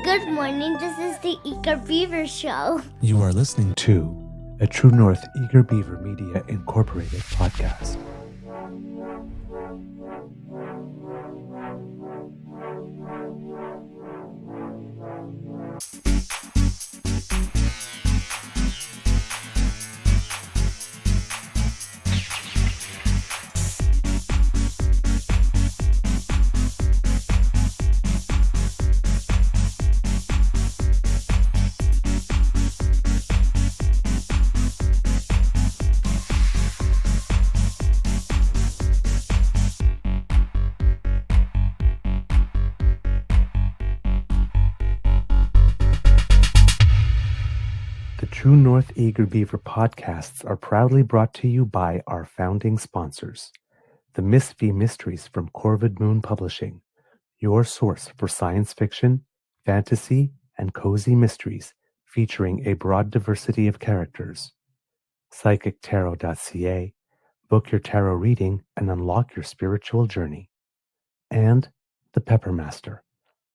Good morning. This is the Eager Beaver Show. You are listening to a True North Eager Beaver Media Incorporated podcast. True North Eager Beaver podcasts are proudly brought to you by our founding sponsors, the Miss V Mysteries from Corvid Moon Publishing, your source for science fiction, fantasy, and cozy mysteries featuring a broad diversity of characters. PsychicTarot.ca, book your tarot reading and unlock your spiritual journey. And the Pepper Master,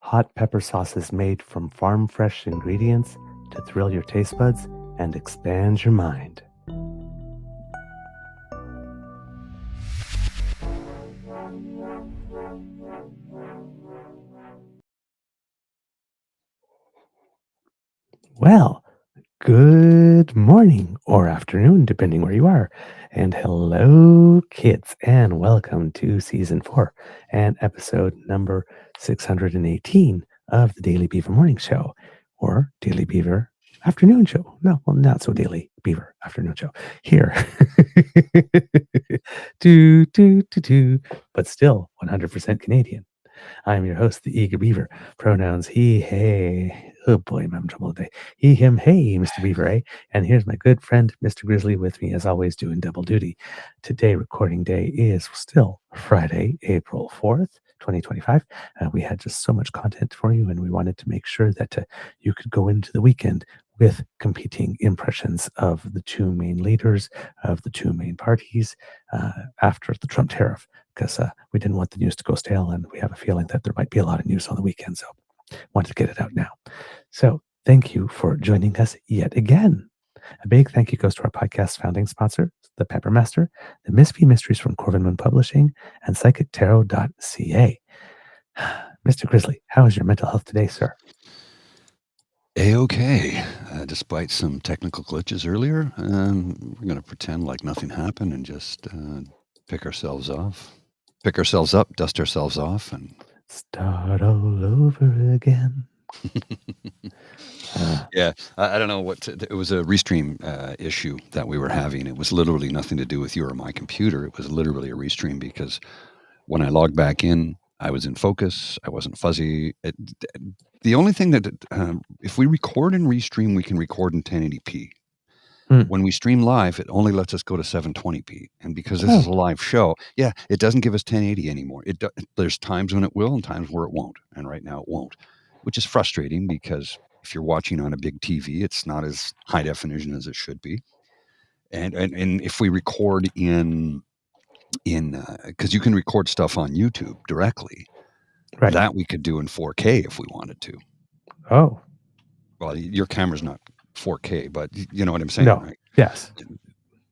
hot pepper sauces made from farm-fresh ingredients to thrill your taste buds and expand your mind. Well, good morning or afternoon, depending where you are. And hello, kids, and welcome to Season 4 and episode number 618 of the Daily Beaver Morning Show, or Daily Beaver Afternoon Show. No, well, not so Daily Beaver Afternoon Show. Here. But still 100% Canadian. I'm your host, the Eager Beaver. Pronouns he, hey. Oh boy, I'm having trouble today. He, him, hey, Mr. Beaver, eh? And here's my good friend, Mr. Grizzly, with me as always, doing double duty. Today, recording day is still Friday, April 4th. 2025. We had just so much content for you, and we wanted to make sure that you could go into the weekend with competing impressions of the two main leaders of the two main parties after the Trump tariff, because we didn't want the news to go stale, and we have a feeling that there might be a lot of news on the weekend, so wanted to get it out now. So thank you for joining us yet again. A big thank you goes to our podcast founding sponsor, the Pepper Master, the Miss V Mysteries from Corvid Moon Publishing, and PsychicTarot.ca. Mr. Grizzly, how is your mental health today, sir? A-okay. Despite some technical glitches earlier, we're going to pretend like nothing happened and just pick ourselves up, dust ourselves off, and start all over again. Yeah, I don't know what it was, a restream issue that we were having. It was literally nothing to do with you or my computer. It was literally a restream because when I logged back in, I was in focus. I wasn't fuzzy. The only thing that if we record and restream, we can record in 1080p. When we stream live, it only lets us go to 720p. And because this is a live show, it doesn't give us 1080 anymore. There's times when it will and times where it won't. And right now it won't, which is frustrating because if you're watching on a big TV, it's not as high definition as it should be. And if we record in because you can record stuff on YouTube directly, right? That we could do in 4K if we wanted to. Oh, well, your camera's not 4K, but you know what I'm saying, no. Right? Yes.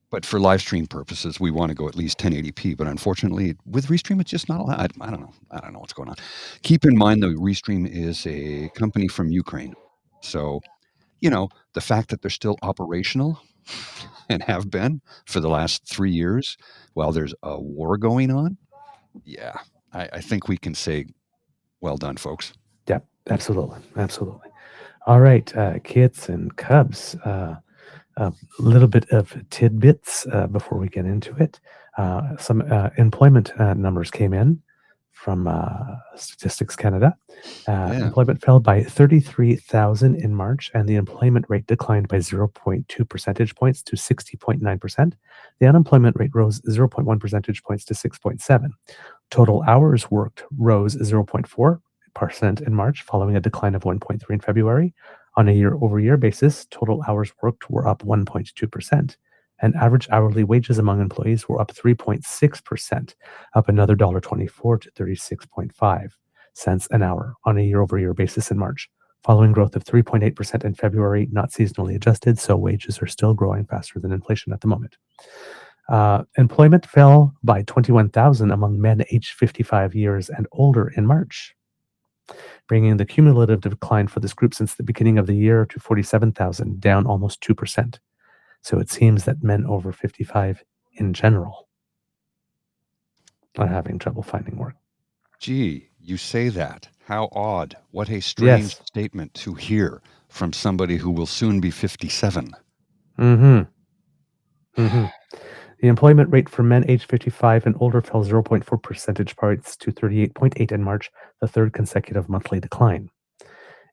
But for live stream purposes, we want to go at least 1080p. But unfortunately, with Restream, it's just not allowed. I don't know. I don't know what's going on. Keep in mind, though, Restream is a company from Ukraine. So, the fact that they're still operational and have been for the last 3 years while there's a war going on, I think we can say, well done, folks. Yep, absolutely. Absolutely. All right, kids and cubs. A little bit of tidbits before we get into it. Some employment numbers came in from Statistics Canada. Employment fell by 33,000 in March, and the employment rate declined by 0.2 percentage points to 60.9%. The unemployment rate rose 0.1 percentage points to 6.7. Total hours worked rose 0.4% in March, following a decline of 1.3 in February. On a year-over-year basis, total hours worked were up 1.2%, and average hourly wages among employees were up 3.6%, up another $1.24 to 36.5 cents an hour on a year-over-year basis in March. following growth of 3.8% in February, not seasonally adjusted, so wages are still growing faster than inflation at the moment. Employment fell by 21,000 among men aged 55 years and older in March, bringing the cumulative decline for this group since the beginning of the year to 47,000, down almost 2%. So it seems that men over 55 in general are having trouble finding work. Gee, you say that. How odd. What a strange Yes. statement to hear from somebody who will soon be 57. The employment rate for men aged 55 and older fell 0.4 percentage points to 38.8 in March, the third consecutive monthly decline.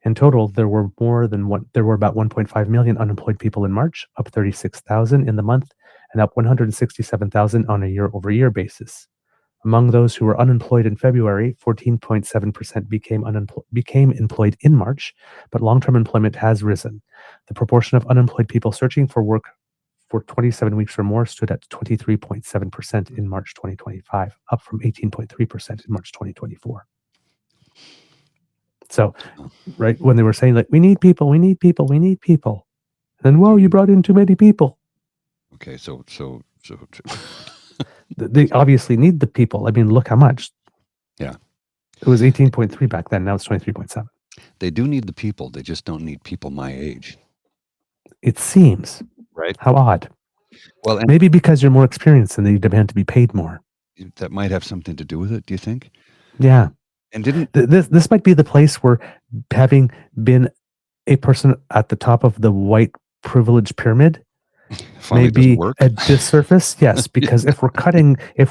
In total, there were about 1.5 million unemployed people in March, up 36,000 in the month, and up 167,000 on a year-over-year basis. Among those who were unemployed in February, 14.7% became employed in March, but long-term employment has risen. The proportion of unemployed people searching for work for 27 weeks or more stood at 23.7% in March 2025, up from 18.3% in March 2024. So, right when they were saying, like, we need people, then, whoa, you brought in too many people. Okay, so They obviously need the people. I mean, look how much. Yeah. It was 18.3 back then. Now it's 23.7. They do need the people. They just don't need people my age. It seems. Right. How odd. Well, and maybe because you're more experienced and they demand to be paid more. That might have something to do with it, do you think? Yeah. And didn't this might be the place where, having been a person at the top of the white privilege pyramid, may be a disservice. Yes, because if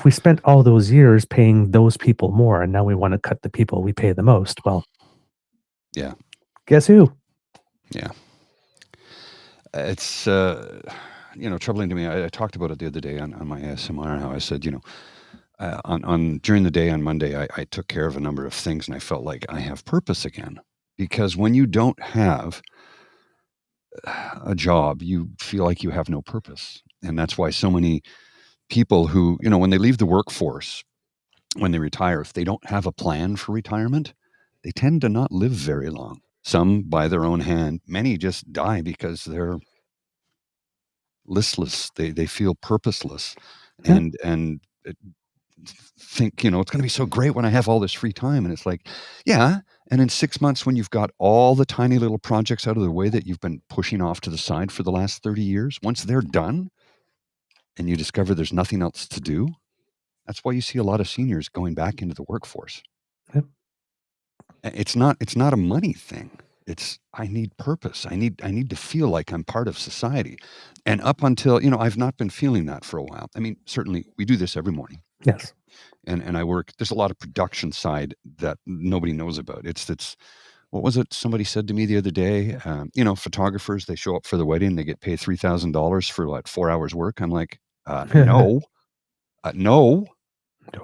we spent all those years paying those people more, and now we want to cut the people we pay the most, well, yeah, guess who? Yeah, it's troubling to me. I talked about it the other day on my ASMR, how I said, during the day on Monday, I took care of a number of things, and I felt like I have purpose again. Because when you don't have a job, you feel like you have no purpose. And that's why so many people who, when they leave the workforce, when they retire, if they don't have a plan for retirement, they tend to not live very long. Some by their own hand, many just die because they're listless. They feel purposeless, and think, it's going to be so great when I have all this free time. And it's like, yeah. And in 6 months, when you've got all the tiny little projects out of the way that you've been pushing off to the side for the last 30 years, once they're done and you discover there's nothing else to do, that's why you see a lot of seniors going back into the workforce. Yep. It's not a money thing. It's, I need purpose. I need to feel like I'm part of society. And up until, I've not been feeling that for a while. I mean, certainly we do this every morning. Yes. And I work, there's a lot of production side that nobody knows about. It's what was it somebody said to me the other day? Photographers, they show up for the wedding, they get paid $3,000 for 4 hours work. I'm like, no. No.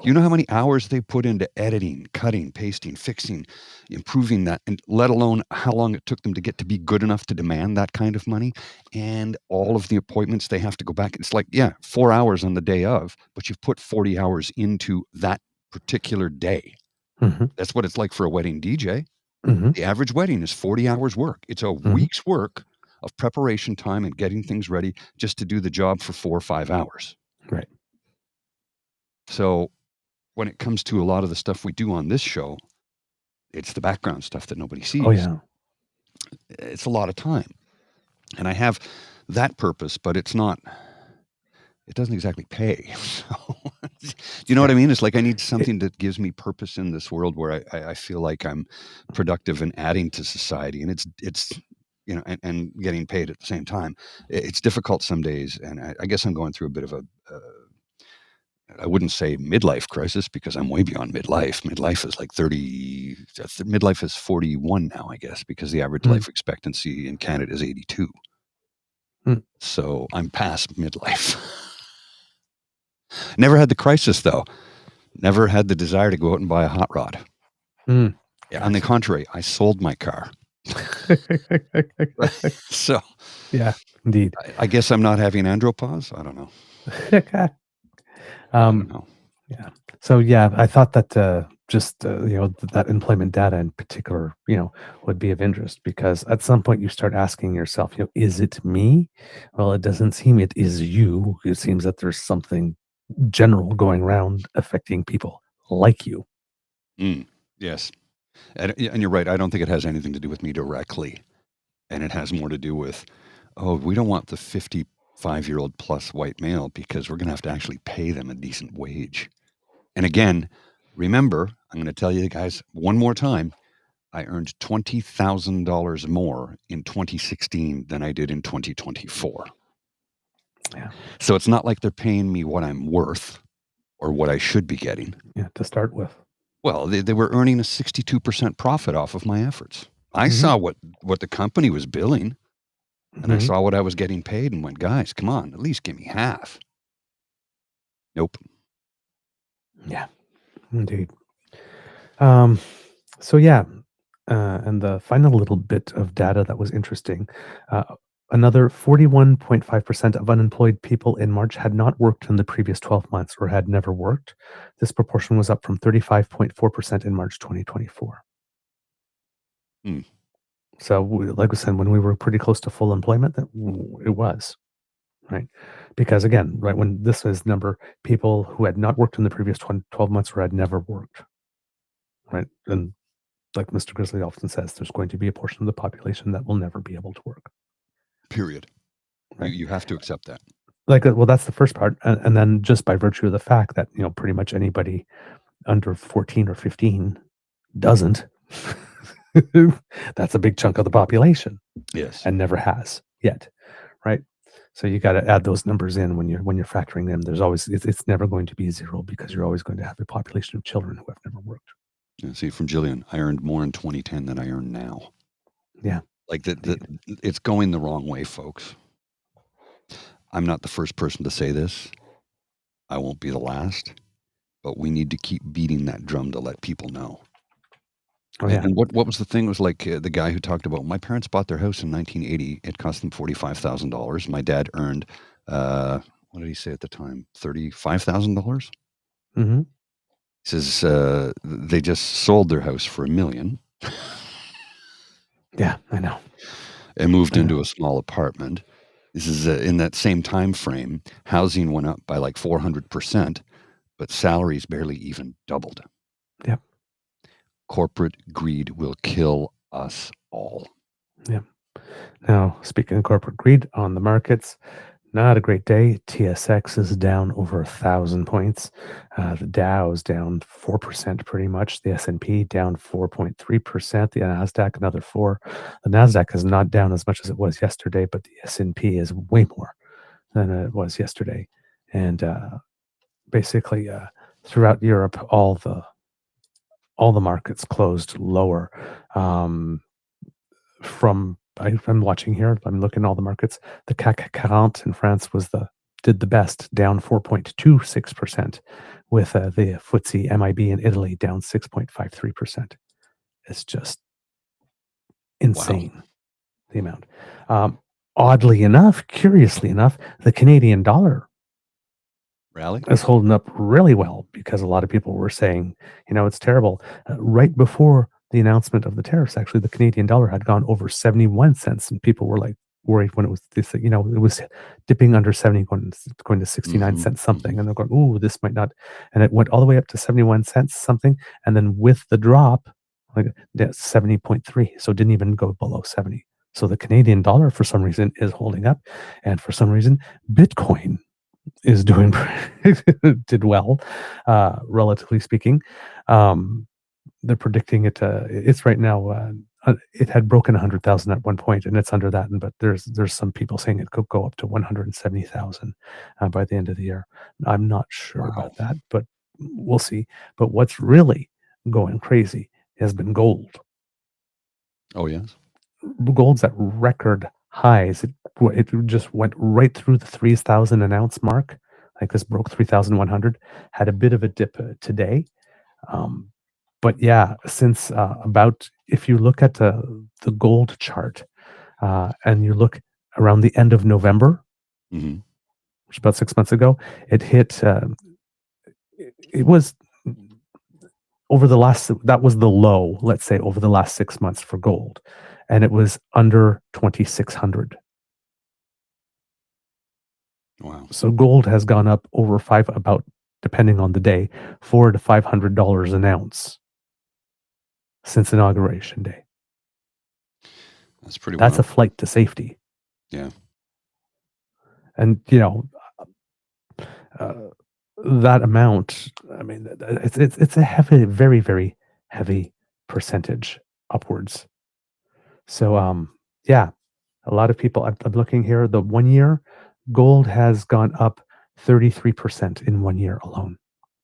You know how many hours they put into editing, cutting, pasting, fixing, improving that, and let alone how long it took them to get to be good enough to demand that kind of money, and all of the appointments they have to go back. It's like, 4 hours on the day of, but you've put 40 hours into that particular day. Mm-hmm. That's what it's like for a wedding DJ. Mm-hmm. The average wedding is 40 hours work. It's a week's work of preparation time and getting things ready just to do the job for 4 or 5 hours. Right. So when it comes to a lot of the stuff we do on this show, it's the background stuff that nobody sees. Oh, yeah. It's a lot of time. And I have that purpose, but it doesn't exactly pay. So, you know what I mean? It's like I need something that gives me purpose in this world where I feel like I'm productive and adding to society. And it's and getting paid at the same time. It's difficult some days. And I guess I'm going through a bit of I wouldn't say midlife crisis, because I'm way beyond midlife. Midlife is like 30. Midlife is 41 now, I guess, because the average life expectancy in Canada is 82. So I'm past midlife. Never had the crisis, though. Never had the desire to go out and buy a hot rod. On the contrary, I sold my car. So, yeah, indeed. I guess I'm not having andropause. I don't know. I don't know. Yeah. So, I thought that just that employment data in particular, would be of interest, because at some point you start asking yourself, is it me? Well, it doesn't seem it is you. It seems that there's something general going around affecting people like you. Yes. And you're right. I don't think it has anything to do with me directly. And it has more to do with, we don't want the 55-year-old plus white male because we're going to have to actually pay them a decent wage. And again, remember, I'm going to tell you guys one more time, I earned $20,000 more in 2016 than I did in 2024. Yeah. So it's not like they're paying me what I'm worth or what I should be getting. Yeah, to start with. Well, they were earning a 62% profit off of my efforts. I saw what the company was billing, and I saw what I was getting paid and went, guys, come on, at least give me half. Nope. Yeah, indeed. So yeah, and the final little bit of data that was interesting, another 41.5% of unemployed people in March had not worked in the previous 12 months or had never worked. This proportion was up from 35.4% in March 2024. So, like we said, when we were pretty close to full employment, it was, right? Because again, right, when this is number, people who had not worked in the previous 12 months or had never worked, right? And like Mr. Grizzly often says, there's going to be a portion of the population that will never be able to work. Period. Right? You have to accept that. Well, that's the first part. And then just by virtue of the fact that, pretty much anybody under 14 or 15 doesn't, that's a big chunk of the population. Yes. And never has yet. Right. So you got to add those numbers in when you're factoring them. There's always, it's never going to be zero, because you're always going to have a population of children who have never worked. Yeah, see, from Jillian, I earned more in 2010 than I earn now. Yeah. Like it's going the wrong way, folks. I'm not the first person to say this. I won't be the last, but we need to keep beating that drum to let people know. Oh, yeah. And what was the thing? It was like the guy who talked about, my parents bought their house in 1980. It cost them $45,000. My dad earned, what did he say at the time? $35,000? Mm-hmm. He says they just sold their house for $1 million. Yeah, I know. And moved into a small apartment. This is in that same time frame. Housing went up by like 400%, but salaries barely even doubled. Yep. Corporate greed will kill us all. Yeah. Now, speaking of corporate greed on the markets, not a great day. TSX is down over 1,000 points. The Dow's down 4% pretty much. The S&P down 4.3%. The NASDAQ another 4%. The NASDAQ is not down as much as it was yesterday, but the S&P is way more than it was yesterday. And basically, throughout Europe, all the markets closed lower. I'm watching here. I'm looking at all the markets. The CAC 40 in France did the best, down 4.26%, with the FTSE MIB in Italy down 6.53%. It's just insane, the amount. Oddly enough, curiously enough, the Canadian dollar Rally is holding up really well, because a lot of people were saying, it's terrible. Right before the announcement of the tariffs, actually, the Canadian dollar had gone over 71 cents, and people were like worried when it was this, it was dipping under 70, going to 69 cents something, and they're going, ooh, this might not, and it went all the way up to 71 cents something, and then with the drop, like 70.3, so it didn't even go below 70. So the Canadian dollar, for some reason, is holding up, and for some reason, Bitcoin is did well, relatively speaking. They're predicting it. It's right now. It had broken 100,000 at one point, and it's under that. But there's some people saying it could go up to 170,000 by the end of the year. I'm not sure about that, but we'll see. But what's really going crazy has been gold. Oh yes, gold's at record highs. It just went right through the 3,000 an ounce mark. Like this broke 3,100. Had a bit of a dip today. But yeah, since about, if you look at the gold chart and you look around the end of November, which is about 6 months ago, it hit, it was that was the low, let's say, over the last 6 months for gold, and it was under 2,600. Wow. So gold has gone up over about, depending on the day, $400 to $500 an ounce since Inauguration Day. That's pretty That's wild. a flight to safety. Yeah. And, that amount, I mean, it's a heavy, very, very heavy percentage upwards. So, yeah, a lot of people, I'm looking here, the 1 year, gold has gone up 33% in 1 year alone.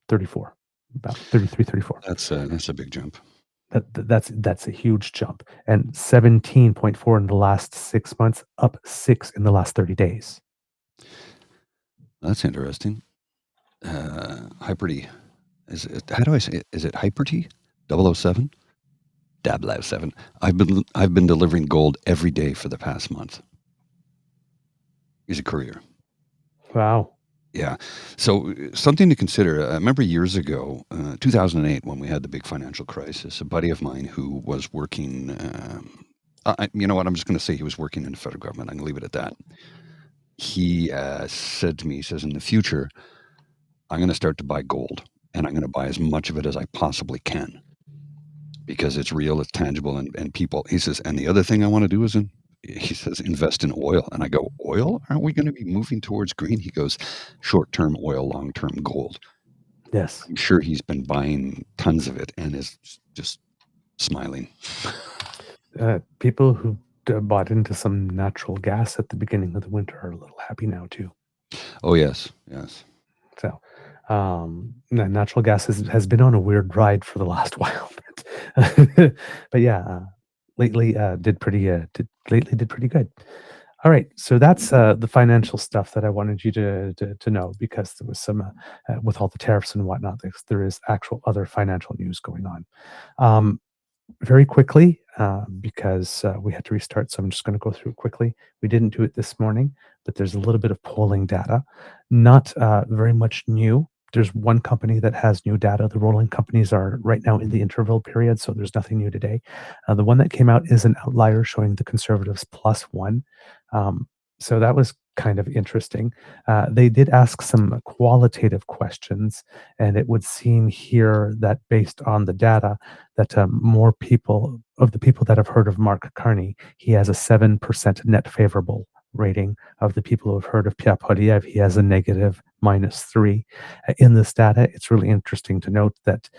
34, about 33, 34. That's a big jump. That's a huge jump. And 17.4 in the last 6 months, up 6 in the last 30 days. That's interesting. Hyperty. How do I say it? Is it Hyperty? 007? douBBle. I've been delivering gold every day for the past month. He's a courier. Wow. Yeah. So something to consider. I remember years ago, 2008, when we had the big financial crisis, a buddy of mine who was working, you know what, I'm just going to say he was working in the federal government. I'm going to leave it at that. He said to me, he says, in the future, I'm going to start to buy gold, and I'm going to buy as much of it as I possibly can because it's real, it's tangible, and people, he says, and the other thing I want to do is, he says, invest in oil. And I go, oil? Aren't we going to be moving towards green? He goes, short-term oil, long-term gold. Yes. I'm sure he's been buying tons of it and is just smiling. People who bought into some natural gas at the beginning of the winter are a little happy now too. Oh, yes. So, natural gas has been on a weird ride for the last while, but yeah, lately did pretty good. All right, so that's the financial stuff that I wanted you to know, because there was some with all the tariffs and whatnot. There is actual other financial news going on. Very quickly, because we had to restart, so I'm just going to go through it quickly. We didn't do it this morning, but there's a little bit of polling data, not very much new. There's one company that has new data. The rolling companies are right now in the interval period, so there's nothing new today. The one that came out is an outlier showing the Conservatives +1. So that was kind of interesting. They did ask some qualitative questions, and it would seem here that based on the data, that more people, of the people that have heard of Mark Carney, he has a 7% net favorable rating. Of the people who have heard of Pierre Poilièvre, he has a negative -3. In this data, it's really interesting to note that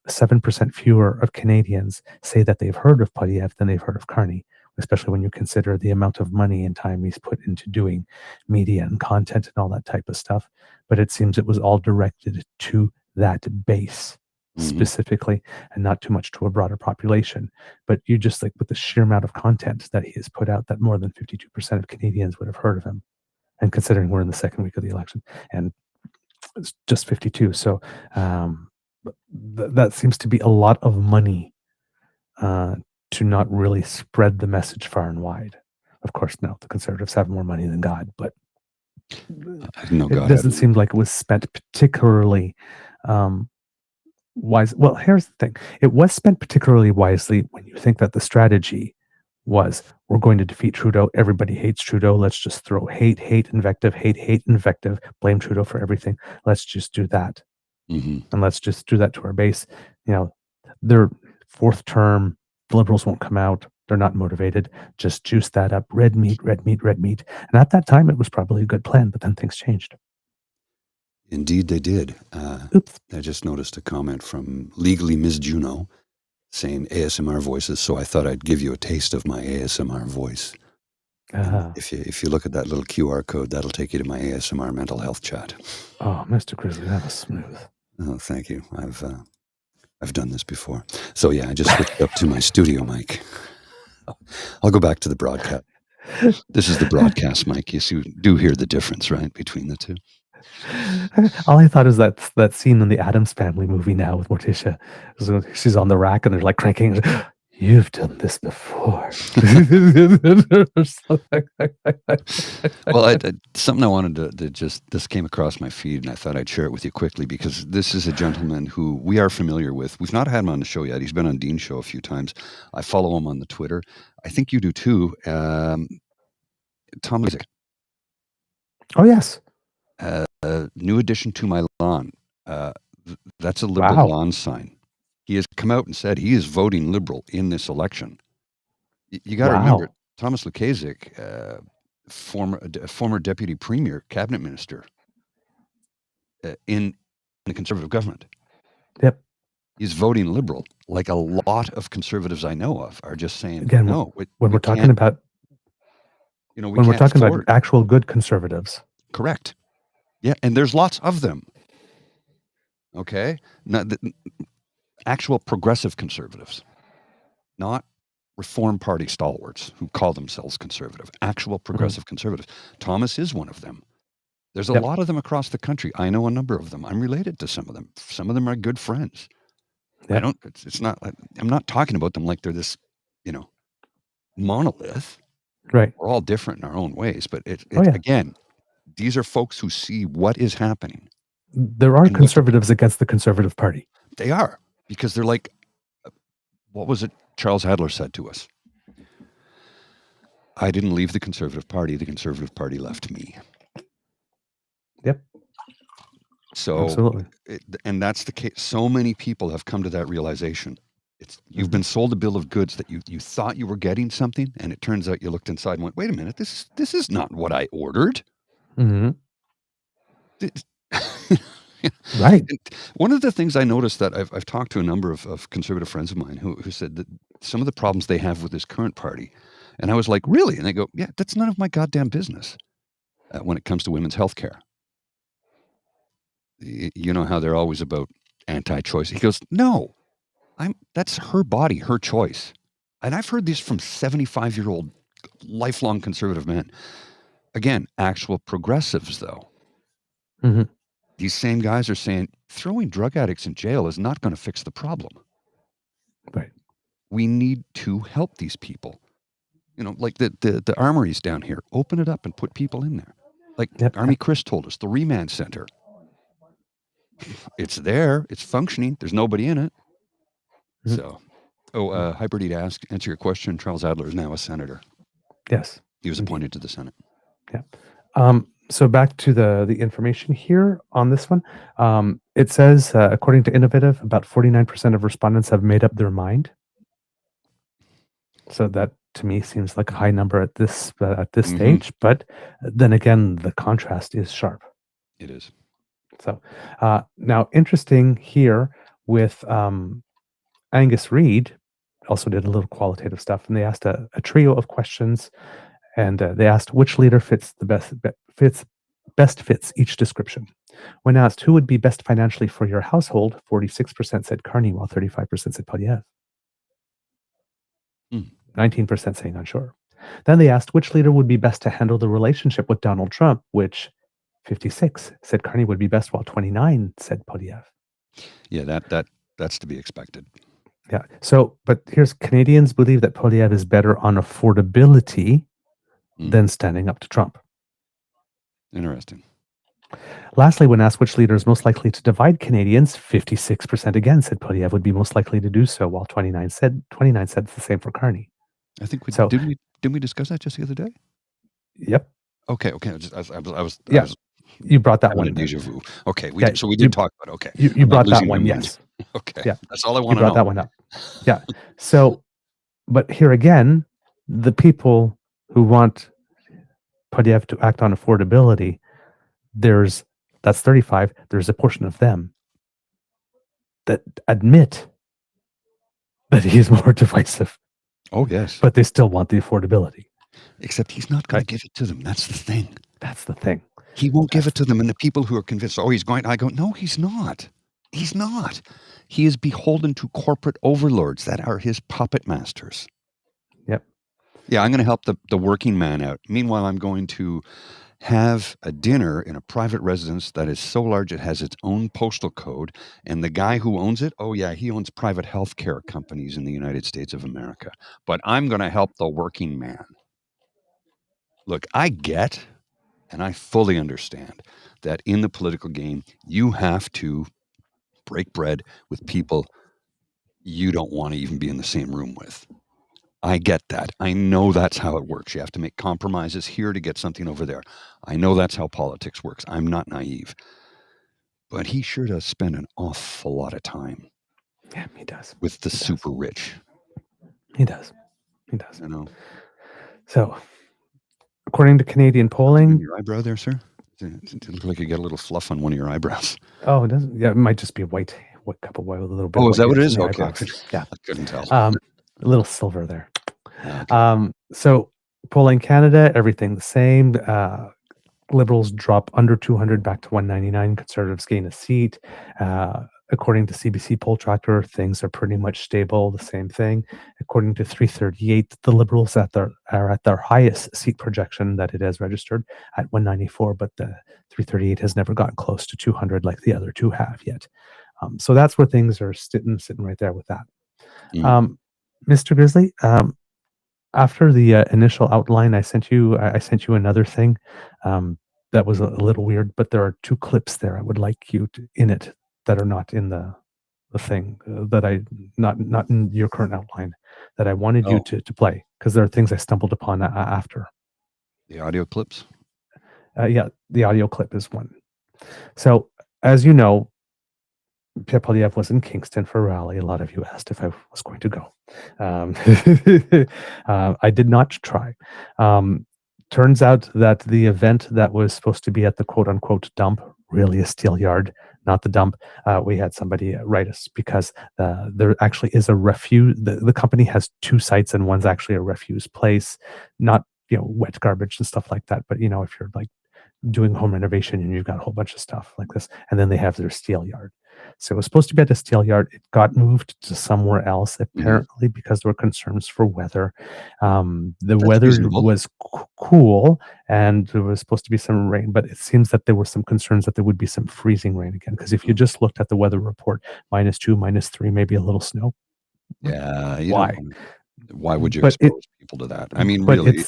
7% fewer of Canadians say that they've heard of Poilièvre than they've heard of Carney, especially when you consider the amount of money and time he's put into doing media and content and all that type of stuff. But it seems it was all directed to that base specifically, and not too much to a broader population. But you just, like, with the sheer amount of content that he has put out, that more than 52% of Canadians would have heard of him. And considering we're in the second week of the election, and it's just 52, so that seems to be a lot of money to not really spread the message far and wide. Of course, no, the Conservatives have more money than God, but it doesn't seem like it was spent particularly wise. Well, here's the thing. It was spent particularly wisely when you think that the strategy was, we're going to defeat Trudeau. Everybody hates Trudeau. Let's just throw hate, invective, hate, invective, blame Trudeau for everything. Let's just do that. And let's just do that to our base. Their fourth term, the Liberals won't come out. They're not motivated. Just juice that up. Red meat. And at that time, it was probably a good plan, but then things changed. Indeed, they did. Oops. I just noticed a comment from Legally Ms. Juno saying ASMR voices, so I thought I'd give you a taste of my ASMR voice. If you look at that little QR code, that'll take you to my ASMR mental health chat. Oh, Mr. Grizzly, that was smooth. Oh, thank you. I've done this before. So yeah, I just switched up to my studio mic. I'll go back to the broadcast. This is the broadcast mic. You do hear the difference, right, between the two? All I thought is that scene in the Addams Family movie now with Morticia. She's on the rack and they're like cranking. You've done this before. Well, something I wanted to just, this came across my feed, and I thought I'd share it with you quickly, because this is a gentleman who we are familiar with. We've not had him on the show yet. He's been on Dean's show a few times. I follow him on the Twitter. I think you do too. Tom Music. Oh, yes. New addition to my lawn. That's a liberal lawn sign. He has come out and said he is voting liberal in this election. You got to remember, Thomas Lukaszuk, former deputy premier, cabinet minister in the conservative government. Yep. He's voting liberal. Like a lot of conservatives I know of are just saying, again, no. When we're talking about, when we're talking about actual good conservatives. Correct. Yeah, and there's lots of them. Okay? Not actual progressive conservatives, not Reform Party stalwarts who call themselves conservative. Actual progressive conservatives. Thomas is one of them. There's a lot of them across the country. I know a number of them. I'm related to some of them. Some of them are good friends. Yep. It's not, I'm not talking about them like they're this, monolith. Right. We're all different in our own ways, but again, these are folks who see what is happening. There are conservatives against the Conservative Party. They are, because they're like, what was it Charles Adler said to us? I didn't leave the Conservative Party left me. Yep. So, absolutely. And that's the case. So many people have come to that realization. You've been sold a bill of goods that you thought you were getting something, and it turns out you looked inside and went, wait a minute, this is not what I ordered. Mm-hmm. Right. And one of the things I noticed that I've talked to a number of conservative friends of mine who said that some of the problems they have with this current party, and I was like, really? And they go, yeah, that's none of my goddamn business when it comes to women's health care. You know how they're always about anti-choice. He goes, no, that's her body, her choice. And I've heard this from 75-year-old lifelong conservative men. Again, actual progressives, though. Mm-hmm. These same guys are saying throwing drug addicts in jail is not going to fix the problem. Right. We need to help these people. Like the armories down here, open it up and put people in there. Like Army Chris told us, the remand center. It's there. It's functioning. There's nobody in it. Mm-hmm. So, Hyperdy to answer your question, Charles Adler is now a senator. Yes. He was appointed to the Senate. Yeah. So back to the information here on this one. It says, according to Innovative, about 49% of respondents have made up their mind. So that, to me, seems like a high number at this stage. But then again, the contrast is sharp. It is. So now, interesting here with Angus Reid, also did a little qualitative stuff, and they asked a trio of questions, and they asked which leader fits each description. When asked who would be best financially for your household, 46% said Carney, while 35% said Poilièvre. 19% saying unsure. Then they asked which leader would be best to handle the relationship with Donald Trump, which 56 said Carney would be best, while 29 said Poilièvre. Yeah, that's to be expected. Yeah. So, but here's Canadians believe that Poilièvre is better on affordability than standing up to Trump. Interesting. Lastly, when asked which leader is most likely to divide Canadians, 56% again said Poilièvre would be most likely to do so, while 29 said the same for Carney. I think didn't we discuss that just the other day? Yep. Okay. You brought that one. Deja vu. Okay. We did talk about. Okay. You brought that one. Yes. Okay. Yeah. That's all I want to know. You brought that one up. Yeah. So, but here again, the people who want Poilièvre to act on affordability, that's 35. There's a portion of them that admit that he's more divisive. Oh, yes. But they still want the affordability. Except he's not going to give it to them. That's the thing. That's the thing. He won't give it to them. And the people who are convinced, he's going, I go, no, he's not. He's not. He is beholden to corporate overlords that are his puppet masters. Yep. Yeah, I'm going to help the working man out. Meanwhile, I'm going to have a dinner in a private residence that is so large it has its own postal code. And the guy who owns it, oh, yeah, he owns private healthcare companies in the United States of America. But I'm going to help the working man. Look, I get and I fully understand that in the political game, you have to break bread with people you don't want to even be in the same room with. I get that. I know that's how it works. You have to make compromises here to get something over there. I know that's how politics works. I'm not naive. But he sure does spend an awful lot of time. Yeah, he does. With the super rich. He does. He does. You know. So, according to Canadian polling, your eyebrow there, sir? It look like you got a little fluff on one of your eyebrows. Oh, it doesn't. Yeah, it might just be white. What couple white with a little bit. Oh, is that what it is? Okay. Yeah, I couldn't tell. A little silver there. Okay. So polling Canada, everything the same. Liberals drop under 200 back to 199. Conservatives gain a seat. According to CBC Poll Tracker, things are pretty much stable, the same thing. According to 338, the Liberals are at their highest seat projection that it has registered at 194, but the 338 has never gotten close to 200 like the other two have yet. So that's where things are sitting right there with that. Mr. Grizzly, after the initial outline, I sent you another thing that was a little weird, but there are two clips there I would like you to, in it that are not in the thing that I not in your current outline that I wanted you to play, because there are things I stumbled upon after. The audio clips? Yeah, the audio clip is one. So, as you know, Pierre Poilièvre was in Kingston for a rally. A lot of you asked if I was going to go. I did not try. Turns out that the event that was supposed to be at the quote-unquote dump, really a steel yard, not the dump. We had somebody write us because there actually is a refuse. The company has two sites, and one's actually a refuse place, not wet garbage and stuff like that. But if you're like doing home renovation and you've got a whole bunch of stuff like this, and then they have their steel yard. So it was supposed to be at a steel yard. It got moved to somewhere else, apparently because there were concerns for weather. That's weather reasonable. Was cool, and there was supposed to be some rain, but it seems that there were some concerns that there would be some freezing rain again. Because if you just looked at the weather report, -2, -3, maybe a little snow. Yeah. Why would you expose people to that? I mean, really?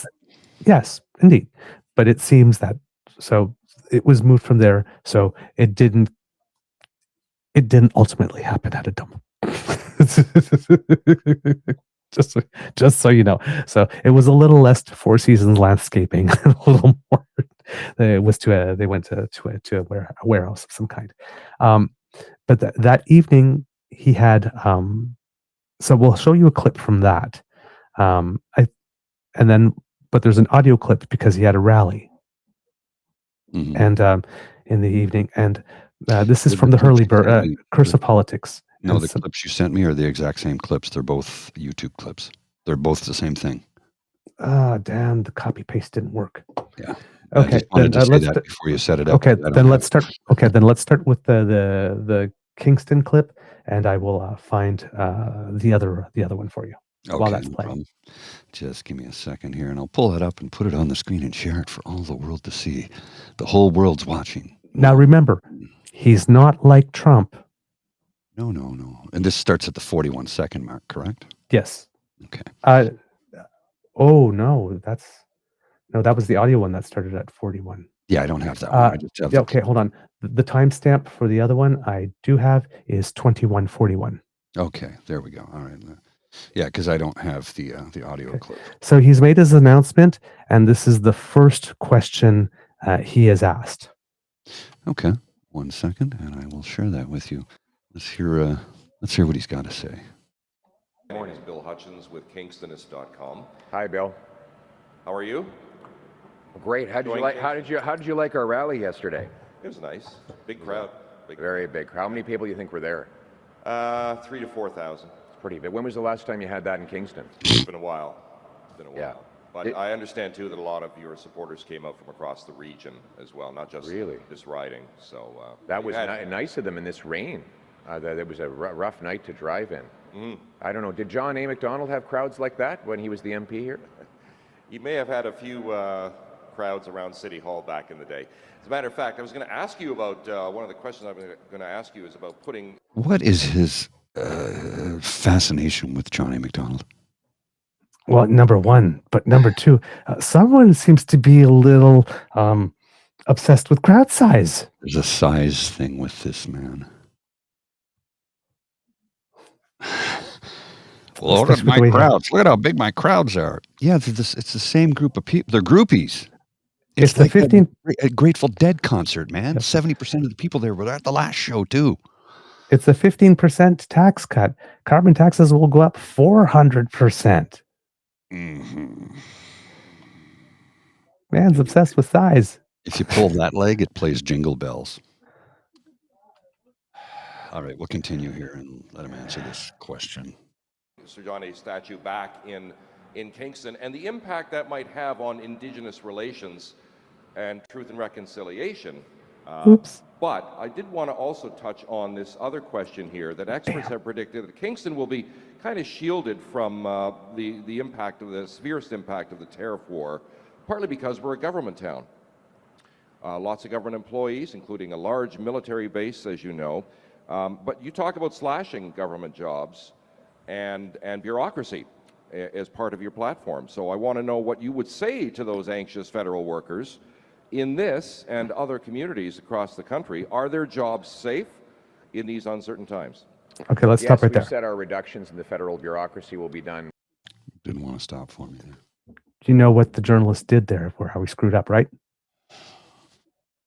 Yes, indeed. But it seems that so it was moved from there. So it didn't ultimately happen at a dump. just so you know. So it was a little less Four Seasons landscaping, a little more. It was they went to a warehouse of some kind. But that evening he had. So we'll show you a clip from that. But there's an audio clip because he had a rally. And in the evening, and this is from the Hurley-Burr Curse of Politics. No, the clips you sent me are the exact same clips. They're both YouTube clips. They're both the same thing. Damn, the copy paste didn't work. Yeah. Okay. I just wanted to say that before you set it up. Okay, then let's start. Okay, then let's start with the Kingston clip, and I will find the other one for you while that's playing. Just give me a second here, and I'll pull it up and put it on the screen and share it for all the world to see. The whole world's watching. Now remember, he's not like Trump. No. And this starts at the 41-second mark, correct? Yes. Okay. That was the audio one that started at 41. Yeah, I don't have that one. I just have okay, hold on. The timestamp for the other one I do have is 21:41. Okay, there we go. All right. Yeah, because I don't have the audio clip. So he's made his announcement, and this is the first question he has asked. Okay, 1 second, and I will share that with you. Let's hear what he's got to say. Good morning, Bill Hutchins with Kingstonist.com. Hi, Bill. How are you? Great. How did you like our rally yesterday? It was nice. Big crowd. Very big. How many people do you think were there? 3,000 to 4,000. It's pretty big. When was the last time you had that in Kingston? It's been a while. Yeah. But I understand too that a lot of your supporters came out from across the region as well, not just this riding. So that was nice of them in this rain. It was a rough night to drive in. I don't know. Did John A. Macdonald have crowds like that when he was the MP here? He may have had a few crowds around City Hall back in the day. As a matter of fact, I was going to ask you about, one of the questions I'm going to ask you is about putting... What is his fascination with John A. Macdonald? Well, number one, but number two, someone seems to be a little obsessed with crowd size. There's a size thing with this man. Well, look at my crowds. Look at how big my crowds are. Yeah, it's the same group of people. They're groupies. It's like a Grateful Dead concert, man. 70% of the people there were at the last show, too. It's a 15% tax cut. Carbon taxes will go up 400%. Mm-hmm. Man's obsessed with size. If you pull that leg, it plays Jingle Bells. All right, we'll continue here and let him answer this question. Sir John A. statue back in Kingston, and the impact that might have on Indigenous relations and truth and reconciliation. Oops. But I did want to also touch on this other question here, that experts have predicted that Kingston will be kind of shielded from the impact of the severest impact of the tariff war, partly because we're a government town. Lots of government employees, including a large military base, as you know. But you talk about slashing government jobs and bureaucracy as part of your platform. So I want to know what you would say to those anxious federal workers in this and other communities across the country. Are their jobs safe in these uncertain times? Okay, let's stop right there. Yes, we've said our reductions in the federal bureaucracy will be done. Didn't want to stop for me there. Do you know what the journalist did there, or how he screwed up, right?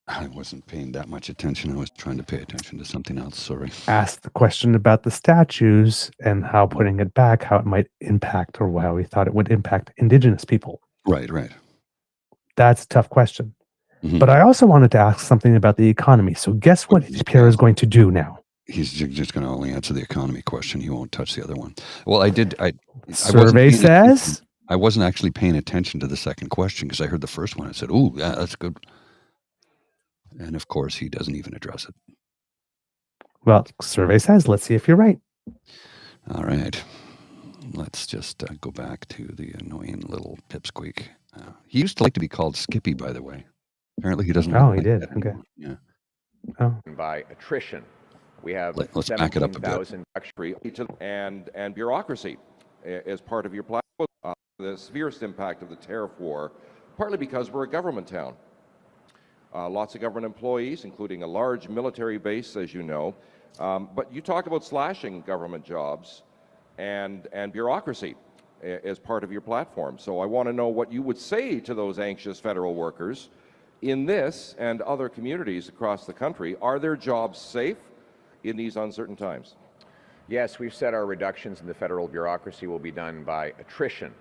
I wasn't paying that much attention. I was trying to pay attention to something else. Sorry. Asked the question about the statues and how putting it back, how it might impact, or how he thought it would impact Indigenous people. Right, right. That's a tough question. Mm-hmm. But I also wanted to ask something about the economy. So guess what Pierre is going to do now? He's just going to only answer the economy question. He won't touch the other one. Well, Survey says? I wasn't actually paying attention to the second question because I heard the first one. I said, "Ooh, yeah, that's good." And of course, he doesn't even address it. Well, survey says, let's see if you're right. All right. Let's just go back to the annoying little pipsqueak. He used to like to be called Skippy, by the way. Apparently, he doesn't. Oh, he did. Okay. Yeah. Oh. By attrition, we have let's back it up a bit. And bureaucracy as part of your platform. The severest impact of the tariff war, partly because we're a government town. Lots of government employees, including a large military base, as you know. But you talk about slashing government jobs and bureaucracy as part of your platform. So I want to know what you would say to those anxious federal workers in this and other communities across the country. Are their jobs safe in these uncertain times? Yes, we've said our reductions in the federal bureaucracy will be done by attrition.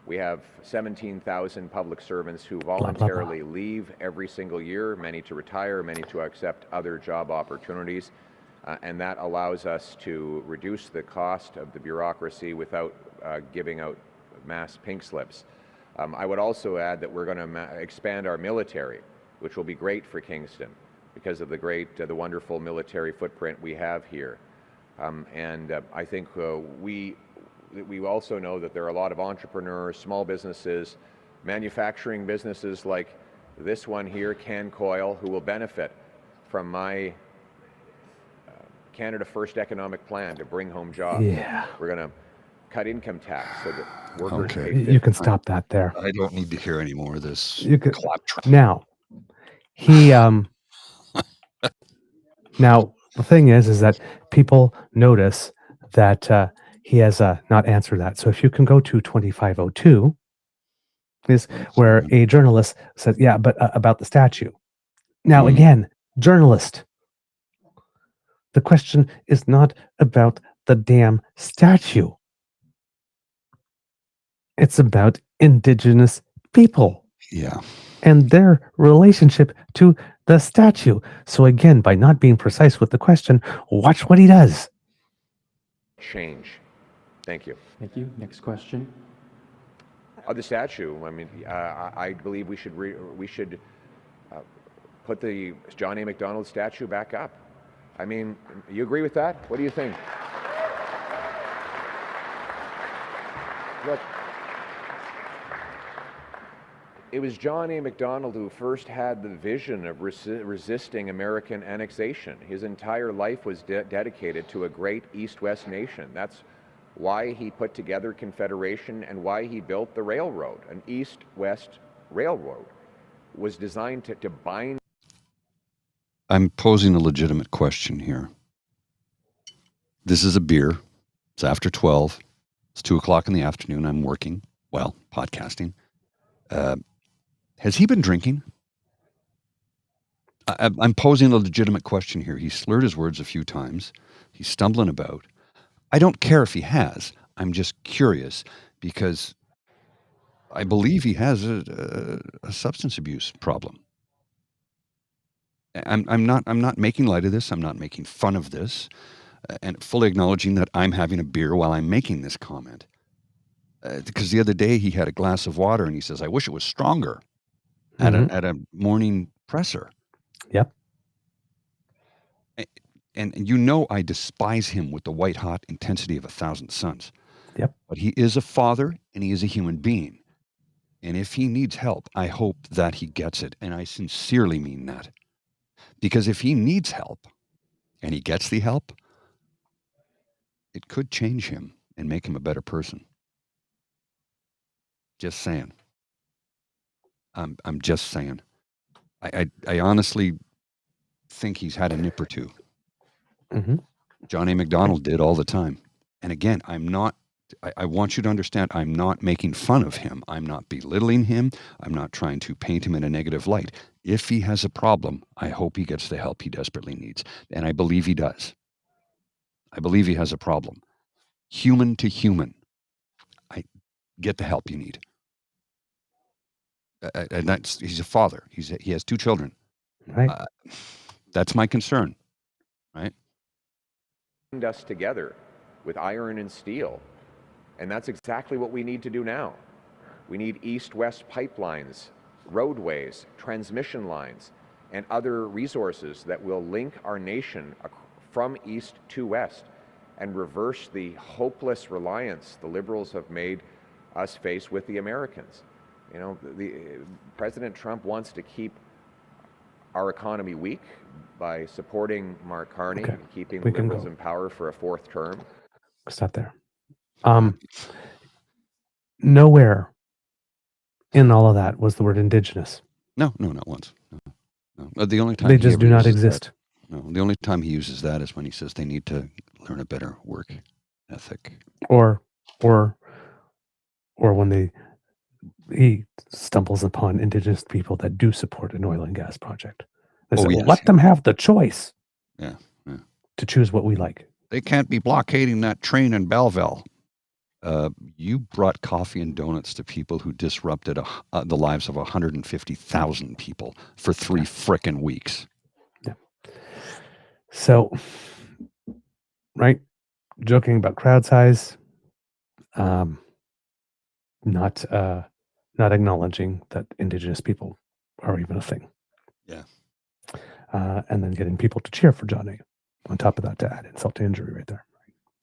We have 17,000 public servants who voluntarily leave every single year, many to retire, many to accept other job opportunities, and that allows us to reduce the cost of the bureaucracy without giving out mass pink slips. I would also add that we're going to expand our military, which will be great for Kingston because of the wonderful military footprint we have here. I think we also know that there are a lot of entrepreneurs, small businesses, manufacturing businesses like this one here, Can Coil, who will benefit from my Canada First economic plan to bring home jobs. Yeah. We're going to cut income tax so that workers pay. You can stop that there. I don't need to hear any more of this. Now, he now the thing is that people notice that he has not answered that. So if you can go to 2502, is where a journalist says, yeah, but about the statue. Now, again, journalist, the question is not about the damn statue. It's about Indigenous people. Yeah. And their relationship to the statue. So again, by not being precise with the question, watch what he does. Change. Thank you. Thank you. Next question. The statue. I mean, I believe we should put the John A. Macdonald statue back up. I mean, you agree with that? What do you think? Look, It was John A. Macdonald who first had the vision of resisting American annexation. His entire life was dedicated to a great East-West nation. That's why he put together Confederation and why he built the railroad. An East-West railroad was designed to bind. I'm posing a legitimate question here. This is a beer. It's after 12. It's 2 o'clock in the afternoon. I'm working, well, podcasting. Has he been drinking? I'm posing a legitimate question here. He slurred his words a few times. He's stumbling about. I don't care if he has. I'm just curious because I believe he has a substance abuse problem. I'm not making light of this. I'm not making fun of this, and fully acknowledging that I'm having a beer while I'm making this comment. Because the other day he had a glass of water and he says, "I wish it was stronger." At a morning presser. Yep. And you know I despise him with the white hot intensity of 1,000 suns. Yep. But he is a father and he is a human being. And if he needs help, I hope that he gets it. And I sincerely mean that. Because if he needs help and he gets the help, it could change him and make him a better person. Just saying. I'm just saying. I honestly think he's had a nip or two. Mm-hmm. John A. Macdonald did all the time. And again, I want you to understand, I'm not making fun of him. I'm not belittling him. I'm not trying to paint him in a negative light. If he has a problem, I hope he gets the help he desperately needs. And I believe he does. I believe he has a problem. Human to human. Get the help you need. And he's a father. He has 2 children. Right. That's my concern. Right. Us together with iron and steel. And that's exactly what we need to do now. We need east-west pipelines, roadways, transmission lines, and other resources that will link our nation from east to west and reverse the hopeless reliance the Liberals have made us face with the Americans. You know, President Trump wants to keep our economy weak by supporting Mark Carney and keeping the Liberals in power for a 4th term. Stop there. Nowhere in all of that was the word indigenous. No, not once. No. The only time they just do not exist. The only time he uses that is when he says they need to learn a better work ethic. Or when he stumbles upon indigenous people that do support an oil and gas project. They say, let them have the choice to choose what we like. They can't be blockading that train in Belleville. You brought coffee and donuts to people who disrupted the lives of 150,000 people for 3 frickin' weeks. Yeah. So, right, joking about crowd size, not acknowledging that indigenous people are even a thing. Yeah. And then getting people to cheer for John A. On top of that, to add insult to injury right there.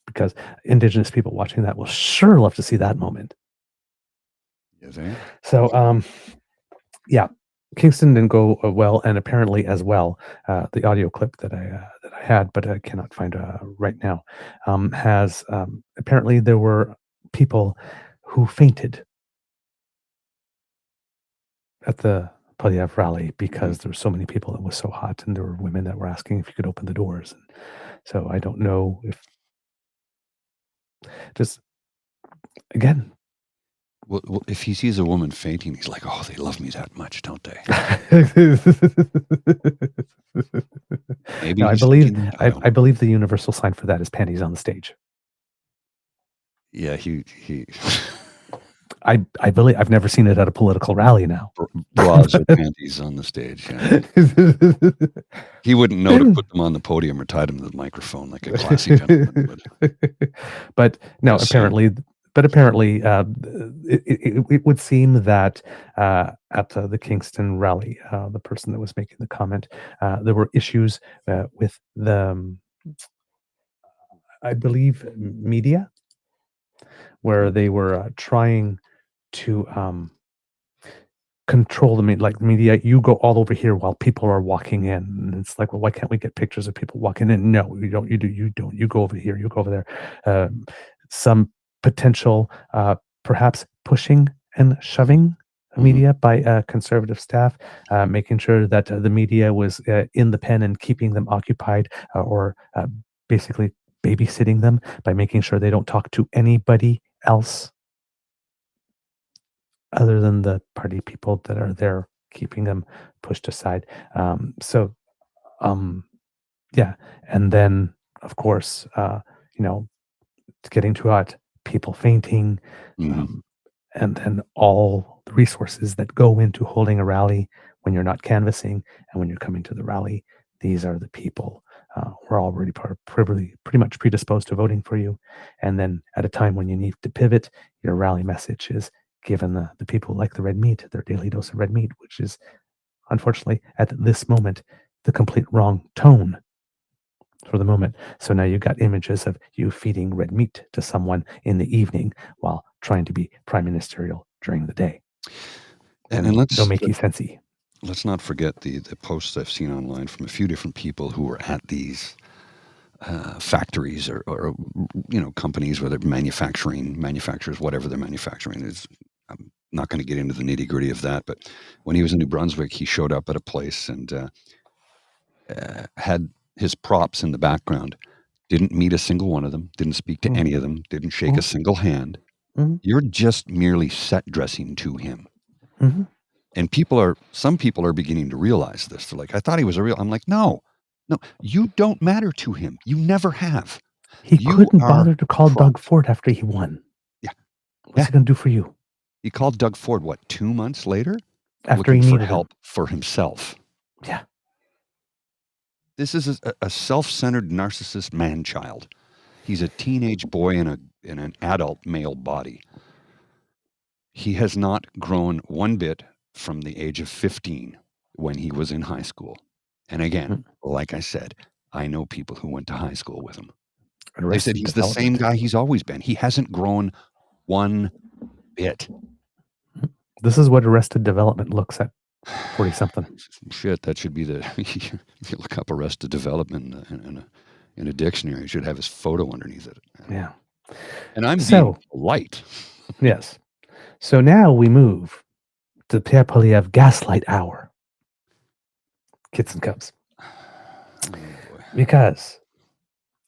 Because indigenous people watching that will sure love to see that moment. Yes, eh? So, yeah, Kingston didn't go well, and apparently as well, the audio clip that I had, but I cannot find right now, has apparently there were people who fainted at the Poilièvre rally because there were so many people. It was so hot, and there were women that were asking if you could open the doors. And so I don't know if just again. Well, if he sees a woman fainting, he's like, "Oh, they love me that much, don't they?" Maybe no, I believe the universal sign for that is panties on the stage. Yeah, he. I believe I've never seen it at a political rally now. Bras or panties on the stage. Yeah. He wouldn't know to put them on the podium or tie them to the microphone like a classy gentleman would. But no, apparently it would seem that at the Kingston rally, the person that was making the comment, there were issues with the, I believe, media, where they were trying to control the media. Like media, you go all over here while people are walking in. And it's like, well, why can't we get pictures of people walking in? No, you don't. You do. You don't. You go over here. You go over there. Some potential, perhaps pushing and shoving media by conservative staff, making sure that the media was in the pen and keeping them occupied, or basically babysitting them by making sure they don't talk to anybody else other than the party people that are there, keeping them pushed aside. Yeah. And then, of course, it's getting too hot, people fainting, and then all the resources that go into holding a rally when you're not canvassing and when you're coming to the rally. These are the people who are already pretty much predisposed to voting for you. And then at a time when you need to pivot, your rally message is given the people who like the red meat, their daily dose of red meat, which is unfortunately at this moment the complete wrong tone for the moment. So now you got images of you feeding red meat to someone in the evening while trying to be prime ministerial during the day. And don't make sensey. Let's not forget the posts I've seen online from a few different people who were at these factories or companies, whether manufacturers, whatever they're manufacturing is. I'm not going to get into the nitty gritty of that, but when he was in New Brunswick, he showed up at a place and had his props in the background, didn't meet a single one of them, didn't speak to any of them, didn't shake a single hand. You're just merely set dressing to him. And some people are beginning to realize this. They're like, I thought he was a real. I'm like, no, you don't matter to him. You never have. He couldn't bother to call Doug Ford after he won. Yeah. What's he going to do for you? He called Doug Ford, 2 months later? After he needed help for himself. Yeah. This is a self-centered narcissist man-child. He's a teenage boy in an adult male body. He has not grown one bit from the age of 15 when he was in high school. And again, like I said, I know people who went to high school with him. They said he's the same guy he's always been. He hasn't grown one bit. This is what Arrested Development looks at 40-something. Shit, that should be if you look up Arrested Development in a dictionary, it should have his photo underneath it. Yeah. And I'm being polite. Yes. So now we move to Pierre Poilièvre Gaslight Hour. Kids and Cubs. Because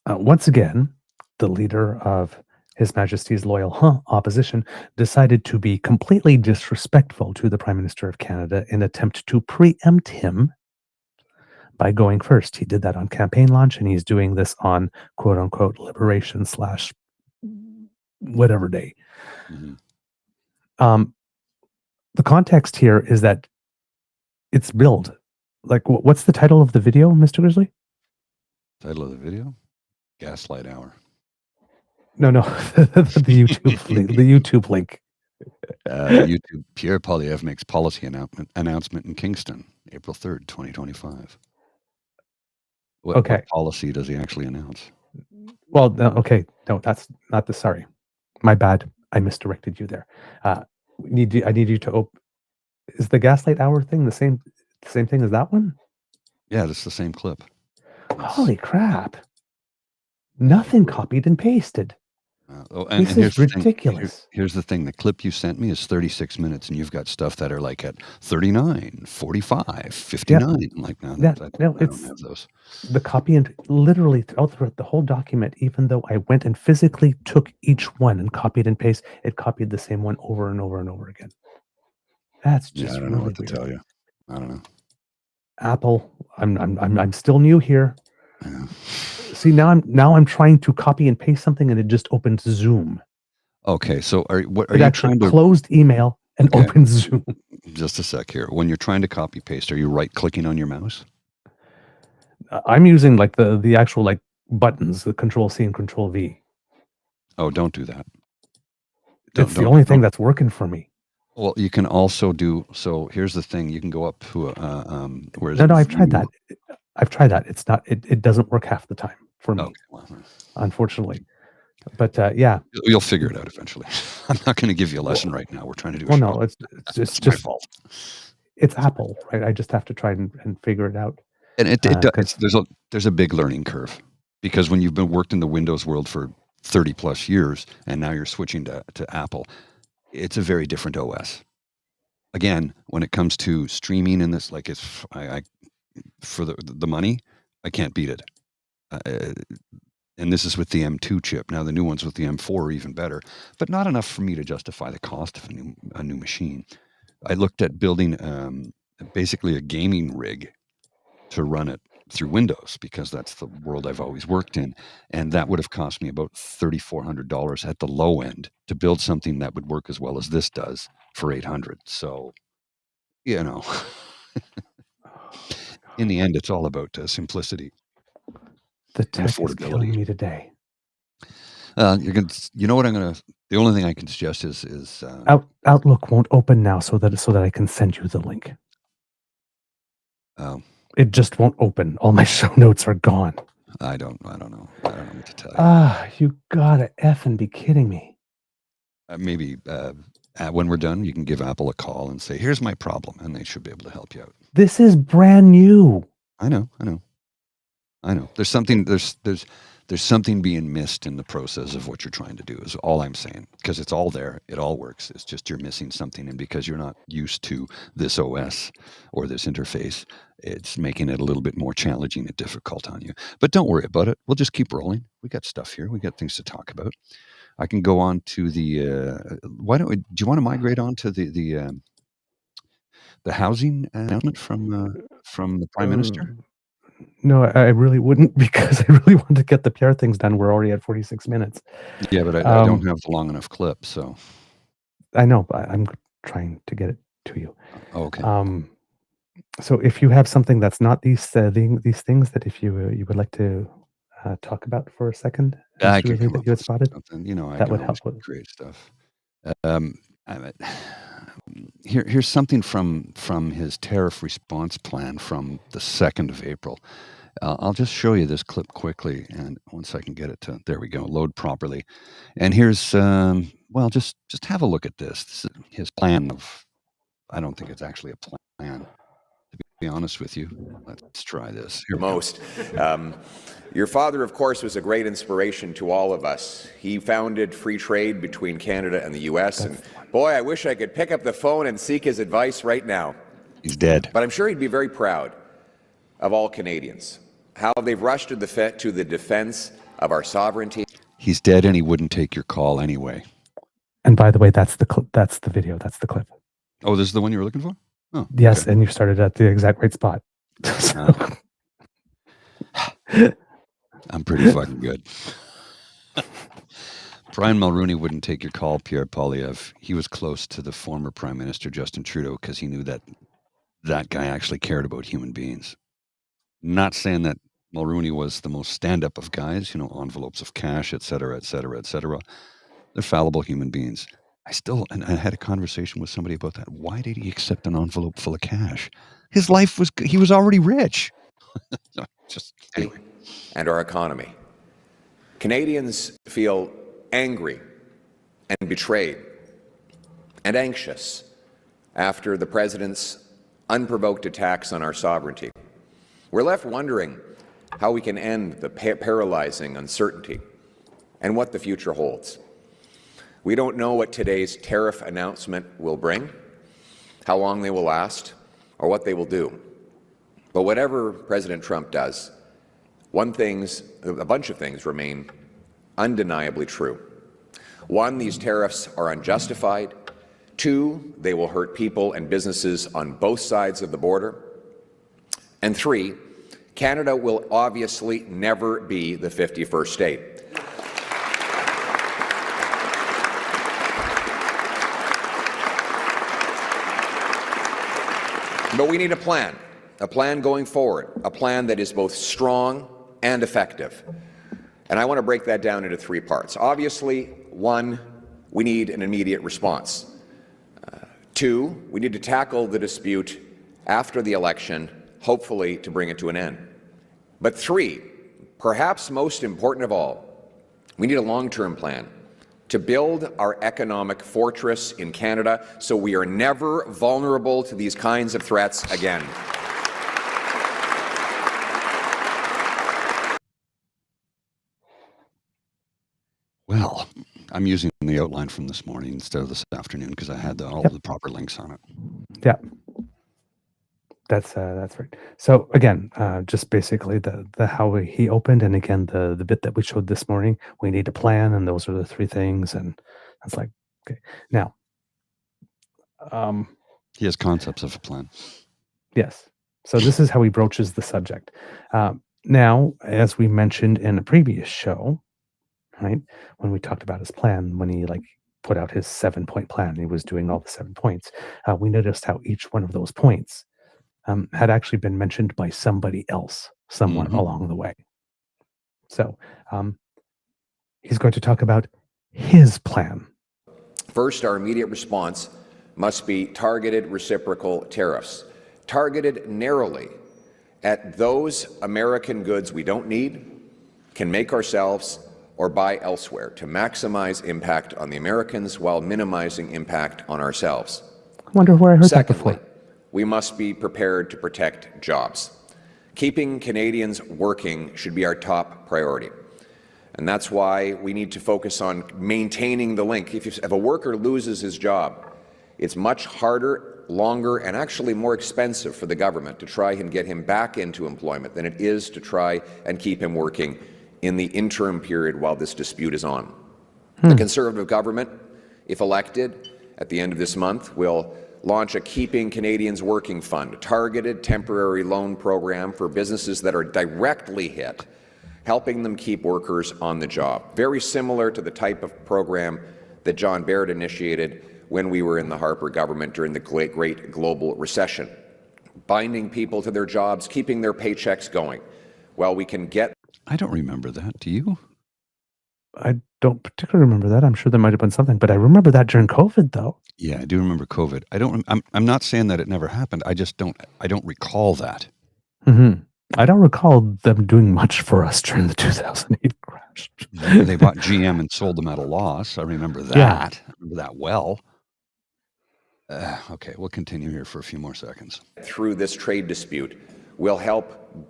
once again, the leader of His Majesty's loyal opposition decided to be completely disrespectful to the Prime Minister of Canada in an attempt to preempt him by going first. He did that on campaign launch, and he's doing this on quote-unquote liberation / whatever day. The context here is that it's billed. Like, what's the title of the video, Mr. Grizzly? Title of the video? Gaslight Hour. No, the YouTube link. YouTube. Pierre Poilièvre makes policy announcement in Kingston, April 3rd, 2025. What policy does he actually announce? Well, okay. No, that's not the. Sorry, my bad. I misdirected you there. I need you to open. Is the Gaslight Hour thing the same thing as that one? Yeah, it's the same clip. Holy crap! Nothing copied and pasted. This is ridiculous. Here's the thing. The clip you sent me is 36 minutes, and you've got stuff that are like at 39, 45, 59. I'm like, no, I don't have those. The copy and literally throughout the whole document, even though I went and physically took each one and copied and pasted, it copied the same one over and over and over again. That's just I don't know what to tell you. I don't know. Apple, I'm still new here. Yeah. See, now I'm trying to copy and paste something, and it just opens Zoom. Okay, so are you actually trying to closed email and opens Zoom? Just a sec here. When you're trying to copy paste, are you right clicking on your mouse? I'm using like the actual like buttons, the Control C and Control V. Oh, don't do that. It's the only thing that's working for me. Well, you can also do. So here's the thing: you can go up to where is No, I've tried that. I've tried that. It's not. It doesn't work half the time for me, unfortunately. But yeah, you'll figure it out eventually. I'm not going to give you a lesson right now. We're trying to do a Well, show. no, it's It's just my fault. it's Apple, right? I just have to try and figure it out. And Because there's a big learning curve, because when you've been worked in the Windows world for 30 plus years and now you're switching to Apple, it's a very different OS. Again, when it comes to streaming in this, like I for the money, I can't beat it. And this is with the M2 chip. Now the new ones with the M4 are even better, but not enough for me to justify the cost of a new machine. I looked at building basically a gaming rig to run it through Windows, because that's the world I've always worked in. And that would have cost me about $3,400 at the low end to build something that would work as well as this does for $800. So, you know, in the end, it's all about simplicity the and tech is killing affordability. me today. You know what I'm gonna? The only thing I can suggest is Outlook won't open now, so that I can send you the link. It just won't open. All my show notes are gone. I don't know. I don't know what to tell you. You gotta effing be kidding me. Maybe when we're done, you can give Apple a call and say, "Here's my problem," and they should be able to help you out. This is brand new. I know. There's something being missed in the process of what you're trying to do, is all I'm saying, because it's all there. It all works. It's just you're missing something. And because you're not used to this OS or this interface, it's making it a little bit more challenging and difficult on you. But don't worry about it. We'll just keep rolling. We got stuff here. We got things to talk about. I can go on to the, do you want to migrate on to the housing announcement from the Prime Minister? No, I really wouldn't, because I really want to get the Pierre things done. We're already at 46 minutes. Yeah, but I don't have the long enough clip, so. I know, but I'm trying to get it to you. Oh, okay. So if you have something that's not these things that if you would like to talk about for a second, I could that you had spotted, that would help with great stuff. Here's something from his tariff response plan from the 2nd of April. I'll just show you this clip quickly, and once I can get it to, there we go, load properly. And here's, well, just have a look at this. This is his plan of, I don't think it's actually a plan, to be honest with you. Let's try this. Here Most. Your father, of course, was a great inspiration to all of us. He founded free trade between Canada and the U.S., and boy, I wish I could pick up the phone and seek his advice right now. He's dead. But I'm sure he'd be very proud of all Canadians, how they've rushed to the defense of our sovereignty. He's dead, and he wouldn't take your call anyway. And by the way, that's the video. That's the clip. Oh, this is the one you were looking for? Oh, yes, okay. And you started at the exact right spot. I'm pretty fucking good. Brian Mulroney wouldn't take your call, Pierre Poilièvre. He was close to the former Prime Minister, Justin Trudeau, because he knew that guy actually cared about human beings. Not saying that Mulroney was the most stand-up of guys, envelopes of cash, et cetera, et cetera, et cetera. They're fallible human beings. And I had a conversation with somebody about that. Why did he accept an envelope full of cash? He was already rich. Anyway. And our economy. Canadians feel angry and betrayed and anxious after the president's unprovoked attacks on our sovereignty. We're left wondering how we can end the paralyzing uncertainty and what the future holds. We don't know what today's tariff announcement will bring, how long they will last, or what they will do. But whatever President Trump does, a bunch of things remain undeniably true. 1, these tariffs are unjustified. 2, they will hurt people and businesses on both sides of the border. And 3, Canada will obviously never be the 51st state. But we need a plan going forward, a plan that is both strong and effective. And I want to break that down into 3 parts. Obviously, 1, we need an immediate response. 2, we need to tackle the dispute after the election, hopefully to bring it to an end. But 3, perhaps most important of all, we need a long-term plan to build our economic fortress in Canada so we are never vulnerable to these kinds of threats again. Well, I'm using the outline from this morning instead of this afternoon because I had all the proper links on it. Yeah. That's right. So again, just basically the how he opened, and again the bit that we showed this morning. We need a plan, and those are the three things. And it's like, okay, now, He has concepts of a plan. yes. So this is how he broaches the subject. Now, as we mentioned in a previous show, right, when we talked about his plan, when he put out his 7-point plan, he was doing all the 7 points. We noticed how each one of those points had actually been mentioned by somebody else somewhere along the way. So he's going to talk about his plan. First, our immediate response must be targeted reciprocal tariffs, targeted narrowly at those American goods we don't need, can make ourselves, or buy elsewhere to maximize impact on the Americans while minimizing impact on ourselves. I wonder where I heard that Secondly, before. we must be prepared to protect jobs. Keeping Canadians working should be our top priority. And that's why we need to focus on maintaining the link. If a worker loses his job, it's much harder, longer, and actually more expensive for the government to try and get him back into employment than it is to try and keep him working in the interim period while this dispute is on. The Conservative government, if elected at the end of this month, will launch a Keeping Canadians Working Fund, a targeted temporary loan program for businesses that are directly hit, helping them keep workers on the job. Very similar to the type of program that John Baird initiated when we were in the Harper government during the great global recession, binding people to their jobs, keeping their paychecks going. Well, we can get... I don't remember that. Do you? I don't particularly remember that. I'm sure there might have been something, but I remember that during COVID, though. Yeah, I do remember COVID. I'm not saying that it never happened. I don't recall that. Mm-hmm. I don't recall them doing much for us during the 2008 crash. They bought GM and sold them at a loss. I remember that. Yeah. I remember that well. Okay, we'll continue here for a few more seconds. Through this trade dispute, will help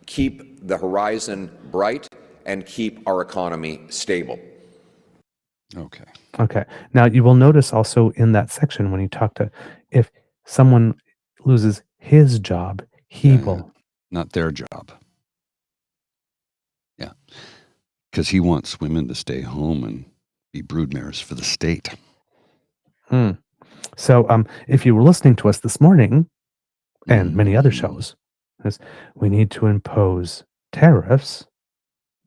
keep the horizon bright and keep our economy stable. Okay. Okay. Now, you will notice also in that section when you talk to, if someone loses his job, he will. Not their job. Yeah. Because he wants women to stay home and be broodmares for the state. So if you were listening to us this morning and many other shows, we need to impose tariffs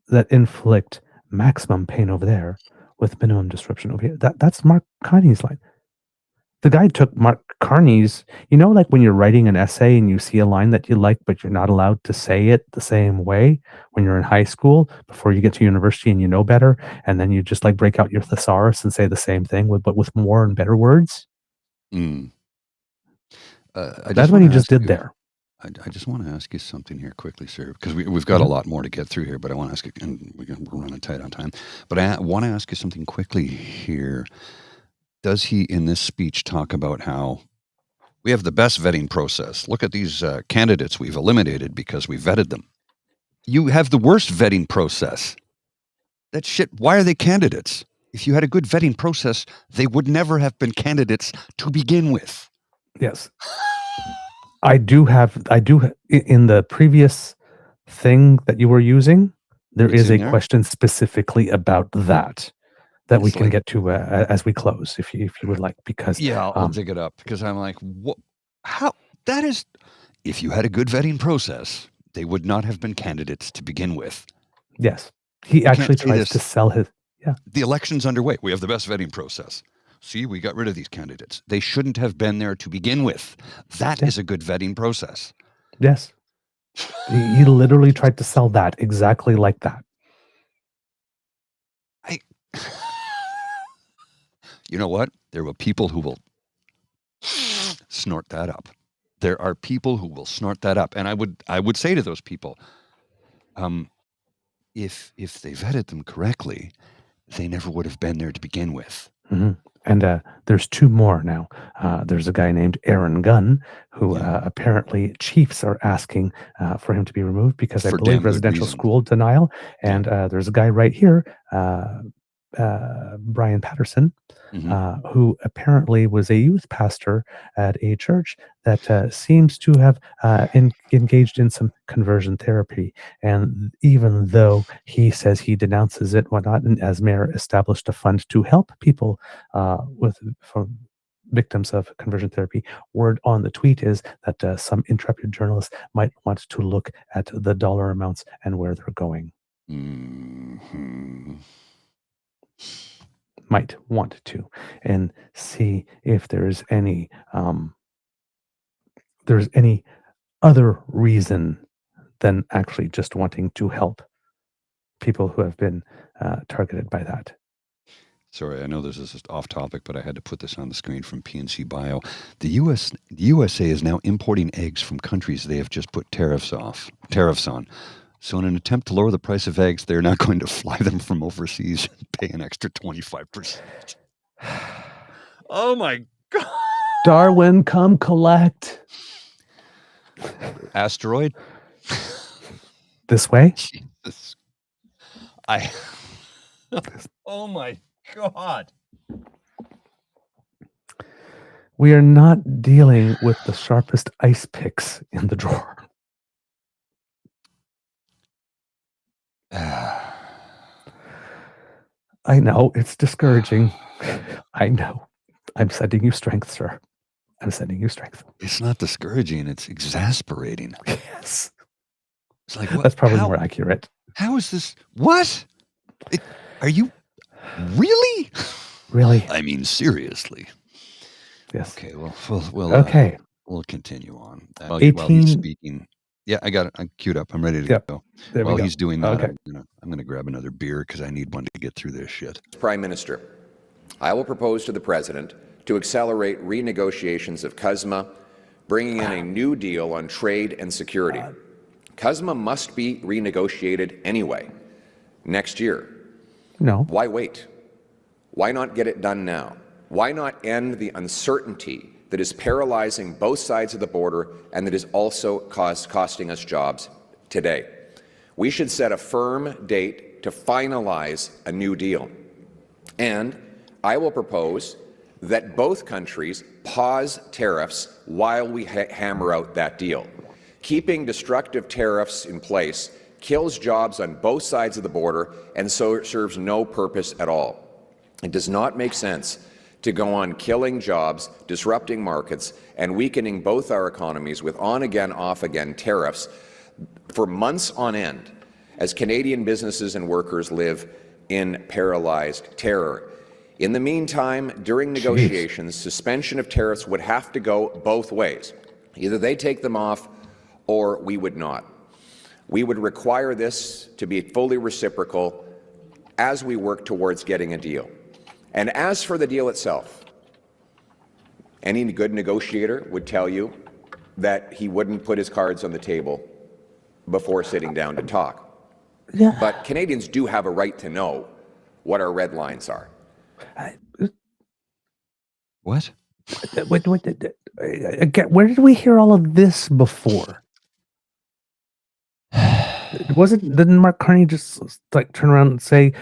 that inflict maximum pain over there with minimum disruption over here. That's Mark Carney's line. The guy took Mark Carney's, like when you're writing an essay and you see a line that you like, but you're not allowed to say it the same way when you're in high school before you get to university and you know better. And then you just break out your thesaurus and say the same thing, but with more and better words. That's what he just did there. I just want to ask you something here quickly, sir, because we've got a lot more to get through here, but I want to ask you, and we're running tight on time, but I want to ask you something quickly here. Does he, in this speech, talk about how we have the best vetting process? Look at these candidates we've eliminated because we vetted them. You have the worst vetting process. That shit, why are they candidates? If you had a good vetting process, they would never have been candidates to begin with. Yes. I do in the previous thing that you were using, there is a question specifically about that we can get to as we close, if you would like, because I'll dig it up, because I'm like, what? How? That is, if you had a good vetting process, they would not have been candidates to begin with. Yes, he actually tries to sell his. Yeah, the election's underway. We have the best vetting process. See, we got rid of these candidates. They shouldn't have been there to begin with. That is a good vetting process. Yes. He literally tried to sell that exactly like that. You know what? There were people who will snort that up. There are people who will snort that up. And I would say to those people, if they vetted them correctly they never would have been there to begin with. Mm-hmm. And there's two more now. There's a guy named Aaron Gunn, who apparently chiefs are asking for him to be removed because I For believe damn good residential reason. school denial. And there's a guy right here, Brian Patterson, who apparently was a youth pastor at a church that seems to have engaged in some conversion therapy. And even though he says he denounces it, whatnot, and as mayor established a fund to help people for victims of conversion therapy, word on the tweet is that some intrepid journalists might want to look at the dollar amounts and where they're going. Mm-hmm. Might want to, and see if there's any other reason than actually just wanting to help people who have been targeted by that. Sorry, I know this is just off topic, but I had to put this on the screen from PNC Bio. The USA is now importing eggs from countries they have just put tariffs on. So in an attempt to lower the price of eggs, they're now going to fly them from overseas and pay an extra 25%. Oh my God. Darwin, come collect. Asteroid? This way? Jesus. Oh my God. We are not dealing with the sharpest ice picks in the drawer. I know, it's discouraging. I know. I'm sending you strength, sir. I'm sending you strength. It's not discouraging, it's exasperating. Yes. It's like, what? That's probably more accurate. How is this? What? Are you really? Really? I mean, seriously. Yes. Okay, well okay. We'll continue on. 18... While he's speaking. Yeah, I got it. I'm queued up. I'm ready to go. There While we go. he's doing that, okay. I'm gonna grab another beer because I need one to get through this shit. Prime Minister, I will propose to the President to accelerate renegotiations of CUSMA, bringing in a new deal on trade and security. CUSMA must be renegotiated anyway, next year. No. Why wait? Why not get it done now? Why not end the uncertainty that is paralyzing both sides of the border and that is also costing us jobs today? We should set a firm date to finalize a new deal. And I will propose that both countries pause tariffs while we hammer out that deal. Keeping destructive tariffs in place kills jobs on both sides of the border and so serves no purpose at all. It does not make sense to go on killing jobs, disrupting markets, and weakening both our economies with on-again, off-again tariffs for months on end as Canadian businesses and workers live in paralyzed terror. In the meantime, during negotiations, suspension of tariffs would have to go both ways. Either they take them off or we would not. We would require this to be fully reciprocal as we work towards getting a deal. And as for the deal itself, any good negotiator would tell you that he wouldn't put his cards on the table before sitting down to talk. Yeah. But Canadians do have a right to know what our red lines are. What? Again, where did we hear all of this before? Didn't Mark Carney just like turn around and say,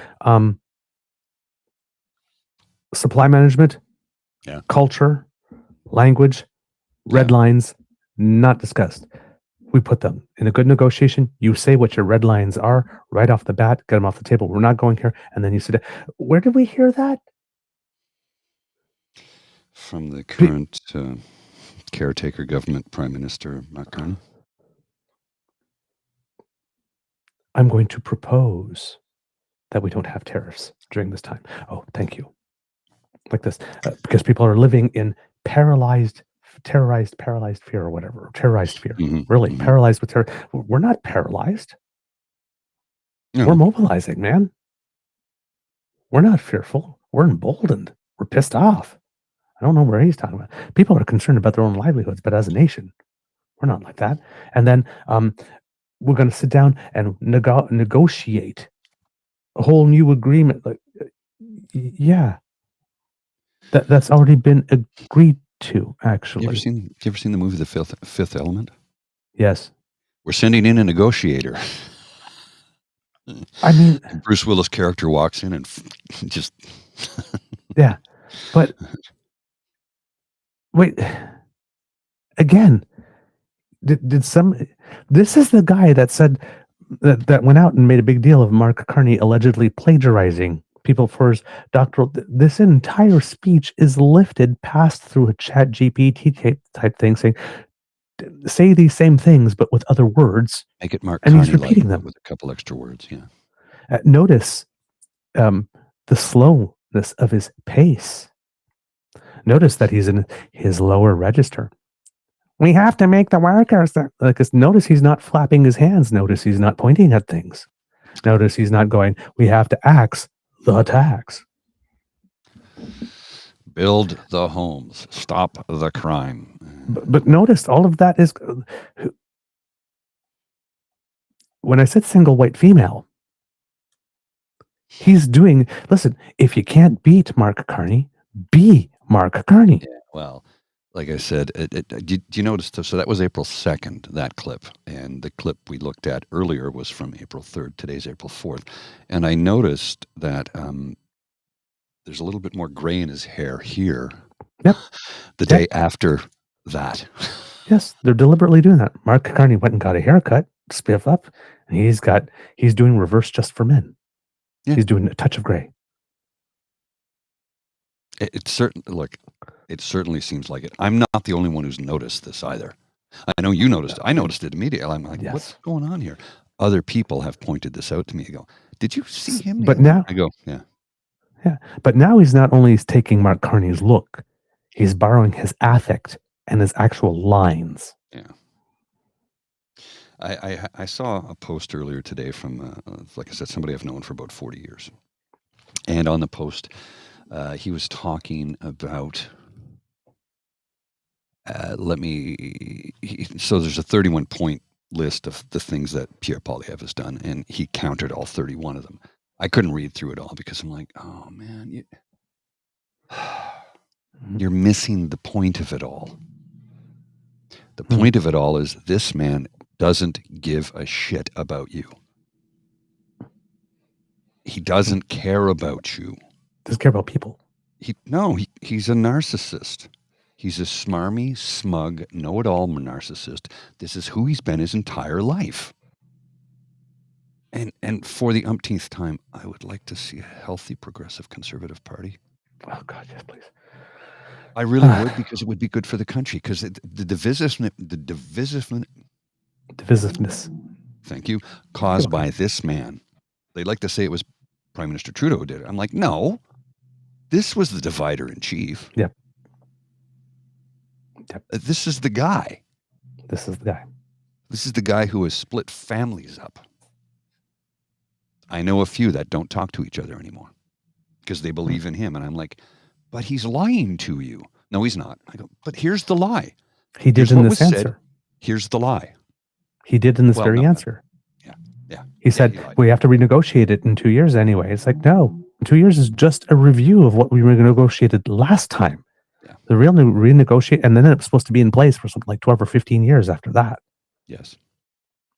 supply management, culture, language, red lines, not discussed. We put them in a good negotiation. You say what your red lines are right off the bat, get them off the table. We're not going here. And then you sit down. Where did we hear that? From the current caretaker government Prime Minister, Mark Carney. I'm going to propose that we don't have tariffs during this time. Oh, thank you. Like this, because people are living in terrorized fear or whatever. Terrorized fear. Really, paralyzed with terror. We're not paralyzed. No. We're mobilizing, man. We're not fearful. We're emboldened. We're pissed off. I don't know where he's talking about. People are concerned about their own livelihoods, but as a nation, we're not like that. And then we're going to sit down and negotiate a whole new agreement. Like, Yeah. That's already been agreed to, actually. You ever seen the movie The Fifth Element? Yes. We're sending in a negotiator. I mean, and Bruce Willis' character walks in and just yeah. But wait, again, did some? This is the guy that said that went out and made a big deal of Mark Carney allegedly plagiarizing people for his doctoral. This entire speech is lifted, passed through a Chat GPT type thing, saying, "Say these same things, but with other words." make it Mark And Carney he's repeating them with a couple extra words. Yeah. Notice the slowness of his pace. Notice that he's in his lower register. We have to make the workers. Notice he's not flapping his hands. Notice he's not pointing at things. Notice he's not going, we have to axe the tax. Build the homes. Stop the crime. But notice all of that is... When I said single white female, he's doing... Listen, if you can't beat Mark Carney, be Mark Carney. Yeah, well... Like I said, do you notice? So that was April 2nd, that clip. And the clip we looked at earlier was from April 3rd. Today's April 4th. And I noticed that there's a little bit more gray in his hair here. Yep. The day after that. Yes, they're deliberately doing that. Mark Carney went and got a haircut, spiff up, and he's doing reverse just for men. Yeah. He's doing a touch of gray. It certainly seems like it. I'm not the only one who's noticed this either. I know you noticed. I noticed it immediately. I'm like, What's going on here? Other people have pointed this out to me. I go, did you see him? But now, I go, yeah. Yeah. But now he's not only taking Mark Carney's look, he's borrowing his affect and his actual lines. Yeah. I saw a post earlier today from, like I said, somebody I've known for about 40 years. And on the post, he was talking about... so there's a 31-point list of the things that Pierre Poilièvre has done, and he countered all 31 of them. I couldn't read through it all because I'm like, oh man, you're missing the point of it all. The point of it all is this man doesn't give a shit about you. He doesn't care about you. Doesn't care about people. He's a narcissist. He's a smarmy, smug, know-it-all narcissist. This is who he's been his entire life. And for the umpteenth time, I would like to see a healthy, progressive, conservative party. Oh, God, yes, please. I really would, because it would be good for the country. Because the divisiveness, thank you, caused by this man. They like to say it was Prime Minister Trudeau who did it. I'm like, no, this was the divider in chief. Yep. This is the guy. This is the guy who has split families up. I know a few that don't talk to each other anymore because they believe in him. And I'm like, but he's lying to you. No, he's not. I go, but here's the lie. He did in this answer. Said. Here's the lie. He did in this answer. Yeah. He said, we have to renegotiate it in 2 years anyway. It's like, no, 2 years is just a review of what we renegotiated last time. Yeah. The real renegotiate, and then it's supposed to be in place for something like 12 or 15 years after that. Yes.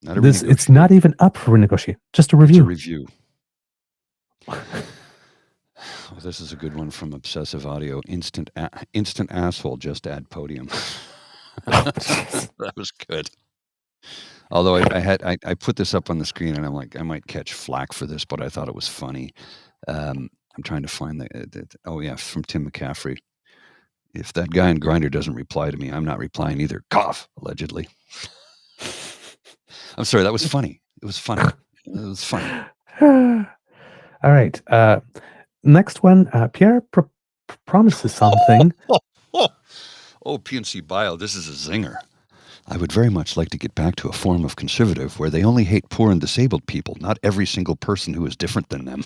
It's not even up for renegotiate, just a review. It's a review. This is a good one from Obsessive Audio. Instant asshole, just add podium. That was good. Although I put this up on the screen and I'm like, I might catch flack for this, but I thought it was funny. I'm trying to find from Tim McCaffrey. If that guy in Grindr doesn't reply to me, I'm not replying either. Cough, allegedly. I'm sorry, that was funny. It was funny. All right. Next one, Pierre promises something. Oh, PNC Bio, this is a zinger. I would very much like to get back to a form of conservative where they only hate poor and disabled people, not every single person who is different than them.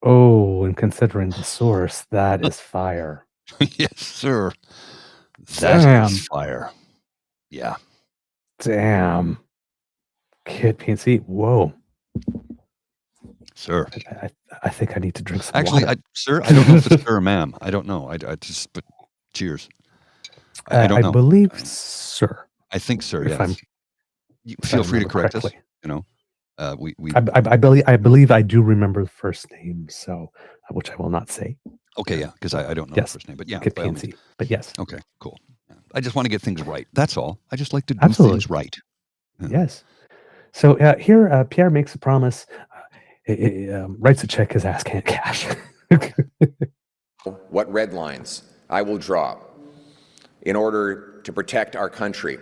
Oh, and considering the source, that is fire. Yes, sir. That is fire. Yeah. Damn. Kid PNC. Whoa. Sir. I think I need to drink some Actually, water. sir, I don't know if it's sir or ma'am. I don't know. I just, but cheers. I don't know. I believe sir. I think sir, If yes. if Feel I free to remember correct us. correctly. You know, we I believe I do remember the first name, so which I will not say. okay, yeah, because I don't know Yes. the first name, but yeah, Get by all means. PNC. But yes. Okay, cool. Yeah. I just want to get things right. That's all. I just like to do Absolutely. things right. Yeah. Yes. So here, Pierre makes a promise, writes a check his ass can't cash. What red lines I will draw in order to protect our country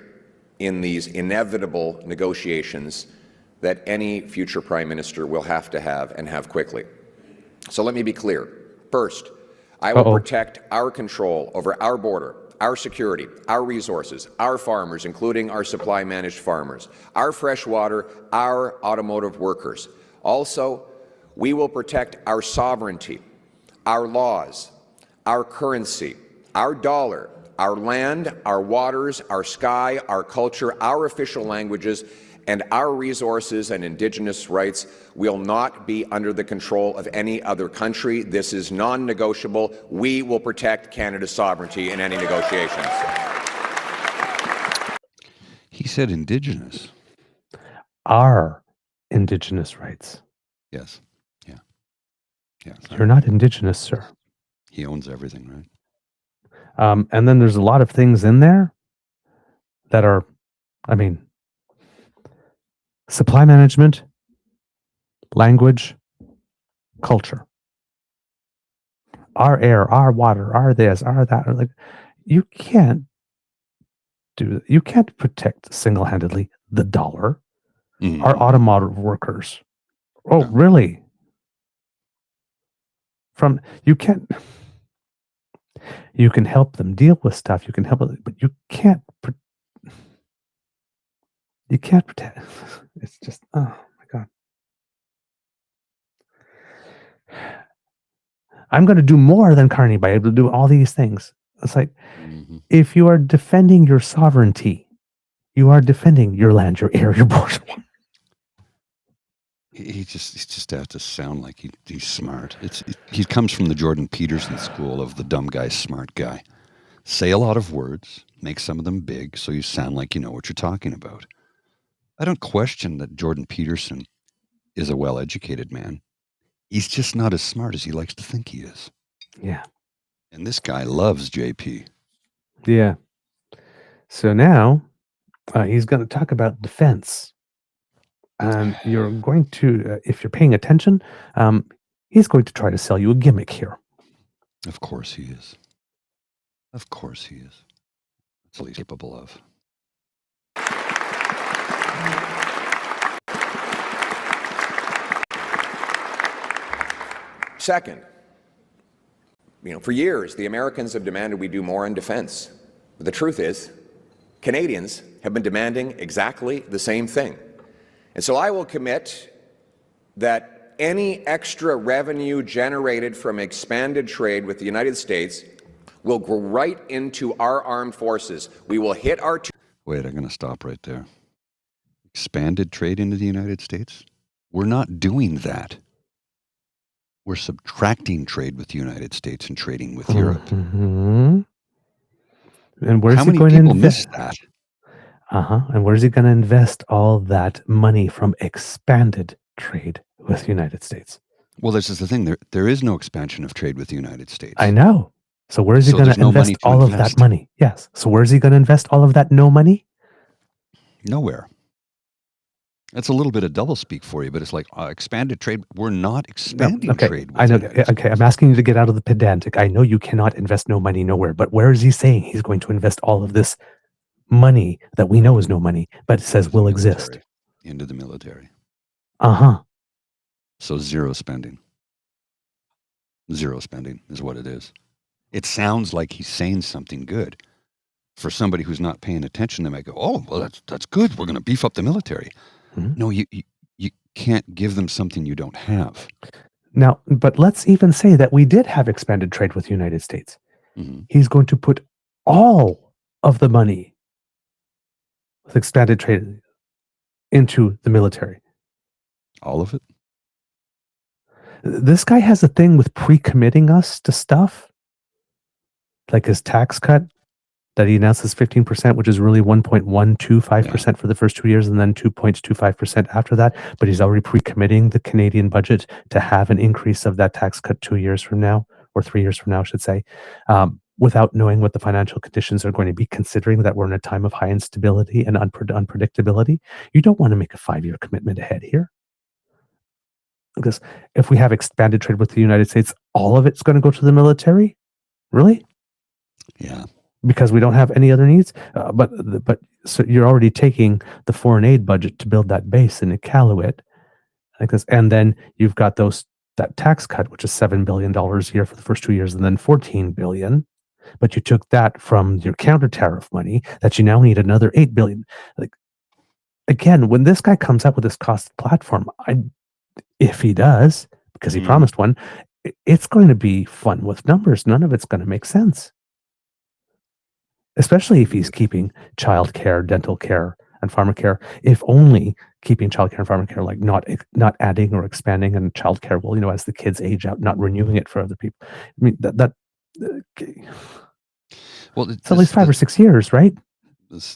in these inevitable negotiations that any future Prime Minister will have to have and have quickly. So let me be clear. First, I will protect our control over our border, our security, our resources, our farmers, including our supply-managed farmers, our fresh water, our automotive workers. Also, we will protect our sovereignty, our laws, our currency, our dollar, our land, our waters, our sky, our culture, our official languages, and our resources and Indigenous rights will not be under the control of any other country. This is non-negotiable. We will protect Canada's sovereignty in any negotiations. He said Indigenous. Our Indigenous rights. Yes. Yeah. Yeah. You're not Indigenous, sir. He owns everything, right? And then there's a lot of things in there that are, I mean, supply management, language, culture, our air, our water, our this, our that. Like, you can't protect single-handedly the dollar, our automotive workers. Oh, No. really? You can help them deal with stuff. You can help it, but you can't protect. It's just, oh my God. I'm going to do more than Carney by able to do all these things. It's like, if you are defending your sovereignty, you are defending your land, your air, your border. He just has to sound like he's smart. He comes from the Jordan Peterson school of the dumb guy, smart guy. Say a lot of words, make some of them big, so you sound like you know what you're talking about. I don't question that Jordan Peterson is a well-educated man. He's just not as smart as he likes to think he is. Yeah. And this guy loves JP. Yeah. So now he's going to talk about defense. And you're going to, if you're paying attention, he's going to try to sell you a gimmick here. Of course he is. Of course he is. That's what he's capable of. Second, for years, the Americans have demanded we do more on defense. But the truth is, Canadians have been demanding exactly the same thing. And so I will commit that any extra revenue generated from expanded trade with the United States will go right into our armed forces. We will hit our... Wait, I'm going to stop right there. Expanded trade into the United States? We're not doing that. We're subtracting trade with the United States and trading with Europe. Mm-hmm. And where's How he many going people to invest miss that? And where's he going to invest all that money from expanded trade with the United States? Well, this is the thing. There is no expansion of trade with the United States. I know. So where's he So going there's to no invest money to all of invest. that money? Yes. So where's he going to invest all of that no money? Nowhere. That's a little bit of doublespeak for you, but it's like expanded trade. We're not expanding trade with I know. the United Okay, I'm asking you to get out of the pedantic. I know you cannot invest no money nowhere, but where is he saying he's going to invest all of this money that we know is no money, but it says will exist? Into the military. Uh-huh. So zero spending. Zero spending is what it is. It sounds like he's saying something good. For somebody who's not paying attention, they might go, oh, well, that's good. We're going to beef up the military. Mm-hmm. No, you can't give them something you don't have. Now, but let's even say that we did have expanded trade with the United States. Mm-hmm. He's going to put all of the money with expanded trade into the military. All of it? This guy has a thing with pre-committing us to stuff, like his tax cut that he announced as 15%, which is really 1.125% for the first 2 years and then 2.25% after that. But he's already pre-committing the Canadian budget to have an increase of that tax cut 2 years from now, or 3 years from now, I should say, without knowing what the financial conditions are going to be, considering that we're in a time of high instability and unpredictability. You don't want to make a 5-year commitment ahead here. Because if we have expanded trade with the United States, all of it's going to go to the military? Really? Yeah. Because we don't have any other needs? But so you're already taking the foreign aid budget to build that base in Iqaluit. Like this, and then you've got that tax cut, which is $7 billion a year for the first 2 years, and then $14 billion. But you took that from your counter tariff money that you now need another $8 billion. Like, again, when this guy comes up with this cost platform, if he does, because he promised one, it's going to be fun with numbers. None of it's going to make sense. Especially if he's keeping childcare, dental care, and pharmacare. If only keeping childcare and pharmacare, like not adding or expanding, and childcare, well, as the kids age out, not renewing it for other people. I mean, well, it's at least 5 or 6 years, right?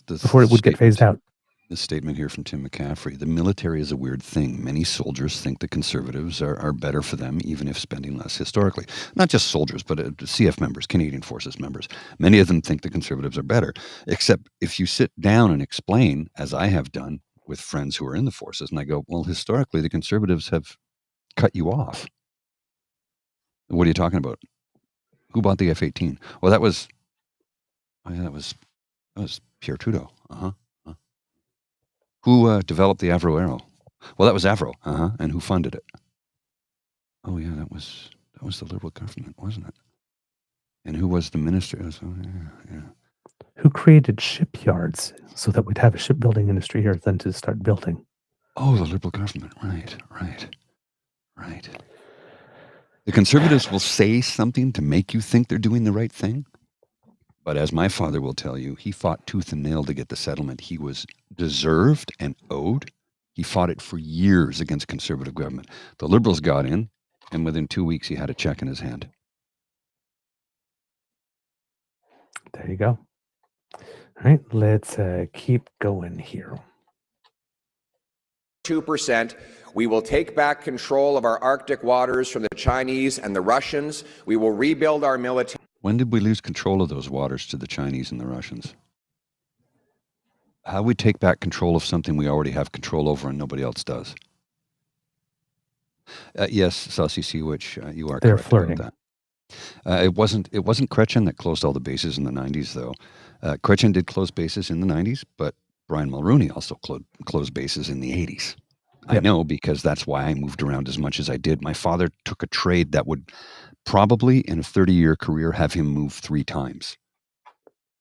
Before it would get phased out. This statement here from Tim McCaffrey: the military is a weird thing. Many soldiers think the Conservatives are better for them, even if spending less historically. Not just soldiers, but CF members, Canadian Forces members. Many of them think the Conservatives are better, except if you sit down and explain, as I have done with friends who are in the forces, and I go, well, historically, the Conservatives have cut you off. What are you talking about? Who bought the F-18? Well, that was Pierre Trudeau. Who developed the Avro Arrow? Well, that was Avro. And who funded it? Oh yeah, that was the Liberal government, wasn't it? And who was the minister? Yeah. Who created shipyards so that we'd have a shipbuilding industry here then to start building? Oh, the Liberal government. Right. The Conservatives will say something to make you think they're doing the right thing. But as my father will tell you, he fought tooth and nail to get the settlement he was deserved and owed. He fought it for years against Conservative government. The Liberals got in, and within 2 weeks, he had a check in his hand. There you go. All right, let's keep going here. 2%. We will take back control of our Arctic waters from the Chinese and the Russians. We will rebuild our military. When did we lose control of those waters to the Chinese and the Russians? How we take back control of something we already have control over and nobody else does? Yes, Saucy Sea Witch, you are They're correct flirting. about that. It wasn't Chrétien that closed all the bases in the 90s, though. Chrétien did close bases in the 90s, but Brian Mulroney also closed bases in the 80s. Yep. I know, because that's why I moved around as much as I did. My father took a trade that would probably in a 30-year career have him move 3 times.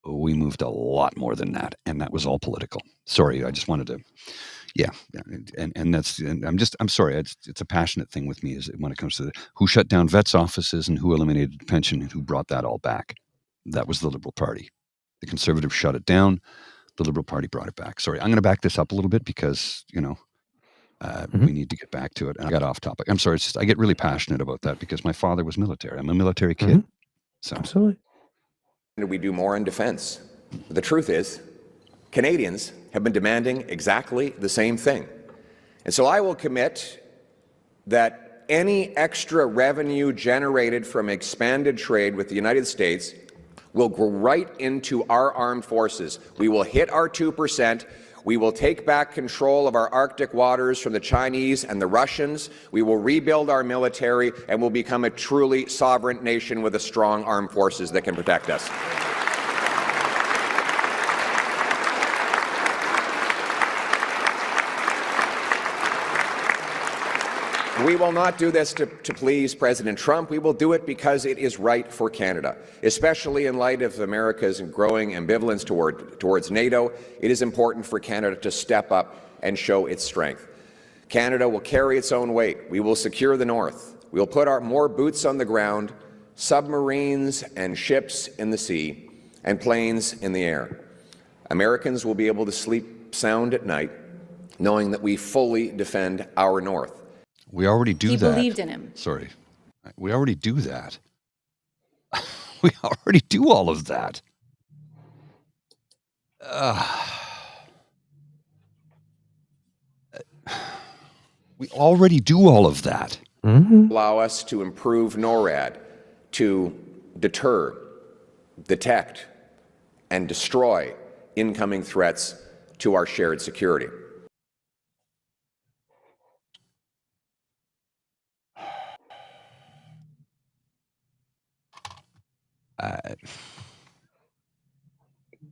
We moved a lot more than that, and that was all political. Sorry, I just wanted to, I'm sorry. It's a passionate thing with me is when it comes to who shut down vets' offices and who eliminated pension and who brought that all back. That was the Liberal Party. The Conservatives shut it down. The Liberal Party brought it back. Sorry, I'm going to back this up a little bit because we need to get back to it. And I got off topic. I'm sorry. It's just I get really passionate about that because my father was military. I'm a military kid. So absolutely. We do more in defense. The truth is, Canadians have been demanding exactly the same thing. And so I will commit that any extra revenue generated from expanded trade with the United States will go right into our armed forces. We will hit our 2%. We will take back control of our Arctic waters from the Chinese and the Russians. We will rebuild our military and will become a truly sovereign nation with a strong armed forces that can protect us. We will not do this to please President Trump. We will do it because it is right for Canada, especially in light of America's growing ambivalence towards NATO. It is important for Canada to step up and show its strength. Canada will carry its own weight. We will secure the North. We will put more boots on the ground, submarines and ships in the sea, and planes in the air. Americans will be able to sleep sound at night, knowing that we fully defend our North. We already do He that. believed in him. Sorry. We already do that. We already do all of that. We already do all of that. Allow us to improve NORAD to deter, detect, and destroy incoming threats to our shared security.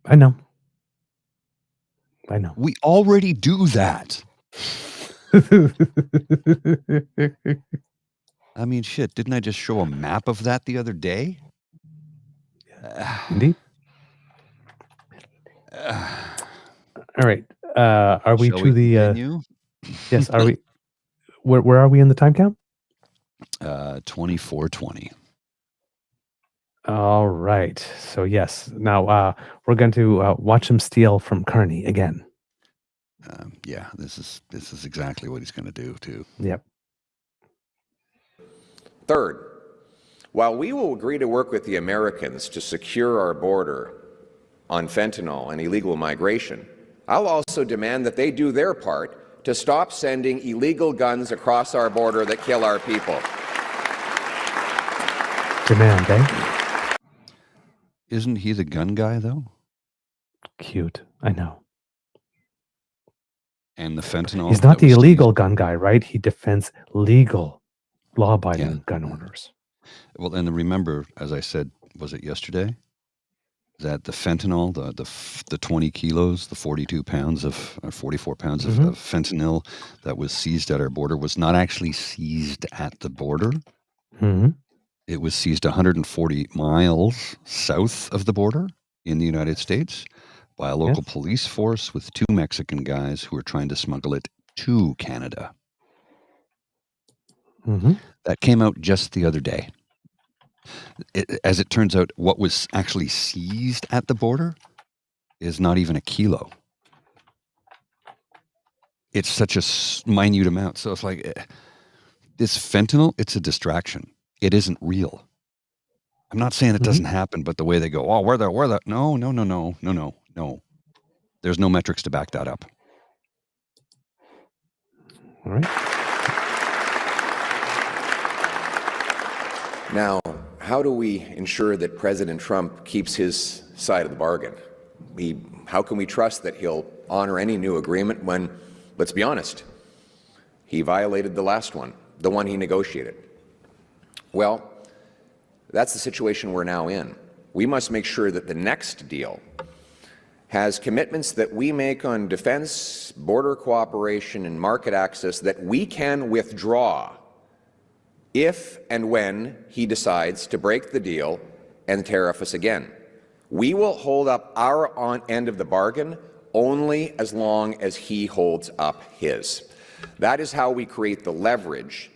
I know. We already do that. I mean, shit, didn't I just show a map of that the other day? Indeed. All right. Are we Shall to the continue? yes, are we where are we in the time count? 24:20. All right. So yes. Now we're going to watch him steal from Kearney again. Yeah, this is exactly what he's going to do too. Yep. Third, while we will agree to work with the Americans to secure our border on fentanyl and illegal migration, I'll also demand that they do their part to stop sending illegal guns across our border that kill our people. Demand, eh? Isn't he the gun guy though? Cute. I know. And the fentanyl. He's not the illegal gun guy, right? He defends legal, law-abiding gun owners. Well, and remember, as I said, was it yesterday, that the fentanyl, the 20 kilos, the 42 pounds of, or 44 pounds of fentanyl that was seized at our border was not actually seized at the border. It was seized 140 miles south of the border in the United States by a local police force with 2 Mexican guys who were trying to smuggle it to Canada. That came out just the other day. As it turns out, what was actually seized at the border is not even a kilo. It's such a minute amount. So it's like, this fentanyl, it's a distraction. It isn't real. I'm not saying it doesn't happen, but the way they go, oh, where the, no. There's no metrics to back that up. All right. Now, how do we ensure that President Trump keeps his side of the bargain? How can we trust that he'll honor any new agreement when, let's be honest, he violated the last one, the one he negotiated? Well, that's the situation we're now in. We must make sure that the next deal has commitments that we make on defense, border cooperation, and market access that we can withdraw if and when he decides to break the deal and tariff us again. We will hold up our end of the bargain only as long as he holds up his. That is how we create the leverage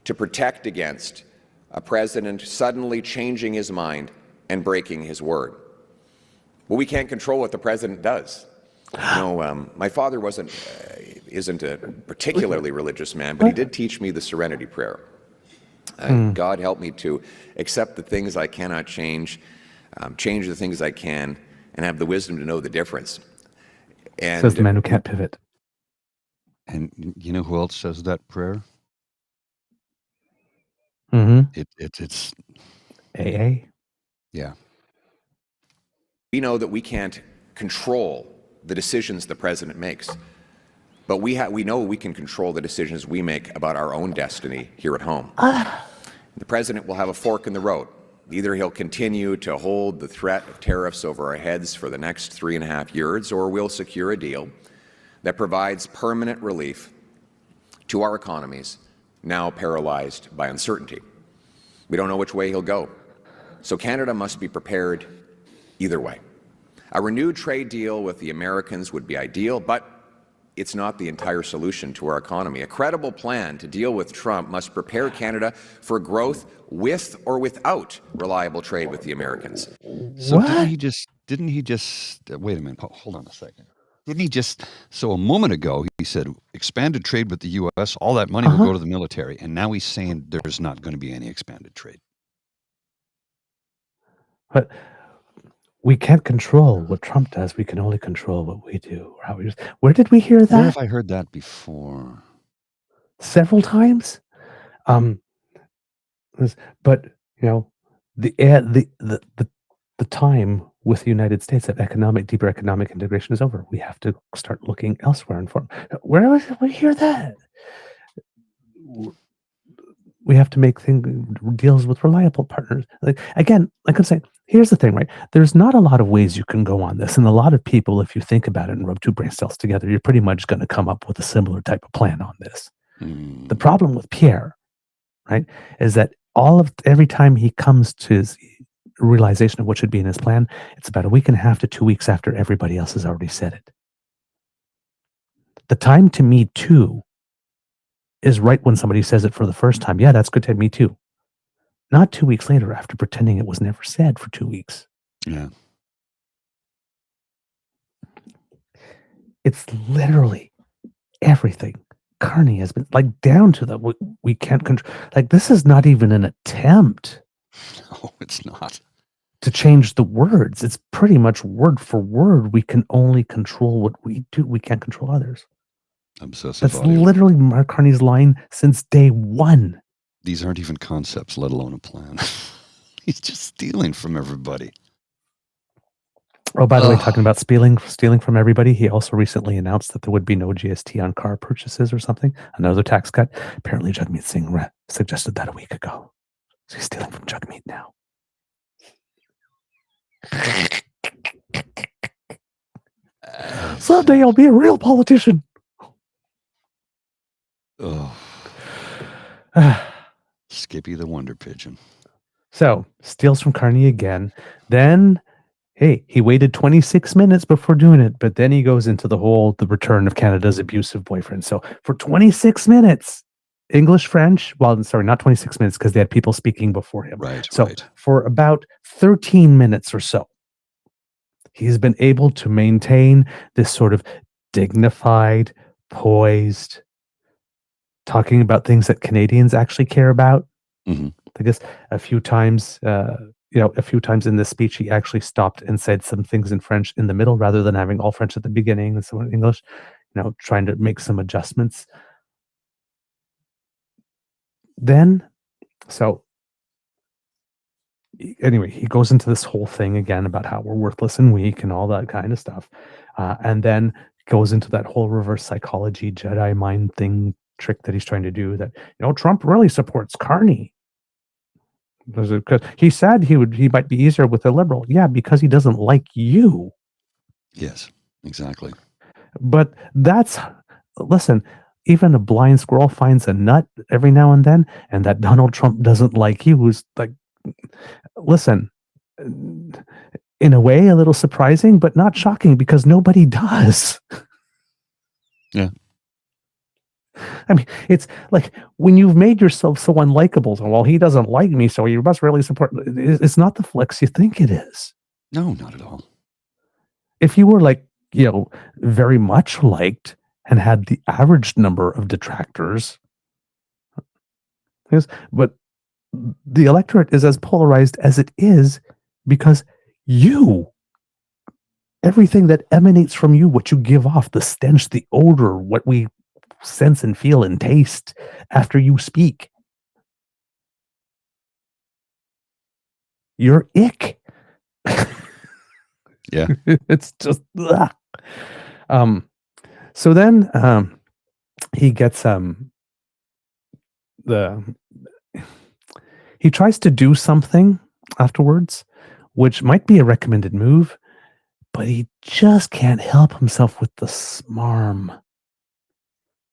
to protect against a president suddenly changing his mind and breaking his word. Well, we can't control what the president does. You know, my father isn't a particularly religious man, but he did teach me the serenity prayer. God help me to accept the things I cannot change, change the things I can, and have the wisdom to know the difference. And says the man who can't pivot. And you know who else says that prayer? It's AA. Yeah. We know that we can't control the decisions the president makes, but we know we can control the decisions we make about our own destiny here at home. The president will have a fork in the road. Either he'll continue to hold the threat of tariffs over our heads for the next 3.5 years, or we'll secure a deal that provides permanent relief to our economies now paralyzed by uncertainty. We don't know which way he'll go. So Canada must be prepared either way. A renewed trade deal with the Americans would be ideal, but it's not the entire solution to our economy. A credible plan to deal with Trump must prepare Canada for growth with or without reliable trade with the Americans. So didn't he just wait a minute, hold on a second. Didn't he just? So a moment ago, he said expanded trade with the U.S. All that money will go to the military, and now he's saying there's not going to be any expanded trade. But we can't control what Trump does. We can only control what we do. Or how we just, where did we hear that? Where have I heard that before? Several times. But you know, the time with the United States of deeper economic integration is over. We have to start looking elsewhere and form. Where did we hear that? We have to make deals with reliable partners. Like I'm saying, here's the thing, right? There's not a lot of ways you can go on this, and a lot of people, if you think about it and rub two brain cells together, you're pretty much going to come up with a similar type of plan on this. The problem with Pierre, right, is that every time he comes to his realization of what should be in his plan, it's about a week and a half to 2 weeks after everybody else has already said it. The time to me too is right when somebody says it for the first time. Yeah, that's good to me too. Not 2 weeks later after pretending it was never said for 2 weeks. Yeah. It's literally everything. Carney has been like down to the we can't control. Like this is not even an attempt. No, it's not. To change the words. It's pretty much word for word. We can only control what we do. We can't control others. Obsessive That's audio. literally Mark Carney's line since day one. These aren't even concepts, let alone a plan. He's just stealing from everybody. Oh, by the way, talking about stealing from everybody, he also recently announced that there would be no GST on car purchases or something. Another tax cut. Apparently, Jagmeet Singh suggested that a week ago. So he's stealing from Jagmeet now. Someday I'll be a real politician. Oh. Skippy the Wonder Pigeon. So, steals from Carney again. Then, hey, he waited 26 minutes before doing it, but then he goes into the return of Canada's abusive boyfriend. So, for 26 minutes, English, French, not 26 minutes because they had people speaking before him. Right, so, right. for about 13 minutes or so, he's been able to maintain this sort of dignified, poised, talking about things that Canadians actually care about. Mm-hmm. I guess a few times in this speech, he actually stopped and said some things in French in the middle rather than having all French at the beginning and some in English, trying to make some adjustments. Then, anyway, he goes into this whole thing again about how we're worthless and weak and all that kind of stuff. And then goes into that whole reverse psychology, Jedi mind thing trick that he's trying to do that, Trump really supports Carney. Because he said he might be easier with a liberal. Yeah, because he doesn't like you. Yes, exactly. But listen, even a blind squirrel finds a nut every now and then, and that Donald Trump doesn't like you is like, listen, in a way, a little surprising, but not shocking because nobody does. Yeah. I mean, it's like when you've made yourself so unlikable, so, well, he doesn't like me, so you must really support. It's not the flex you think it is. No, not at all. If you were very much liked and had the average number of detractors, but the electorate is as polarized as it is because everything that emanates from you, what you give off, the stench, the odor, what we sense and feel and taste after you speak, your ick. Yeah. It's just so then he gets he tries to do something afterwards, which might be a recommended move, but he just can't help himself with the smarm.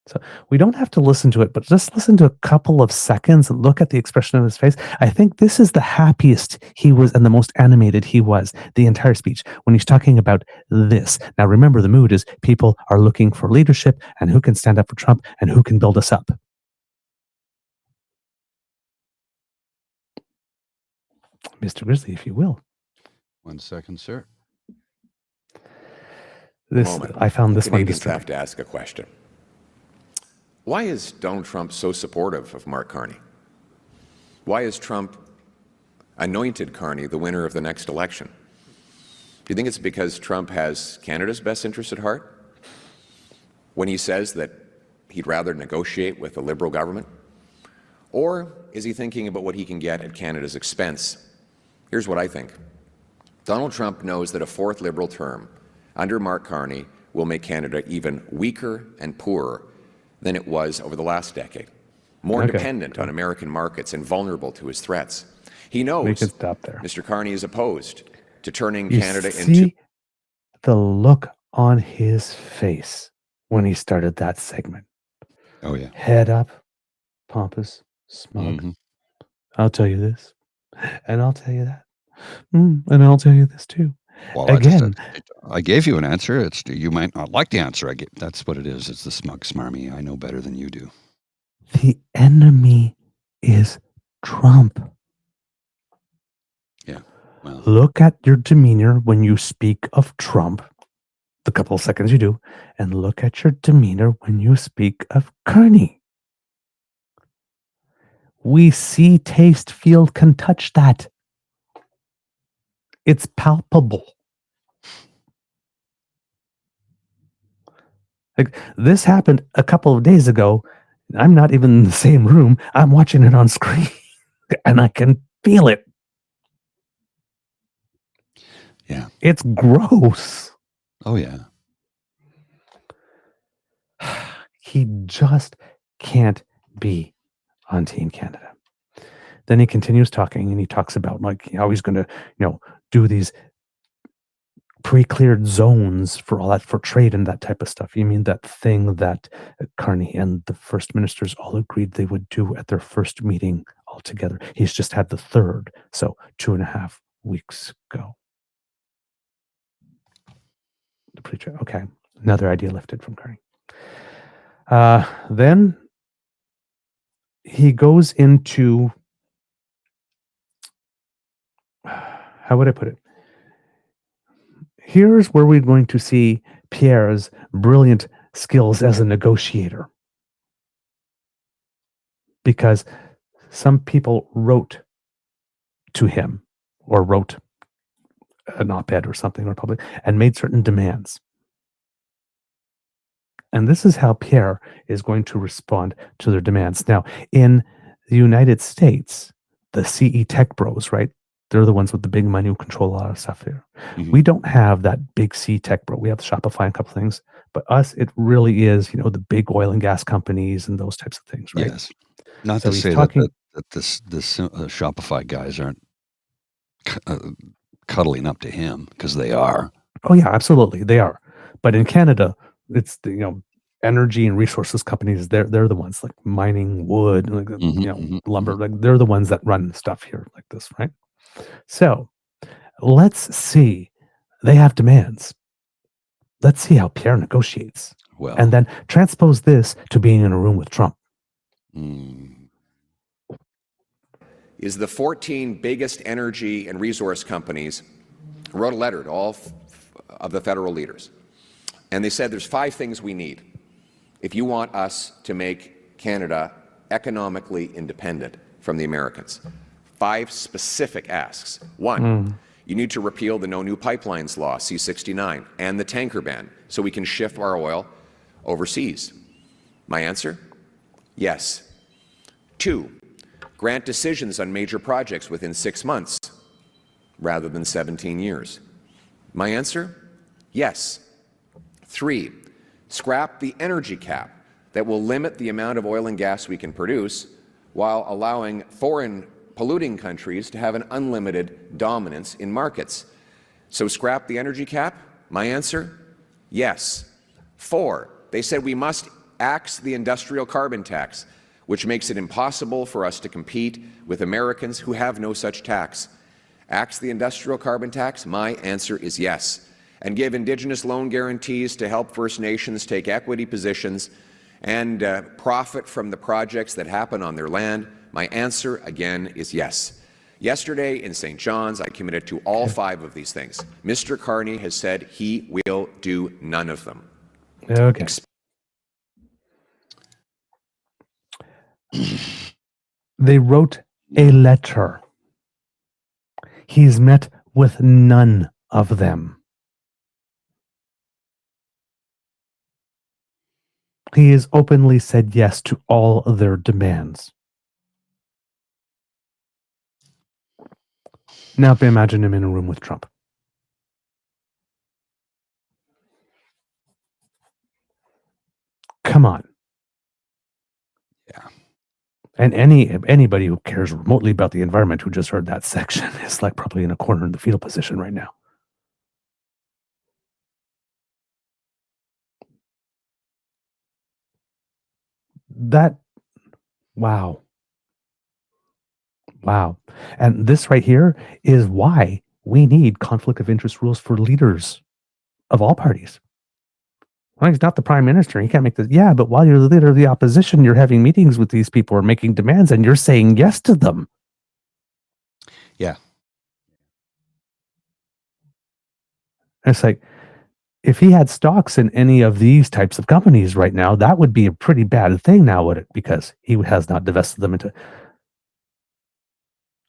So we don't have to listen to it, but just listen to a couple of seconds and look at the expression of his face. I think this is the happiest he was and the most animated he was the entire speech when he's talking about this. Now, remember, the mood is people are looking for leadership and who can stand up for Trump and who can build us up. Mr. Grizzly, if you will. 1 second, sir. I found this one Canadians disturbing. have to ask a question. Why is Donald Trump so supportive of Mark Carney? Why is Trump anointed Carney the winner of the next election? Do you think it's because Trump has Canada's best interest at heart when he says that he'd rather negotiate with a Liberal government? Or is he thinking about what he can get at Canada's expense? Here's what I think. Donald Trump knows that a fourth Liberal term under Mark Carney will make Canada even weaker and poorer than it was over the last decade, more dependent on American markets and vulnerable to his threats. He knows Mr. Carney is opposed to turning Canada into... the look on his face when he started that segment. Oh, yeah. Head up, pompous, smug. Mm-hmm. I'll tell you this, and I'll tell you that. And I'll tell you this too. Well, Again, I gave you an answer. You might not like the answer I gave. That's what it is. It's the smug, smarmy. I know better than you do. the enemy is Trump. Yeah. Well, Look at your demeanor when you speak of Trump, the couple of seconds you do, and look at your demeanor when you speak of Carney. We see, taste, feel, can touch that. It's palpable. Like, this happened a couple of days ago. I'm not even in the same room. I'm watching it on screen, and I can feel it. yeah. It's gross. Oh, yeah. He just can't be on Team Canada. Then he continues talking, and he talks about like how he's going to, do these pre-cleared zones for all that, for trade and that type of stuff. You mean that thing that Carney and the first ministers all agreed they would do at their first meeting all together? He's just had the third, so 2.5 weeks ago. The preacher. Okay, another idea lifted from Carney. Then he goes into, how would I put it? Here's where we're going to see Pierre's brilliant skills as a negotiator. Because some people wrote to him, or wrote an op-ed or something, or public, and made certain demands. And this is how Pierre is going to respond to their demands. Now, in the United States, the CE Tech Bros, right? They're the ones with the big money who control a lot of stuff here. Mm-hmm. We don't have that big C Tech Bro. We have Shopify and a couple things. But us, it really is, the big oil and gas companies and those types of things, right? Yes. Not So to he's say talking- that this Shopify guys aren't cuddling up to him, because they are. Oh, yeah, absolutely. They are. But in Canada, it's the, energy and resources companies. They're the ones like mining wood, like, lumber. Like, they're the ones that run stuff here like this, right? So let's see. They have demands. Let's see how Pierre negotiates. Well, And then transpose this to being in a room with Trump. Is the 14 biggest energy and resource companies wrote a letter to all of the federal leaders. And they said there's 5 things we need if you want us to make Canada economically independent from the Americans. 5 specific asks. 1, you need to repeal the No New Pipelines Law, C-69, and the tanker ban so we can ship our oil overseas. My answer? Yes. 2, grant decisions on major projects within 6 months rather than 17 years. My answer? Yes. 3, scrap the energy cap that will limit the amount of oil and gas we can produce while allowing foreign polluting countries to have an unlimited dominance in markets. So scrap the energy cap? My answer? Yes. 4, they said we must axe the industrial carbon tax, which makes it impossible for us to compete with Americans who have no such tax. Axe the industrial carbon tax? My answer is yes. And give Indigenous loan guarantees to help First Nations take equity positions and profit from the projects that happen on their land? My answer, again, is yes. Yesterday in St. John's, I committed to all 5 of these things. Mr. Carney has said he will do none of them. Okay. They wrote a letter. He's met with none of them. He has openly said yes to all their demands. Now imagine him in a room with Trump. Come on. Yeah. And anybody who cares remotely about the environment who just heard that section is like probably in a corner in the fetal position right now. Wow. And this right here is why we need conflict of interest rules for leaders of all parties. Well, he's not the prime minister. He can't make this. Yeah, but while you're the leader of the opposition, you're having meetings with these people or making demands and you're saying yes to them. Yeah. And it's like, if he had stocks in any of these types of companies right now, that would be a pretty bad thing now, would it? Because he has not divested them into.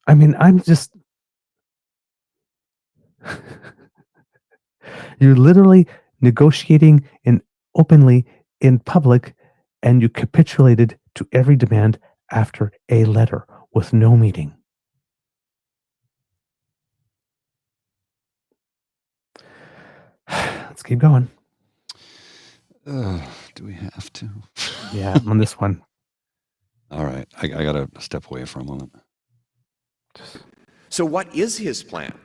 I mean, I'm just. You're literally negotiating openly in public, and you capitulated to every demand after a letter with no meeting. Let's keep going. Do we have to? Yeah, on this one. All right. I got to step away for a moment. So what is his plan?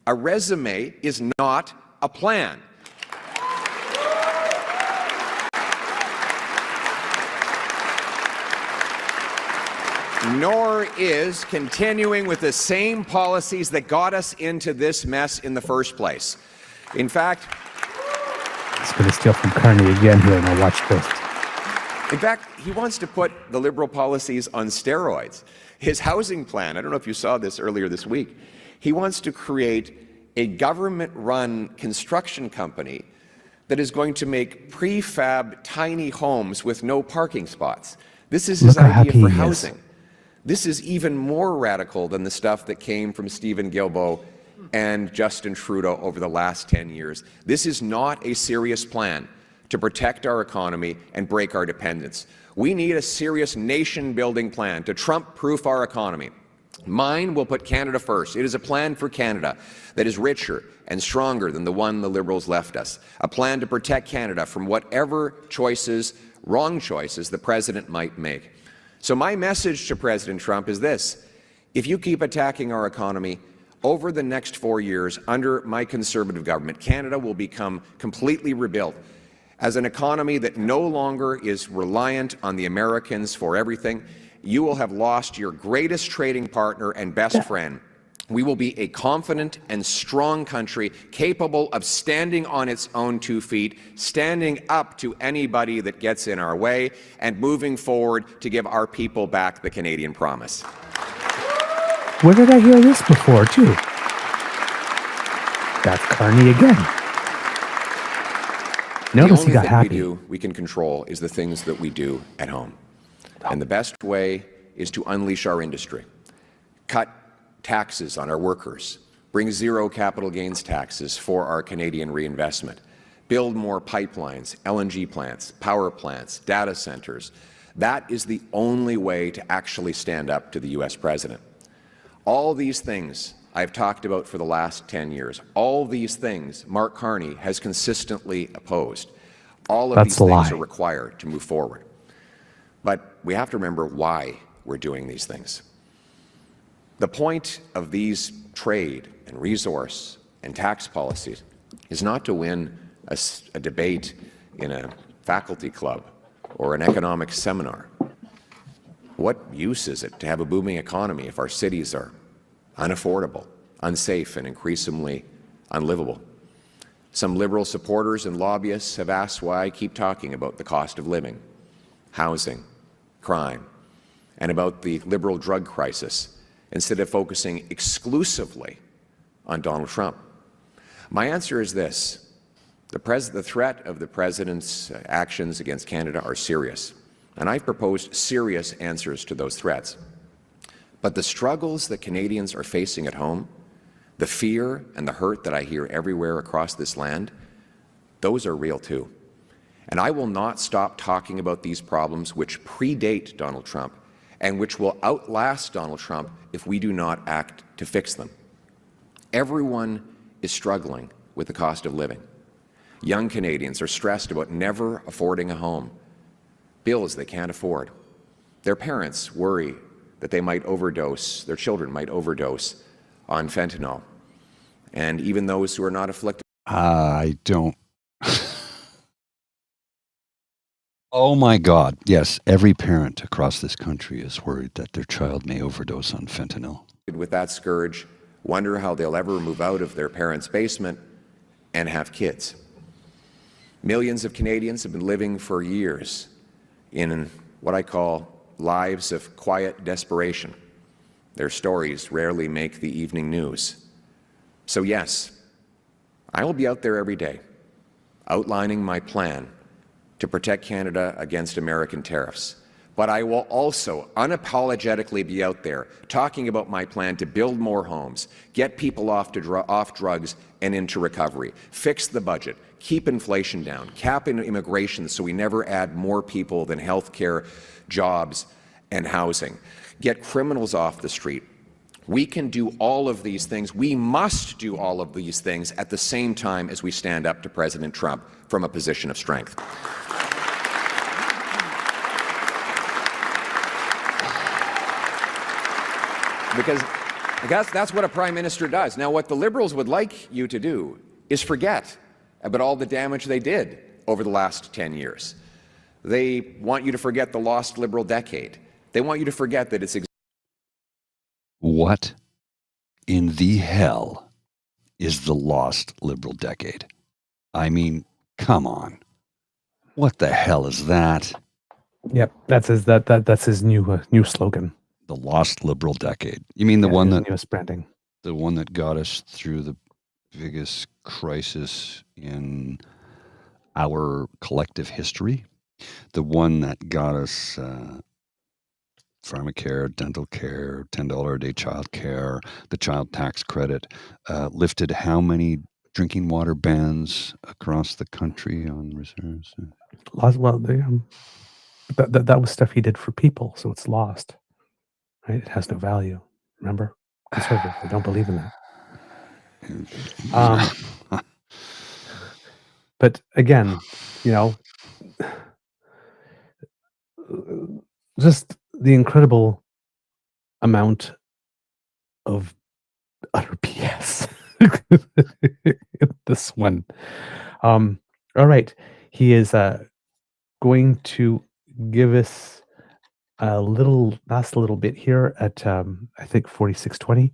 A resume is not a plan. Nor is continuing with the same policies that got us into this mess in the first place. In fact, it's going to steal from Carney again here, and I watch this. In fact, he wants to put the Liberal policies on steroids. His housing plan, I don't know if you saw this earlier this week, he wants to create a government-run construction company that is going to make prefab tiny homes with no parking spots. This is his idea for housing. This is even more radical than the stuff that came from Stephen Guilbeault and Justin Trudeau over the last 10 years. This is not a serious plan to protect our economy and break our dependence. We need a serious nation-building plan to Trump-proof our economy. Mine will put Canada first. It is a plan for Canada that is richer and stronger than the one the Liberals left us. A plan to protect Canada from whatever choices, wrong choices, the President might make. So my message to President Trump is this: if you keep attacking our economy, over the next 4 years, under my Conservative government, Canada will become completely rebuilt as an economy that no longer is reliant on the Americans for everything. You will have lost your greatest trading partner and best friend. We will be a confident and strong country capable of standing on its own 2 feet, standing up to anybody that gets in our way, and moving forward to give our people back the Canadian promise. Where did I hear this before, too? That's Carney again. Notice he got happy. The only thing we can control is the things that we do at home. And the best way is to unleash our industry, cut taxes on our workers, bring zero capital gains taxes for our Canadian reinvestment, build more pipelines, LNG plants, power plants, data centers. That is the only way to actually stand up to the U.S. President. All these things I've talked about for the last 10 years, all these things Mark Carney has consistently opposed. All of these things are required to move forward. But we have to remember why we're doing these things. The point of these trade and resource and tax policies is not to win a debate in a faculty club or an economic seminar. What use is it to have a booming economy if our cities are unaffordable, unsafe, and increasingly unlivable? Some Liberal supporters and lobbyists have asked why I keep talking about the cost of living, housing, crime, and about the Liberal drug crisis instead of focusing exclusively on Donald Trump? My answer is this. The threat of the President's actions against Canada are serious, and I've proposed serious answers to those threats. But the struggles that Canadians are facing at home, the fear and the hurt that I hear everywhere across this land, those are real too. And I will not stop talking about these problems which predate Donald Trump and which will outlast Donald Trump if we do not act to fix them. Everyone is struggling with the cost of living. Young Canadians are stressed about never affording a home, bills they can't afford. Their parents worry that they might overdose, their children might overdose on fentanyl. And even those who are not afflicted. I don't. Oh my God. Yes, every parent across this country is worried that their child may overdose on fentanyl. With that scourge, wonder how they'll ever move out of their parents' basement and have kids. Millions of Canadians have been living for years in what I call lives of quiet desperation. Their stories rarely make the evening news. So yes, I will be out there every day, outlining my plan to protect Canada against American tariffs. But I will also unapologetically be out there talking about my plan to build more homes, get people off drugs and into recovery, fix the budget, keep inflation down, cap immigration so we never add more people than health care, jobs, and housing, get criminals off the street. We can do all of these things. We must do all of these things at the same time as we stand up to President Trump from a position of strength. Because that's what a prime minister does. Now, what the Liberals would like you to do is forget about all the damage they did over the last 10 years. They want you to forget the lost Liberal decade. They want you to forget that it's... What in the hell is the lost Liberal decade? I mean, come on. What the hell is that? Yep, that's his new slogan. The lost Liberal decade. You mean the one that newest branding? The one that got us through the biggest crisis in our collective history? The one that got us pharmacare, dental care, $10 a day child care, the child tax credit, lifted how many drinking water bans across the country on reserves? Well, that was stuff he did for people, so it's lost. Right? It has no value. Remember? Conservatives, they don't believe in that. But again, just the incredible amount of utter BS. This one. All right. He is going to give us a last little bit here at I think 4620,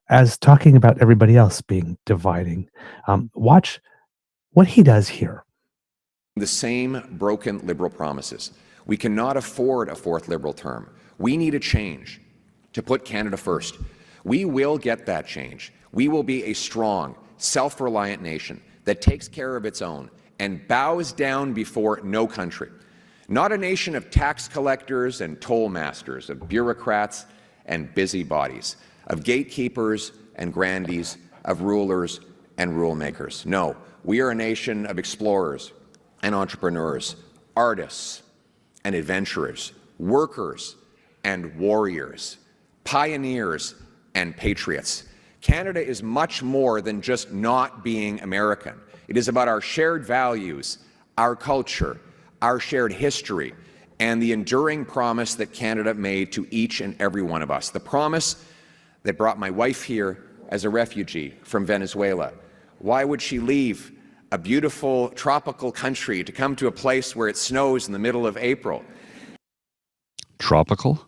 as talking about everybody else being dividing. Watch what he does here. The same broken Liberal promises. We cannot afford a fourth Liberal term. We need a change to put Canada first. We will get that change. We will be a strong, self-reliant nation that takes care of its own and bows down before no country. Not a nation of tax collectors and toll masters, of bureaucrats and busybodies, of gatekeepers and grandees, of rulers and rule makers. No, we are a nation of explorers and entrepreneurs, artists and adventurers, workers and warriors, pioneers and patriots. Canada is much more than just not being American. It is about our shared values, our culture, our shared history, and the enduring promise that Canada made to each and every one of us. The promise that brought my wife here as a refugee from Venezuela. Why would she leave a beautiful tropical country to come to a place where it snows in the middle of April? Tropical?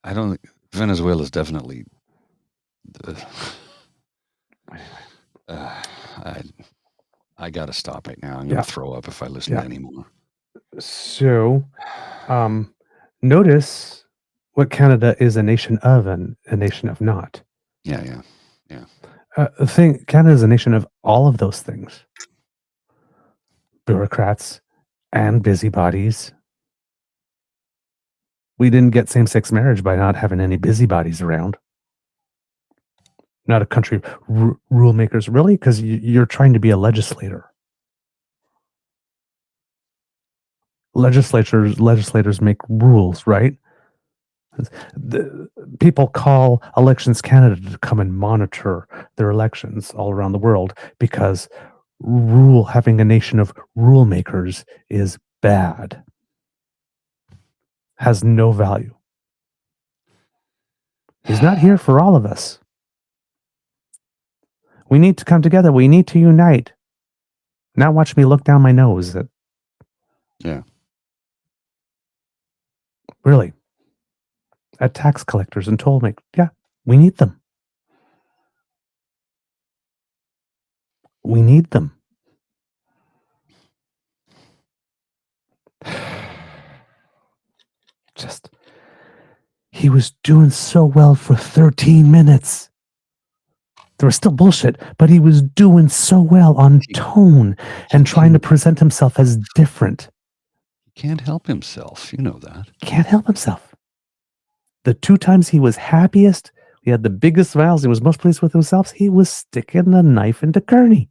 I don't think Venezuela is definitely... I got to stop right now. I'm going to throw up if I listen to any more. So, Notice what Canada is a nation of and a nation of not. Yeah. Canada is a nation of all of those things. Bureaucrats and busybodies. We didn't get same-sex marriage by not having any busybodies around. Not a country of rule makers, really, because you're trying to be a legislator. Legislators make rules, right? People call Elections Canada to come and monitor their elections all around the world because having a nation of rule makers is bad, has no value. He's not here for all of us. We need to come together. We need to unite. Now watch me look down my nose at. Yeah. Really. At tax collectors and toll makers. Yeah, we need them. We need them. He was doing so well for 13 minutes. There was still bullshit, but he was doing so well on tone and trying to present himself as different. He can't help himself. You know that. Can't help himself. The 2 times he was happiest, he had the biggest smiles, he was most pleased with himself, he was sticking a knife into Kearney.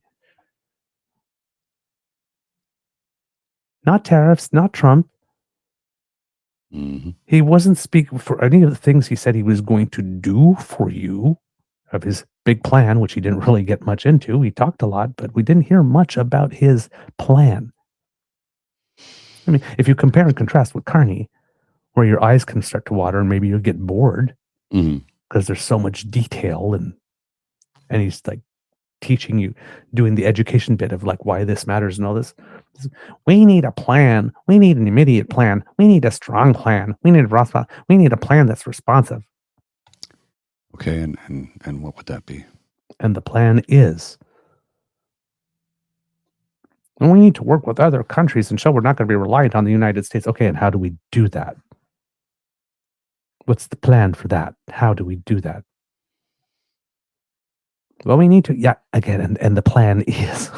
Not tariffs, not Trump. Mm-hmm. He wasn't speaking for any of the things he said he was going to do for you, of his big plan, which he didn't really get much into. He talked a lot, but we didn't hear much about his plan. I mean, if you compare and contrast with Kearney, where your eyes can start to water and maybe you'll get bored because there's so much detail and he's like teaching you, doing the education bit of like why this matters and all this. We need a plan. We need an immediate plan. We need a strong plan. We need a plan that's responsive. Okay, and what would that be? And the plan is, and we need to work with other countries and show we're not going to be reliant on the United States. Okay, and how do we do that? What's the plan for that? How do we do that? Well, we need to, again, and the plan is,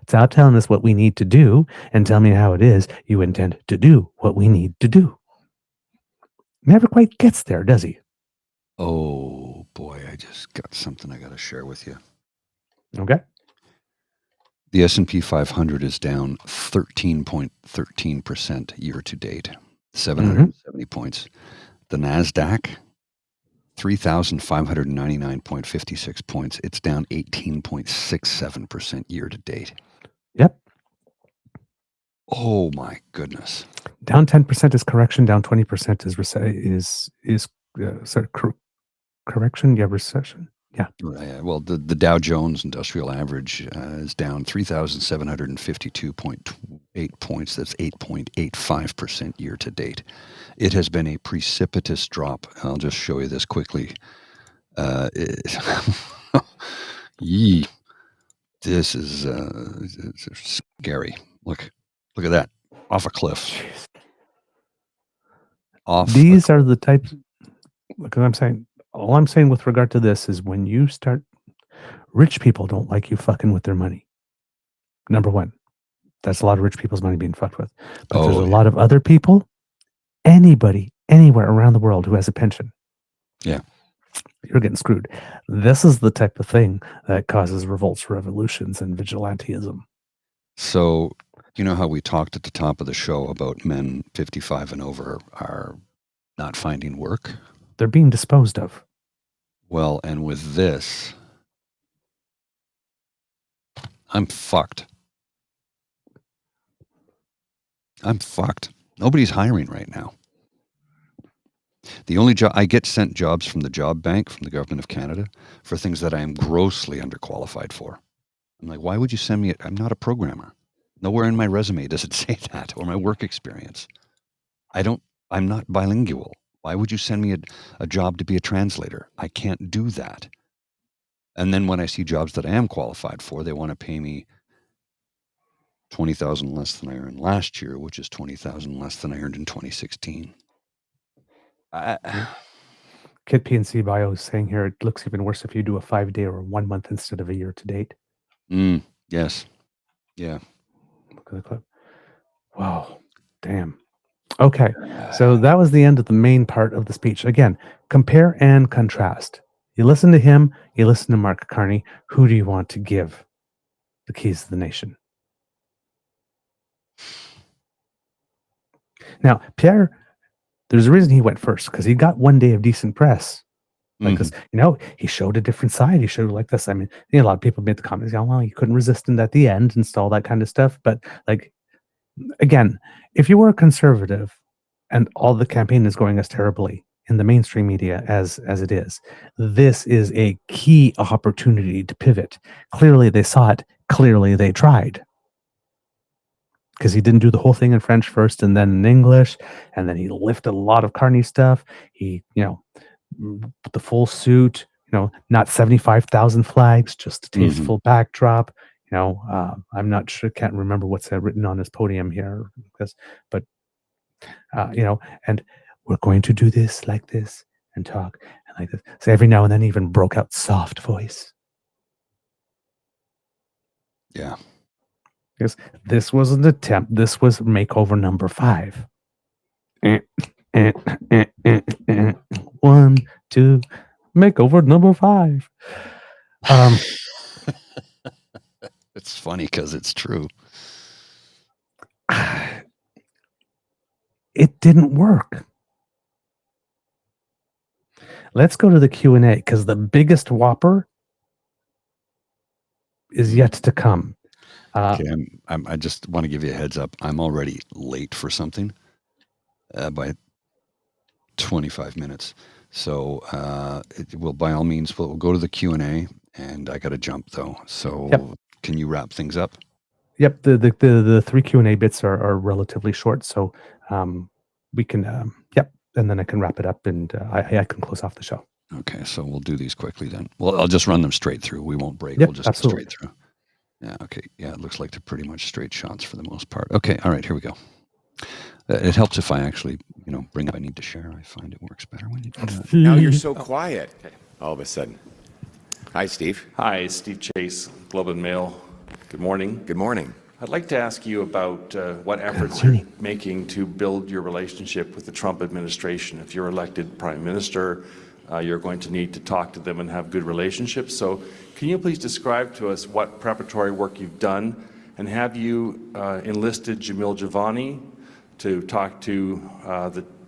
it's not telling us what we need to do and tell me how it is you intend to do what we need to do. Never quite gets there, does he? Oh, boy, I just got something I got to share with you. Okay. The S&P 500 is down 13.13% year to date, 770 points. The NASDAQ, 3,599.56 points. It's down 18.67% year to date. Yep. Oh my goodness. Down 10% is correction. Down 20% is correction. Yeah, recession. Yeah. Well, the Dow Jones Industrial Average is down 3,752.8 points. That's 8.85% year to date. It has been a precipitous drop. I'll just show you this quickly. Yee. This is scary. Look at that. Off a cliff. These are the types. Look what I'm saying. All I'm saying with regard to this is when you start, rich people don't like you fucking with their money. Number one, that's a lot of rich people's money being fucked with. But there's a lot of other people, anybody, anywhere around the world who has a pension. Yeah. You're getting screwed. This is the type of thing that causes revolts, revolutions, and vigilantism. So, you know how we talked at the top of the show about men 55 and over are not finding work? They're being disposed of. Well, and with this, I'm fucked. Nobody's hiring right now. The only job I get sent jobs from the job bank, from the government of Canada, for things that I am grossly underqualified for. I'm like, why would you send me it? I'm not a programmer. Nowhere in my resume does it say that, or my work experience. I'm not bilingual. Why would you send me a job to be a translator? I can't do that. And then when I see jobs that I am qualified for, they want to pay me $20,000 less than I earned last year, which is $20,000 less than I earned in 2016. Kid PNC Bio is saying here, it looks even worse if you do a 5-day or 1 month instead of a year to date. Yes. Yeah. Look at the clip. Wow. Damn. Okay. So that was the end of the main part of the speech. Again, compare and contrast. You listen to him, you listen to Mark Carney. Who do you want to give the keys to the nation? Now, Pierre, there's a reason he went first, because he got 1 day of decent press. Because, he showed a different side. He showed like this. I mean, a lot of people made the comments, well, he couldn't resist him at the end and all that kind of stuff. But again, if you were a conservative and all the campaign is going as terribly in the mainstream media as it is, this is a key opportunity to pivot. Clearly they saw it. Clearly they tried. Because he didn't do the whole thing in French first and then in English, and then he lifted a lot of Carney stuff. He, the full suit, not 75,000 flags, just a tasteful backdrop. I'm not sure, can't remember what's written on his podium here, but and we're going to do this like this and talk and like this. So every now and then, even broke out soft voice. Yeah. Because this was an attempt. This was makeover number 5. 1, 2, makeover number 5. It's funny because it's true. It didn't work. Let's go to the Q&A, because the biggest whopper is yet to come. Okay, I just want to give you a heads up. I'm already late for something by 25 minutes. So by all means, we'll go to the Q&A, and I got to jump though. So Can you wrap things up? Yep. The 3 Q&A bits are relatively short. So we can, and then I can wrap it up, and I can close off the show. Okay, so we'll do these quickly then. Well, I'll just run them straight through. We won't break. Yep, We'll just absolutely. go straight through. Yeah, okay. Yeah, it looks like they're pretty much straight shots for the most part. Okay, all right, here we go. It helps if I actually, bring up I need to share. I find it works better when you do that. Now you're so quiet all of a sudden. Hi, Steve. Hi, Steve Chase, Globe and Mail. Good morning. Good morning. I'd like to ask you about what efforts you're making to build your relationship with the Trump administration. If you're elected prime minister, you're going to need to talk to them and have good relationships. So can you please describe to us what preparatory work you've done, and have you enlisted Jamil Javani to talk to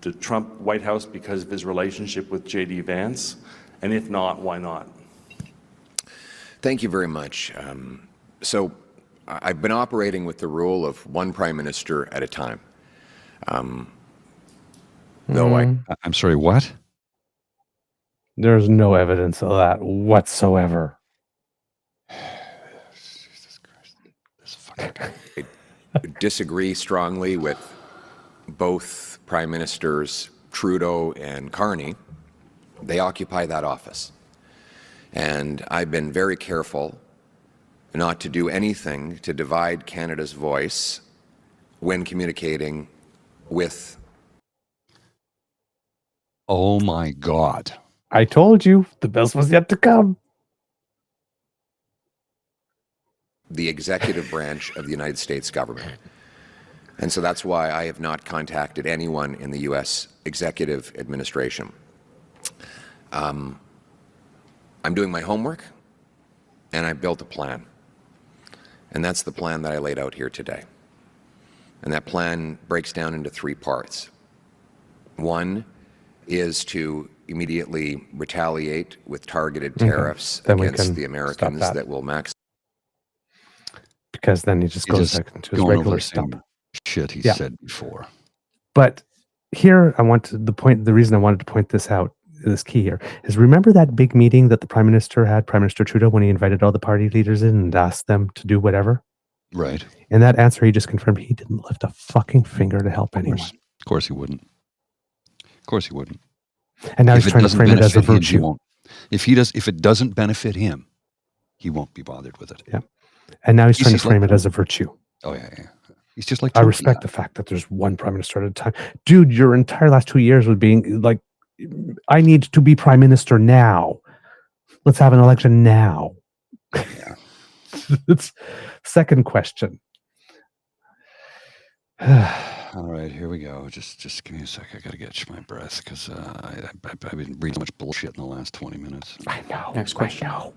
the Trump White House because of his relationship with J.D. Vance? And if not, why not? Thank you very much. So I've been operating with the rule of one prime minister at a time. I'm sorry, what? There's no evidence of that whatsoever. Jesus Christ. This fucking guy. I disagree strongly with both Prime Ministers Trudeau and Carney. They occupy that office. And I've been very careful not to do anything to divide Canada's voice when communicating with. Oh my God. I told you the best was yet to come. The executive branch of the United States government. And so that's why I have not contacted anyone in the U.S. executive administration. I'm doing my homework, and I built a plan. And that's the plan that I laid out here today. And that plan breaks down into 3 parts. One is to immediately retaliate with targeted tariffs against the Americans that will max. Because then he just goes back into his regular stuff. Shit he said before. But here the reason I wanted to point this out, this key here, is remember that big meeting that the Prime Minister had, Prime Minister Trudeau, when he invited all the party leaders in and asked them to do whatever? Right. In that answer, he just confirmed he didn't lift a fucking finger to help anyone. Of course he wouldn't. Of course he wouldn't. And now he's trying to frame it as a virtue. If it doesn't benefit him, he won't be bothered with it. Yeah. And now he's trying to frame it as a virtue. Oh, yeah. He's just like, I respect the fact that there's one prime minister at a time. Dude, your entire last 2 years was being like I need to be prime minister now. Let's have an election now. Yeah. It's second question. All right, here we go. Just give me a sec. I gotta catch my breath because I've been reading so much bullshit in the last 20 minutes. I know. Next question. I know.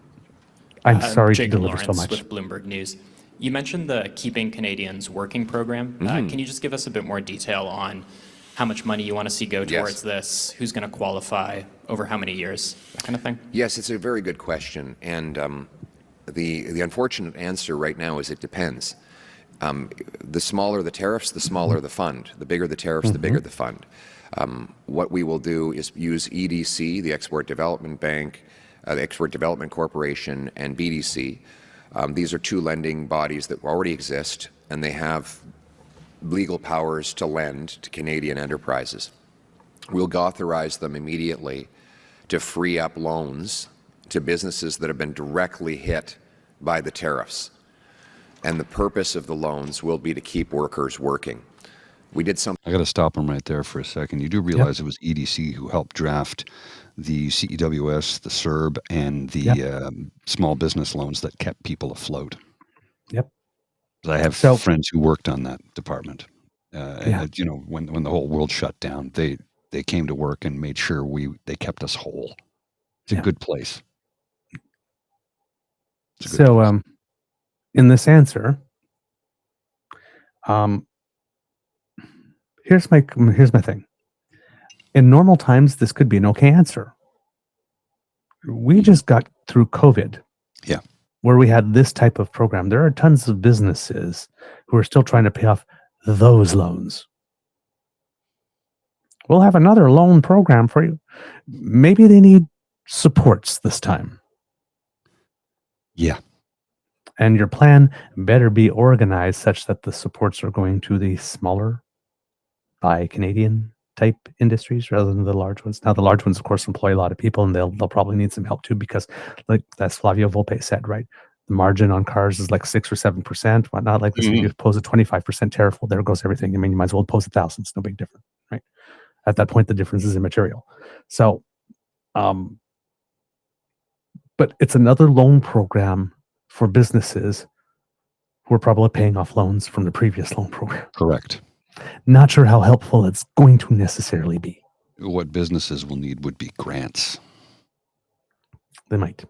I'm sorry to Jacob deliver so Lawrence much. with Bloomberg News. You mentioned the Keeping Canadians Working program. Can you just give us a bit more detail on how much money you want to see go towards this? Who's going to qualify? Over how many years? That kind of thing? Yes, it's a very good question. And the unfortunate answer right now is it depends. The smaller the tariffs, the smaller the fund. The bigger the tariffs, the bigger the fund. What we will do is use EDC, the Export Development Bank, the Export Development Corporation, and BDC. These are two lending bodies that already exist, and they have legal powers to lend to Canadian enterprises. We'll authorize them immediately to free up loans to businesses that have been directly hit by the tariffs. And the purpose of the loans will be to keep workers working. We did some. I got to stop him right there for a second. You do realize it was EDC who helped draft the CEWS, the CERB, and the small business loans that kept people afloat. Yep. I have friends who worked on that department. You know, when the whole world shut down, they came to work and made sure they kept us whole. It's a good place. So, in this answer, here's my thing. In normal times, this could be an okay answer. We just got through COVID. Yeah. Where we had this type of program. There are tons of businesses who are still trying to pay off those loans. We'll have another loan program for you. Maybe they need supports this time. Yeah. And your plan better be organized such that the supports are going to the smaller Buy Canadian type industries rather than the large ones. Now, the large ones, of course, employ a lot of people, and they'll probably need some help too, because, like that's Flavio Volpe said, right? The margin on cars is like 6 or 7%, whatnot. Like this, if you pose a 25% tariff, well, there goes everything. I mean, you might as well pose 1,000. It's no big difference, right? At that point, the difference is immaterial. So, but it's another loan program for businesses who are probably paying off loans from the previous loan program. Correct. Not sure how helpful it's going to necessarily be. What businesses will need would be grants. They might.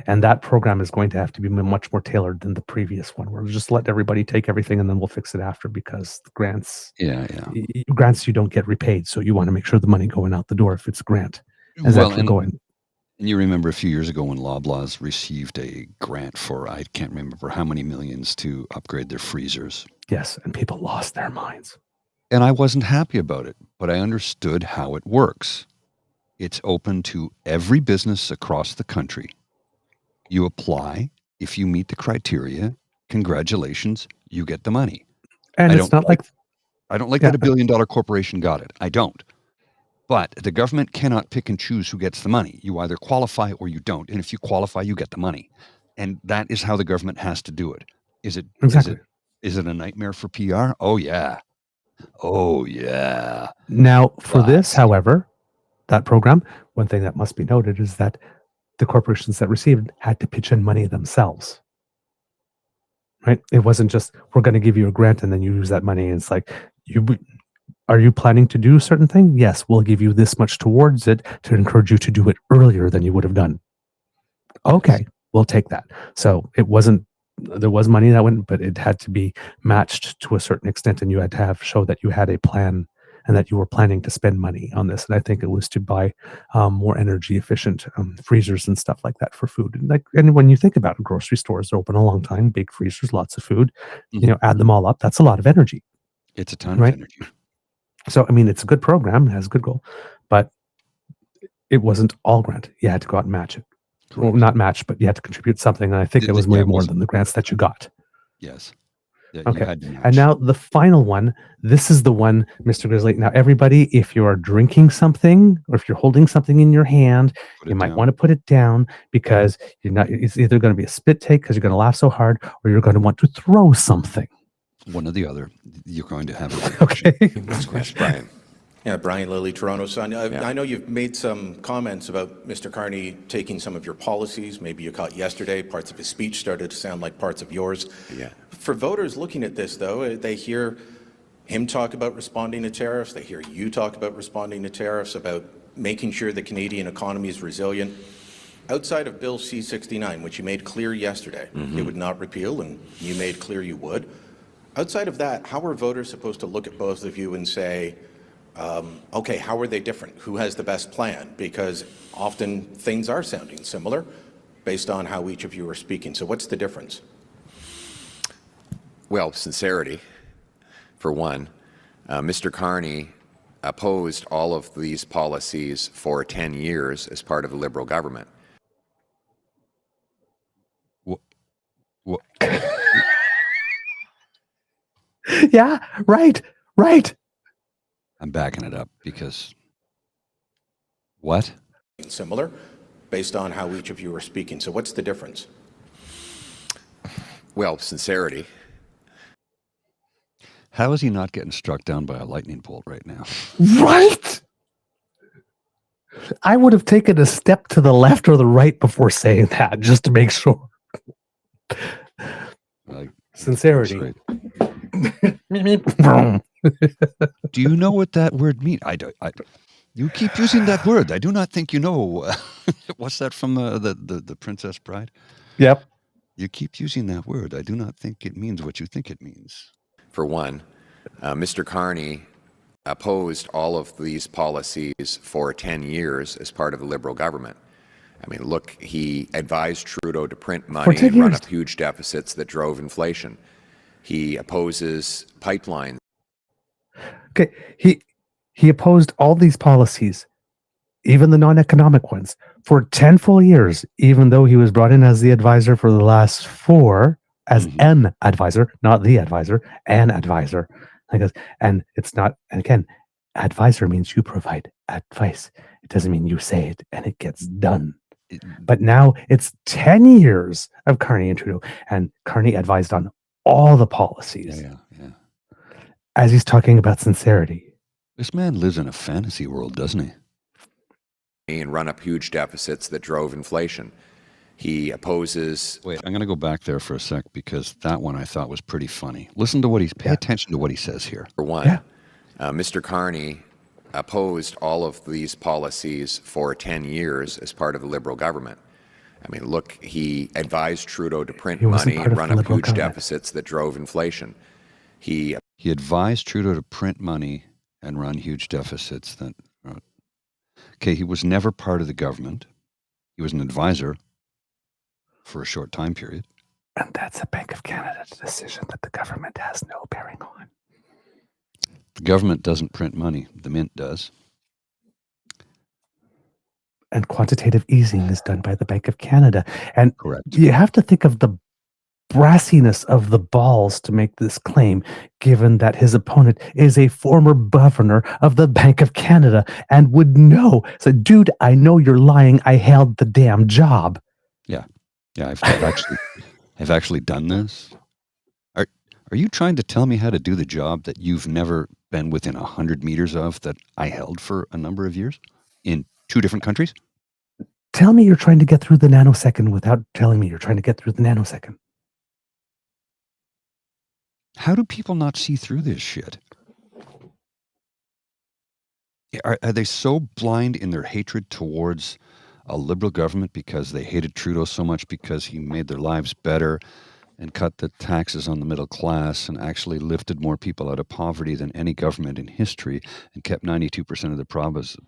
And that program is going to have to be much more tailored than the previous one, where we'll just let everybody take everything and then we'll fix it after, because the grants, grants you don't get repaid. So you want to make sure the money going out the door, if it's a grant, is actually going. And you remember a few years ago when Loblaws received a grant for, I can't remember how many millions, to upgrade their freezers. Yes, and people lost their minds. And I wasn't happy about it, but I understood how it works. It's open to every business across the country. You apply. If you meet the criteria, congratulations, you get the money. And it's not like I don't like that $1 billion corporation got it. I don't. But the government cannot pick and choose who gets the money. You either qualify or you don't. And if you qualify, you get the money. And that is how the government has to do it. Is it a nightmare for PR? Oh, yeah. Oh, yeah. Now, for this, however, that program, one thing that must be noted is that the corporations that received had to pitch in money themselves. Right? It wasn't just, we're going to give you a grant and then you use that money. And it's like, are you planning to do a certain thing? Yes, we'll give you this much towards it to encourage you to do it earlier than you would have done. Okay, we'll take that. So it wasn't, there was money that went, but it had to be matched to a certain extent, and you had to show that you had a plan and that you were planning to spend money on this. And I think it was to buy more energy efficient freezers and stuff like that for food. And when you think about it, grocery stores are open a long time, big freezers, lots of food, add them all up. That's a lot of energy. It's a ton of energy. So, I mean, it's a good program, it has a good goal, but it wasn't all grant. You had to go out and match it. Well, not match, but you had to contribute something. And I think it was way more than the grants that you got. Yes. Yeah, okay. And now the final one, this is the one, Mr. Grizzly. Now, everybody, if you are drinking something or if you're holding something in your hand, you might want to put it down, because it's either going to be a spit take because you're going to laugh so hard, or you're going to want to throw something. One or the other. You're going to have okay. Next question, Brian. Yeah, Brian Lilly, Toronto Sun. I know you've made some comments about Mr. Carney taking some of your policies. Maybe you caught yesterday. Parts of his speech started to sound like parts of yours. Yeah. For voters looking at this, though, they hear him talk about responding to tariffs. They hear you talk about responding to tariffs, about making sure the Canadian economy is resilient. Outside of Bill C-69, which you made clear yesterday, it would not repeal, and you made clear you would. Outside of that, how are voters supposed to look at both of you and say, okay, how are they different? Who has the best plan? Because often things are sounding similar based on how each of you are speaking. So what's the difference? Well, sincerity, for one. Mr. Carney opposed all of these policies for 10 years as part of the Liberal government. What? Yeah, right. I'm backing it up because what? Similar based on how each of you are speaking. So what's the difference? Well, sincerity. How is he not getting struck down by a lightning bolt right now? Right? I would have taken a step to the left or the right before saying that, just to make sure. Sincerity. Do you know what that word means? You keep using that word. I do not think you know. What's that from the Princess Bride? Yep. You keep using that word. I do not think it means what you think it means. For one, Mr. Carney opposed all of these policies for 10 years as part of the Liberal government. I mean, look, he advised Trudeau to print money and run up huge deficits that drove inflation. He opposes pipelines. Okay, he opposed all these policies, even the non-economic ones, for 10 full years, even though he was brought in as the advisor for the last 4, as an advisor, not the advisor, an advisor. And it's not, and again, advisor means you provide advice. It doesn't mean you say it and it gets done. But now it's 10 years of Carney and Trudeau, and Carney advised on all the policies. Yeah. As he's talking about sincerity. This man lives in a fantasy world, doesn't he? And run up huge deficits that drove inflation. He opposes... Wait, I'm going to go back there for a sec because that one I thought was pretty funny. Listen to what pay attention to what he says here. For one, Mr. Carney opposed all of these policies for 10 years as part of the Liberal government. I mean, look, he advised Trudeau to print money and run up huge deficits that drove inflation. He advised Trudeau to print money and run huge deficits that... Okay, he was never part of the government. He was an advisor for a short time period. And that's a Bank of Canada decision that the government has no bearing on. The government doesn't print money. The Mint does. And quantitative easing is done by the Bank of Canada. And correct. You have to think of the brassiness of the balls to make this claim, given that his opponent is a former governor of the Bank of Canada and would know. So, dude, I know you're lying. I held the damn job. Yeah. I've actually done this. Are you trying to tell me how to do the job that you've never been within 100 meters of that I held for a number of years in 2 different countries? Tell me you're trying to get through the nanosecond without telling me you're trying to get through the nanosecond. How do people not see through this shit? Are they so blind in their hatred towards a Liberal government because they hated Trudeau so much because he made their lives better and cut the taxes on the middle class and actually lifted more people out of poverty than any government in history and kept 92% of the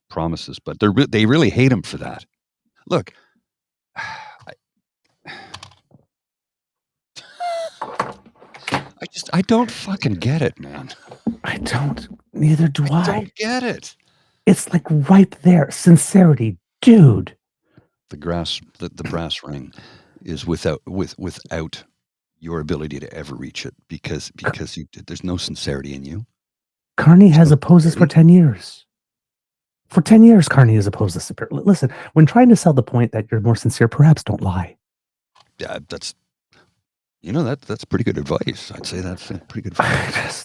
promises? But they really hate him for that. Look, I don't fucking get it, man. I don't. Neither do I. I don't get it. It's like right there. Sincerity, dude. The brass ring is without your ability to ever reach it because there's no sincerity in you. Carney has opposed this for 10 years. For 10 years, Carney has opposed this. Listen, when trying to sell the point that you're more sincere, perhaps don't lie. Yeah, that's pretty good advice. I'd say that's pretty good advice.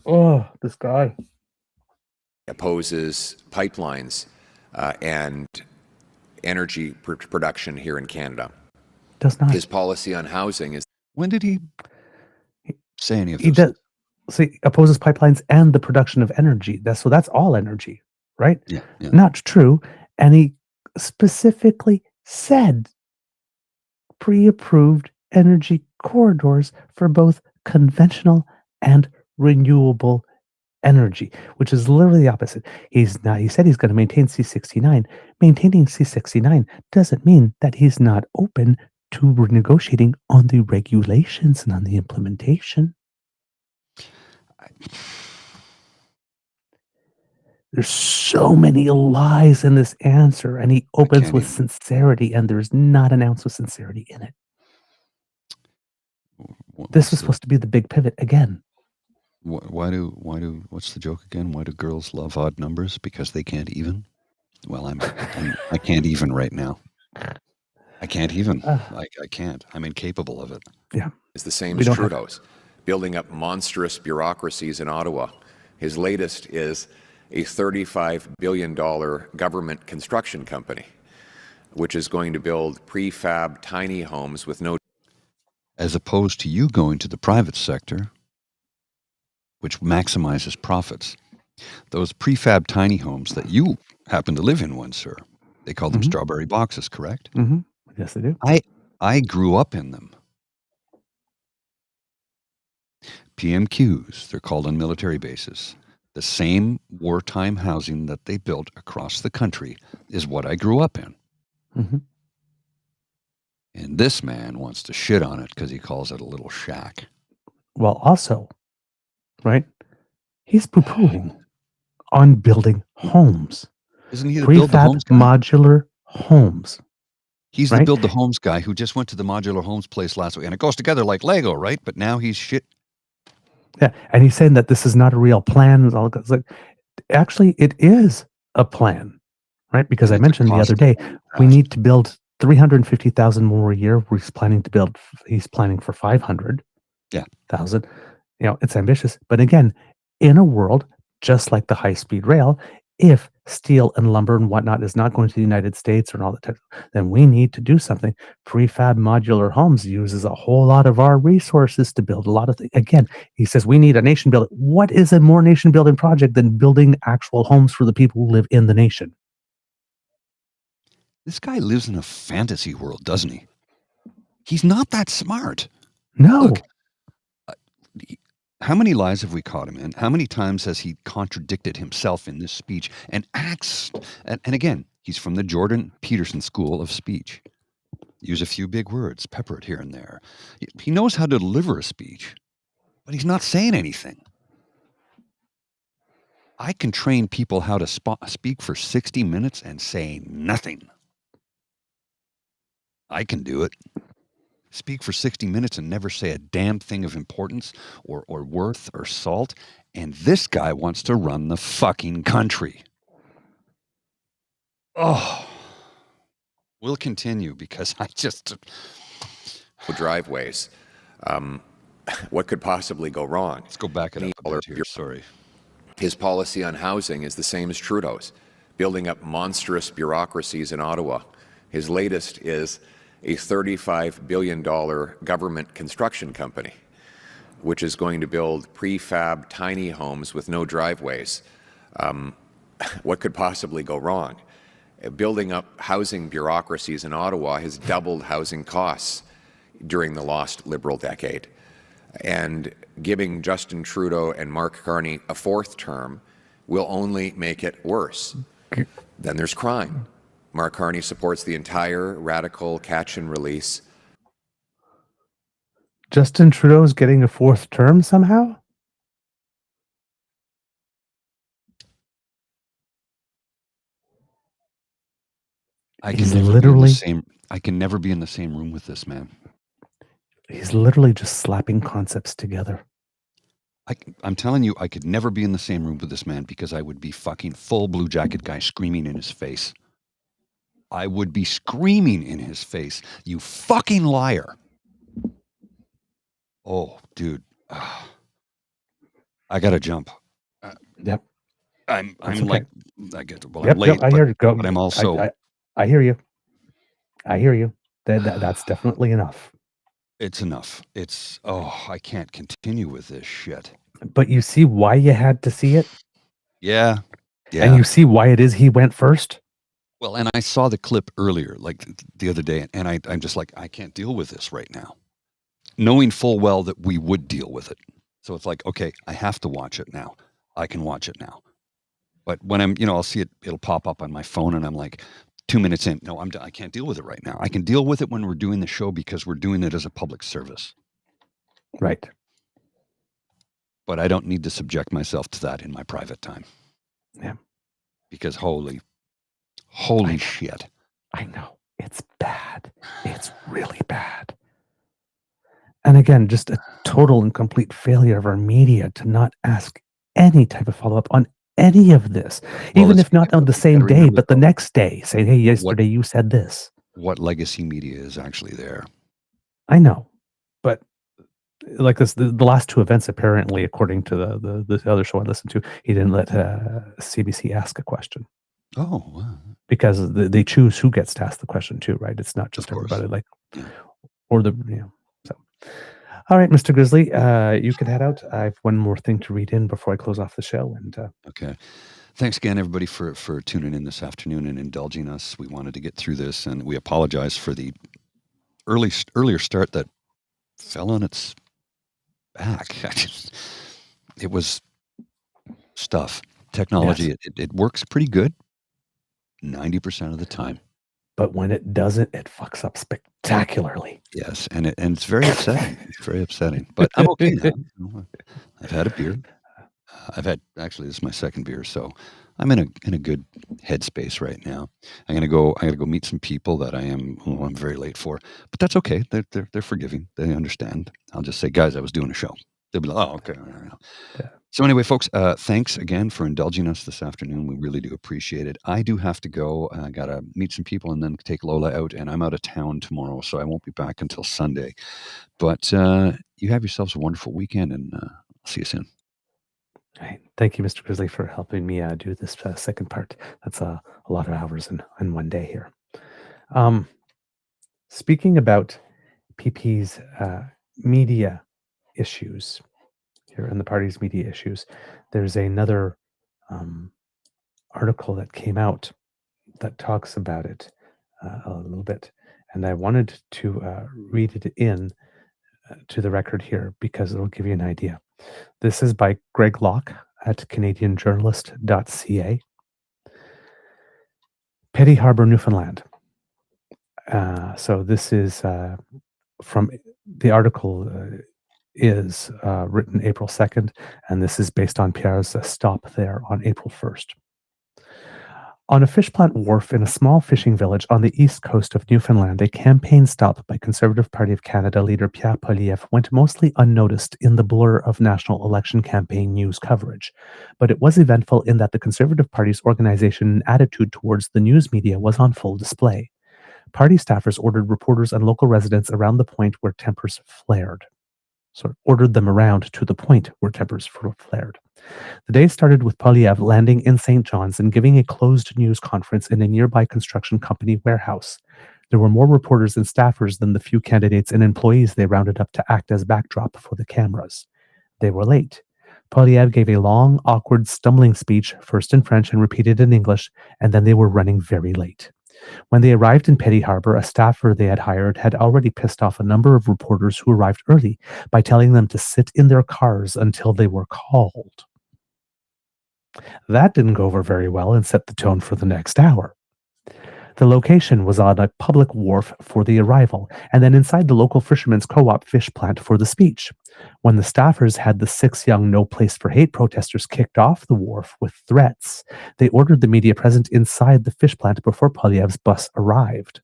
Oh, this guy opposes pipelines and energy production here in Canada. does not. His policy on housing is... When did he say any of He this? does. See, opposes pipelines and the production of energy. That's all energy, right? Yeah, yeah. Not true. And he specifically said pre-approved energy corridors for both conventional and renewable energy, which is literally the opposite. He said he's going to maintain C69. Maintaining C69 doesn't mean that he's not open to negotiating on the regulations and on the implementation. There's so many lies in this answer, and he opens with sincerity, and there's not an ounce of sincerity in it. This was supposed to be the big pivot again. What's the joke again? Why do girls love odd numbers? Because they can't even? Well, I can't even right now. I can't even. I can't. I'm incapable of it. Yeah. Is the same as Trudeau's, building up monstrous bureaucracies in Ottawa. His latest is a $35 billion government construction company, which is going to build prefab tiny homes with no... As opposed to you going to the private sector, which maximizes profits. Those prefab tiny homes that you happen to live in one, sir, they call them strawberry boxes, correct? Mm-hmm. Yes, they do. I grew up in them. PMQs, they're called on military bases. The same wartime housing that they built across the country is what I grew up in. Mm-hmm. And this man wants to shit on it because he calls it a little shack. Well, also, right, he's poo-pooing on building homes. Isn't he the build the homes guy? Modular homes. He's the build the homes guy who just went to the modular homes place last week. And it goes together like Lego, right? But now he's shit. Yeah, and he's saying that this is not a real plan. It's like, actually, it is a plan, right? Because I mentioned the other day, we need to build 350,000 more a year. He's planning for 500,000. You know, it's ambitious. But again, in a world just like the high-speed rail, if steel and lumber and whatnot is not going to the United States or all that, then we need to do something. Prefab modular homes uses a whole lot of our resources to build a lot of things. Again, he says we need a nation building. What is a more nation building project than building actual homes for the people who live in the nation? This guy lives in a fantasy world, doesn't he? He's not that smart. No. Look, how many lies have we caught him in? How many times has he contradicted himself in this speech and acts? And again, he's from the Jordan Peterson School of Speech. Use a few big words, pepper it here and there. He knows how to deliver a speech, but he's not saying anything. I can train people how to speak for 60 minutes and say nothing. I can do it. Speak for 60 minutes and never say a damn thing of importance or worth or salt. And this guy wants to run the fucking country. Oh, we'll continue because I just... Driveways. What could possibly go wrong? Let's go back it up a bit here, sorry. His policy on housing is the same as Trudeau's, building up monstrous bureaucracies in Ottawa. His latest is a $35 billion government construction company, which is going to build prefab tiny homes with no driveways. What could possibly go wrong? Building up housing bureaucracies in Ottawa has doubled housing costs during the lost Liberal decade. And giving Justin Trudeau and Mark Carney a fourth term will only make it worse. Then there's crime. Mark Carney supports the entire radical catch and release. Justin Trudeau's getting a fourth term somehow? I can never be in the same room with this man. He's literally just slapping concepts together. I'm telling you, I could never be in the same room with this man because I would be fucking full blue jacket guy screaming in his face. I would be screaming in his face, you fucking liar. Oh, dude. I got to jump. Yep. I'm That's like, okay. I get to, well, Yep, I'm late, I hear you. Go. but I'm also, I hear you. I hear you. That's definitely enough. it's enough. It's, I can't continue with this shit. But you see why you had to see it? Yeah. And you see why it is he went first? Well, and I saw the clip earlier, like the other day, and I'm just like, I can't deal with this right now, knowing full well that we would deal with it. So it's like, okay, I have to watch it now. I can watch it now. But when I'm, I'll see it, it'll pop up on my phone, and I'm like, 2 minutes in, no, I can't deal with it right now. I can deal with it when we're doing the show because we're doing it as a public service. Right. But I don't need to subject myself to that in my private time. Yeah. Because holy shit. I know. It's bad. It's really bad. And again, just a total and complete failure of our media to not ask any type of follow-up on any of this, even if not on the same day, but the next day, saying, hey, yesterday you said this. What legacy media is actually there? I know, but like this, the last two events, apparently, according to the other show I listened to, he didn't let CBC ask a question. Oh, wow. Because they choose who gets to ask the question too, right? It's not just everybody, like, or the, so. All right, Mr. Grizzly, you can head out. I have one more thing to read in before I close off the show. And okay. Thanks again, everybody, for tuning in this afternoon and indulging us. We wanted to get through this, and we apologize for the earlier start that fell on its back. It was stuff. Technology, yes. It works pretty good 90% of the time. But when it doesn't, it fucks up spectacularly. Yes, and it's very upsetting. It's very upsetting. But I'm okay now. I've had a beer. Actually, this is my second beer, so I'm in a good headspace right now. I gotta go meet some people that I'm very late for, but that's okay. They're forgiving. They understand. I'll just say, guys, I was doing a show. They'll be like, oh, okay. Yeah. So anyway, folks, thanks again for indulging us this afternoon. We really do appreciate it. I do have to go. I got to meet some people and then take Lola out, and I'm out of town tomorrow, so I won't be back until Sunday. But you have yourselves a wonderful weekend, and I'll see you soon. All right. Thank you, Mr. Grizzly, for helping me do this second part. That's a lot of hours in one day here. Speaking about PP's media issues here and the party's media issues, there's another article that came out that talks about it a little bit, and I wanted to read it in to the record here because it'll give you an idea. This is by Greg Locke at CanadianJournalist.ca. Petty Harbour, Newfoundland. So this is from the article is written April 2nd, and this is based on Pierre's stop there on April 1st. On a fish plant wharf in a small fishing village on the east coast of Newfoundland, a campaign stop by Conservative Party of Canada leader Pierre Poilièvre went mostly unnoticed in the blur of national election campaign news coverage. But it was eventful in that the Conservative Party's organization and attitude towards the news media was on full display. Party staffers ordered reporters and local residents around the point where tempers flared. Ordered them around to the point where tempers flared. The day started with Poilièvre landing in St. John's and giving a closed news conference in a nearby construction company warehouse. There were more reporters and staffers than the few candidates and employees they rounded up to act as backdrop for the cameras. They were late. Poilièvre gave a long, awkward, stumbling speech, first in French and repeated in English, and then they were running very late. When they arrived in Petty Harbour, a staffer they had hired had already pissed off a number of reporters who arrived early by telling them to sit in their cars until they were called. That didn't go over very well and set the tone for the next hour. The location was on a public wharf for the arrival, and then inside the local fishermen's co-op fish plant for the speech. When the staffers had the 6 young No Place for Hate protesters kicked off the wharf with threats, they ordered the media present inside the fish plant before Poilièvre's bus arrived.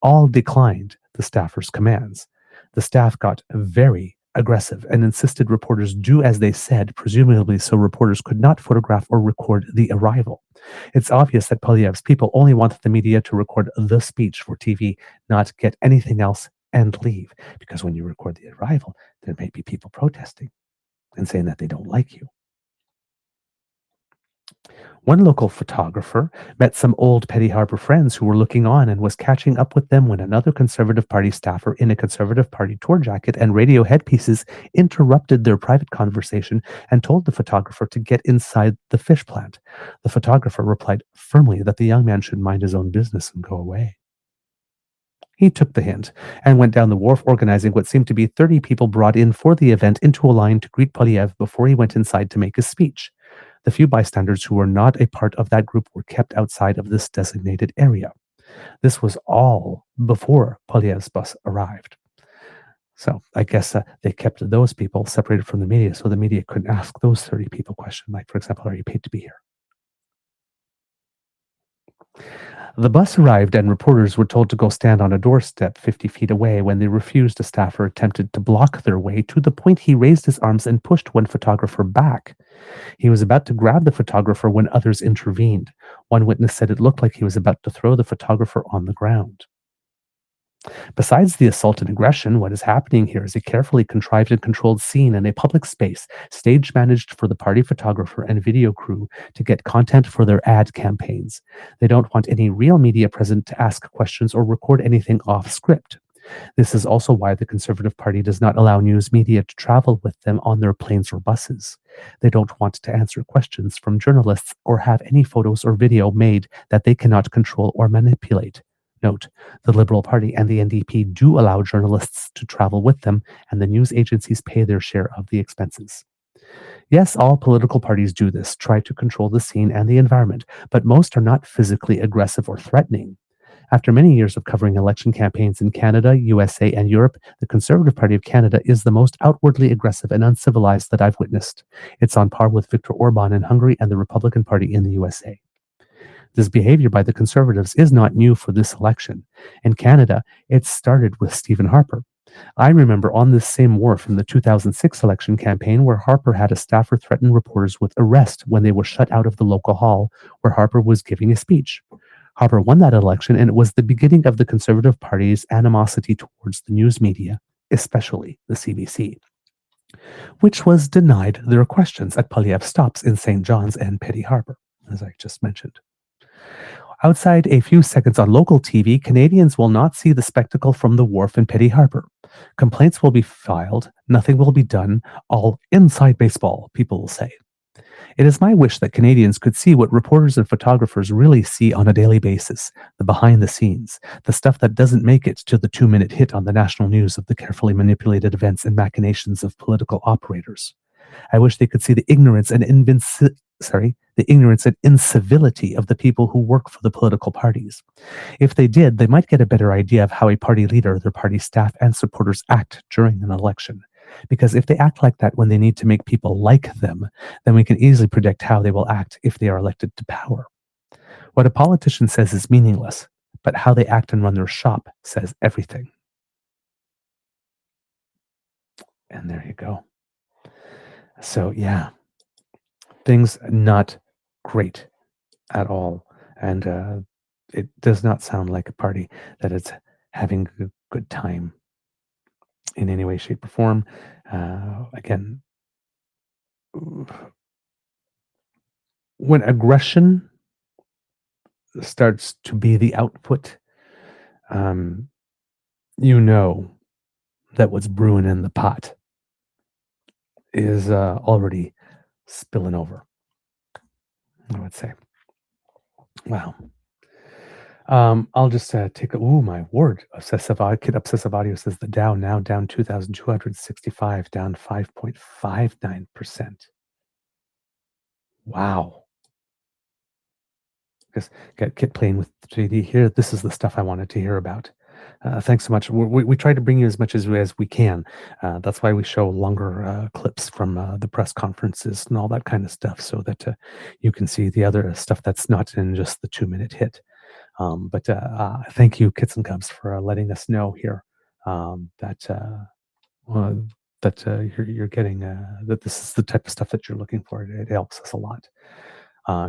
All declined the staffers' commands. The staff got very aggressive and insisted reporters do as they said, presumably so reporters could not photograph or record the arrival. It's obvious that Poilièvre's people only wanted the media to record the speech for TV, not get anything else and leave. Because when you record the arrival, there may be people protesting and saying that they don't like you. One local photographer met some old Petty Harbour friends who were looking on and was catching up with them when another Conservative Party staffer in a Conservative Party tour jacket and radio headpieces interrupted their private conversation and told the photographer to get inside the fish plant. The photographer replied firmly that the young man should mind his own business and go away. He took the hint and went down the wharf, organizing what seemed to be 30 people brought in for the event into a line to greet Poilièvre before he went inside to make his speech. The few bystanders who were not a part of that group were kept outside of this designated area. This was all before Poilièvre's bus arrived. So I guess they kept those people separated from the media so the media couldn't ask those 30 people questions, like, for example, are you paid to be here? The bus arrived and reporters were told to go stand on a doorstep 50 feet away. When they refused, a staffer attempted to block their way to the point he raised his arms and pushed one photographer back. He was about to grab the photographer when others intervened. One witness said it looked like he was about to throw the photographer on the ground. Besides the assault and aggression, what is happening here is a carefully contrived and controlled scene in a public space, stage managed for the party photographer and video crew to get content for their ad campaigns. They don't want any real media present to ask questions or record anything off script. This is also why the Conservative Party does not allow news media to travel with them on their planes or buses. They don't want to answer questions from journalists or have any photos or video made that they cannot control or manipulate. Note, the Liberal Party and the NDP do allow journalists to travel with them, and the news agencies pay their share of the expenses. Yes, all political parties do this, try to control the scene and the environment, but most are not physically aggressive or threatening. After many years of covering election campaigns in Canada, USA, and Europe, the Conservative Party of Canada is the most outwardly aggressive and uncivilized that I've witnessed. It's on par with Viktor Orban in Hungary and the Republican Party in the USA. This behavior by the Conservatives is not new for this election. In Canada, it started with Stephen Harper. I remember on this same wharf in the 2006 election campaign where Harper had a staffer threaten reporters with arrest when they were shut out of the local hall where Harper was giving a speech. Harper won that election, and it was the beginning of the Conservative Party's animosity towards the news media, especially the CBC, which was denied their questions at Poilièvre stops in St. John's and Petty Harbour, as I just mentioned. Outside a few seconds on local TV, Canadians will not see the spectacle from the wharf in Petty Harbour. Complaints will be filed, nothing will be done, all inside baseball, people will say. It is my wish that Canadians could see what reporters and photographers really see on a daily basis, the behind the scenes, the stuff that doesn't make it to the 2-minute hit on the national news of the carefully manipulated events and machinations of political operators. I wish they could see the ignorance and incivility of the people who work for the political parties. If they did, they might get a better idea of how a party leader, their party staff, and supporters act during an election. Because if they act like that when they need to make people like them, then we can easily predict how they will act if they are elected to power. What a politician says is meaningless, but how they act and run their shop says everything. And there you go. So yeah, things not great at all. And it does not sound like a party that is having a good time in any way, shape, or form. Again, when aggression starts to be the output, you know that what's brewing in the pot is already spilling over, I would say. Wow. I'll just take a, my word, Obsessive Audio says the Dow now down 2,265, down 5.59%. Wow. Just got Kit playing with JD here. This is the stuff I wanted to hear about. Thanks so much. We try to bring you as much as we can. That's why we show longer clips from the press conferences and all that kind of stuff, so that you can see the other stuff that's not in just the 2-minute hit. But thank you, Kits and Cubs, for letting us know here that you're getting that this is the type of stuff that you're looking for. It helps us a lot.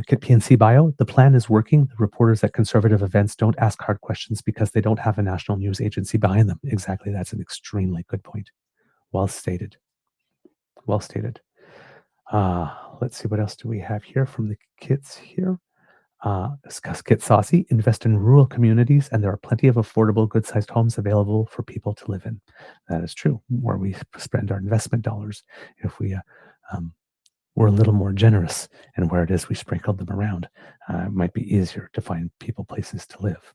Kit PNC Bio, the plan is working. The reporters at conservative events don't ask hard questions because they don't have a national news agency behind them. Exactly. That's an extremely good point. Well stated. Well stated. Let's see, what else do we have here from the kids here? Get saucy, invest in rural communities, and there are plenty of affordable, good-sized homes available for people to live in. That is true. Where we spend our investment dollars, if we were a little more generous and where it is we sprinkled them around, it might be easier to find people places to live.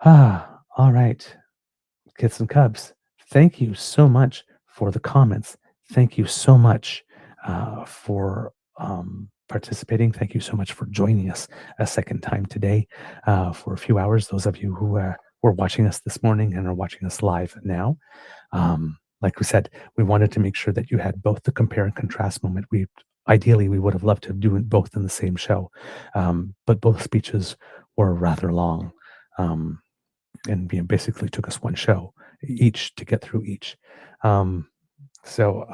All right, kids and cubs, thank you so much for the comments. Thank you so much for participating. Thank you so much for joining us a second time today for a few hours. Those of you who were watching us this morning and are watching us live now. Like we said, we wanted to make sure that you had both the compare and contrast moment. Ideally, we would have loved to do it both in the same show, but both speeches were rather long, and basically took us one show each to get through each. So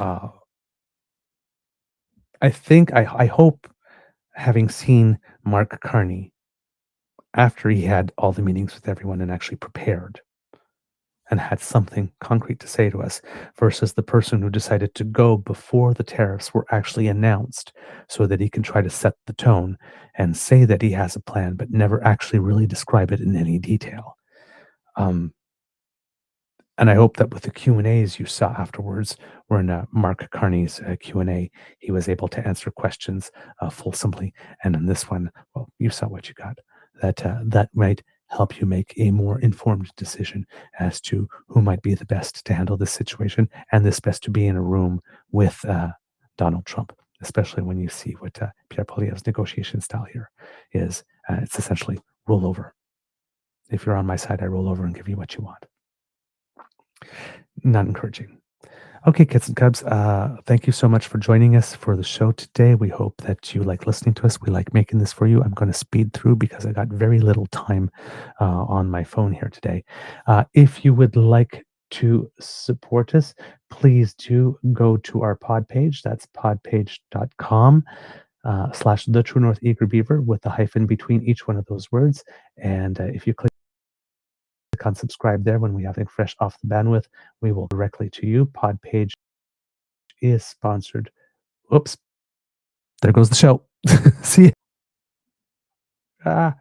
I hope, having seen Mark Carney after he had all the meetings with everyone and actually prepared and had something concrete to say to us, versus the person who decided to go before the tariffs were actually announced so that he can try to set the tone and say that he has a plan, but never actually really describe it in any detail. And I hope that with the Q&As you saw afterwards, were in Mark Carney's Q&A, he was able to answer questions fulsomely. And in this one, well, you saw what you got. That might help you make a more informed decision as to who might be the best to handle this situation, and this best to be in a room with Donald Trump, especially when you see what Pierre Poilièvre's negotiation style here is. It's essentially roll over. If you're on my side, I roll over and give you what you want. Not encouraging. Okay, kids and cubs, thank you so much for joining us for the show today. We hope that you like listening to us. We like making this for you. I'm going to speed through because I got very little time on my phone here today. If you would like to support us, please do go to our pod page. That's podpage.com / the True North Eager Beaver with a hyphen between each one of those words. And if you click on subscribe there, when we have it fresh off the bandwidth, we will directly to you. Pod page is sponsored. Oops, there goes the show. See you.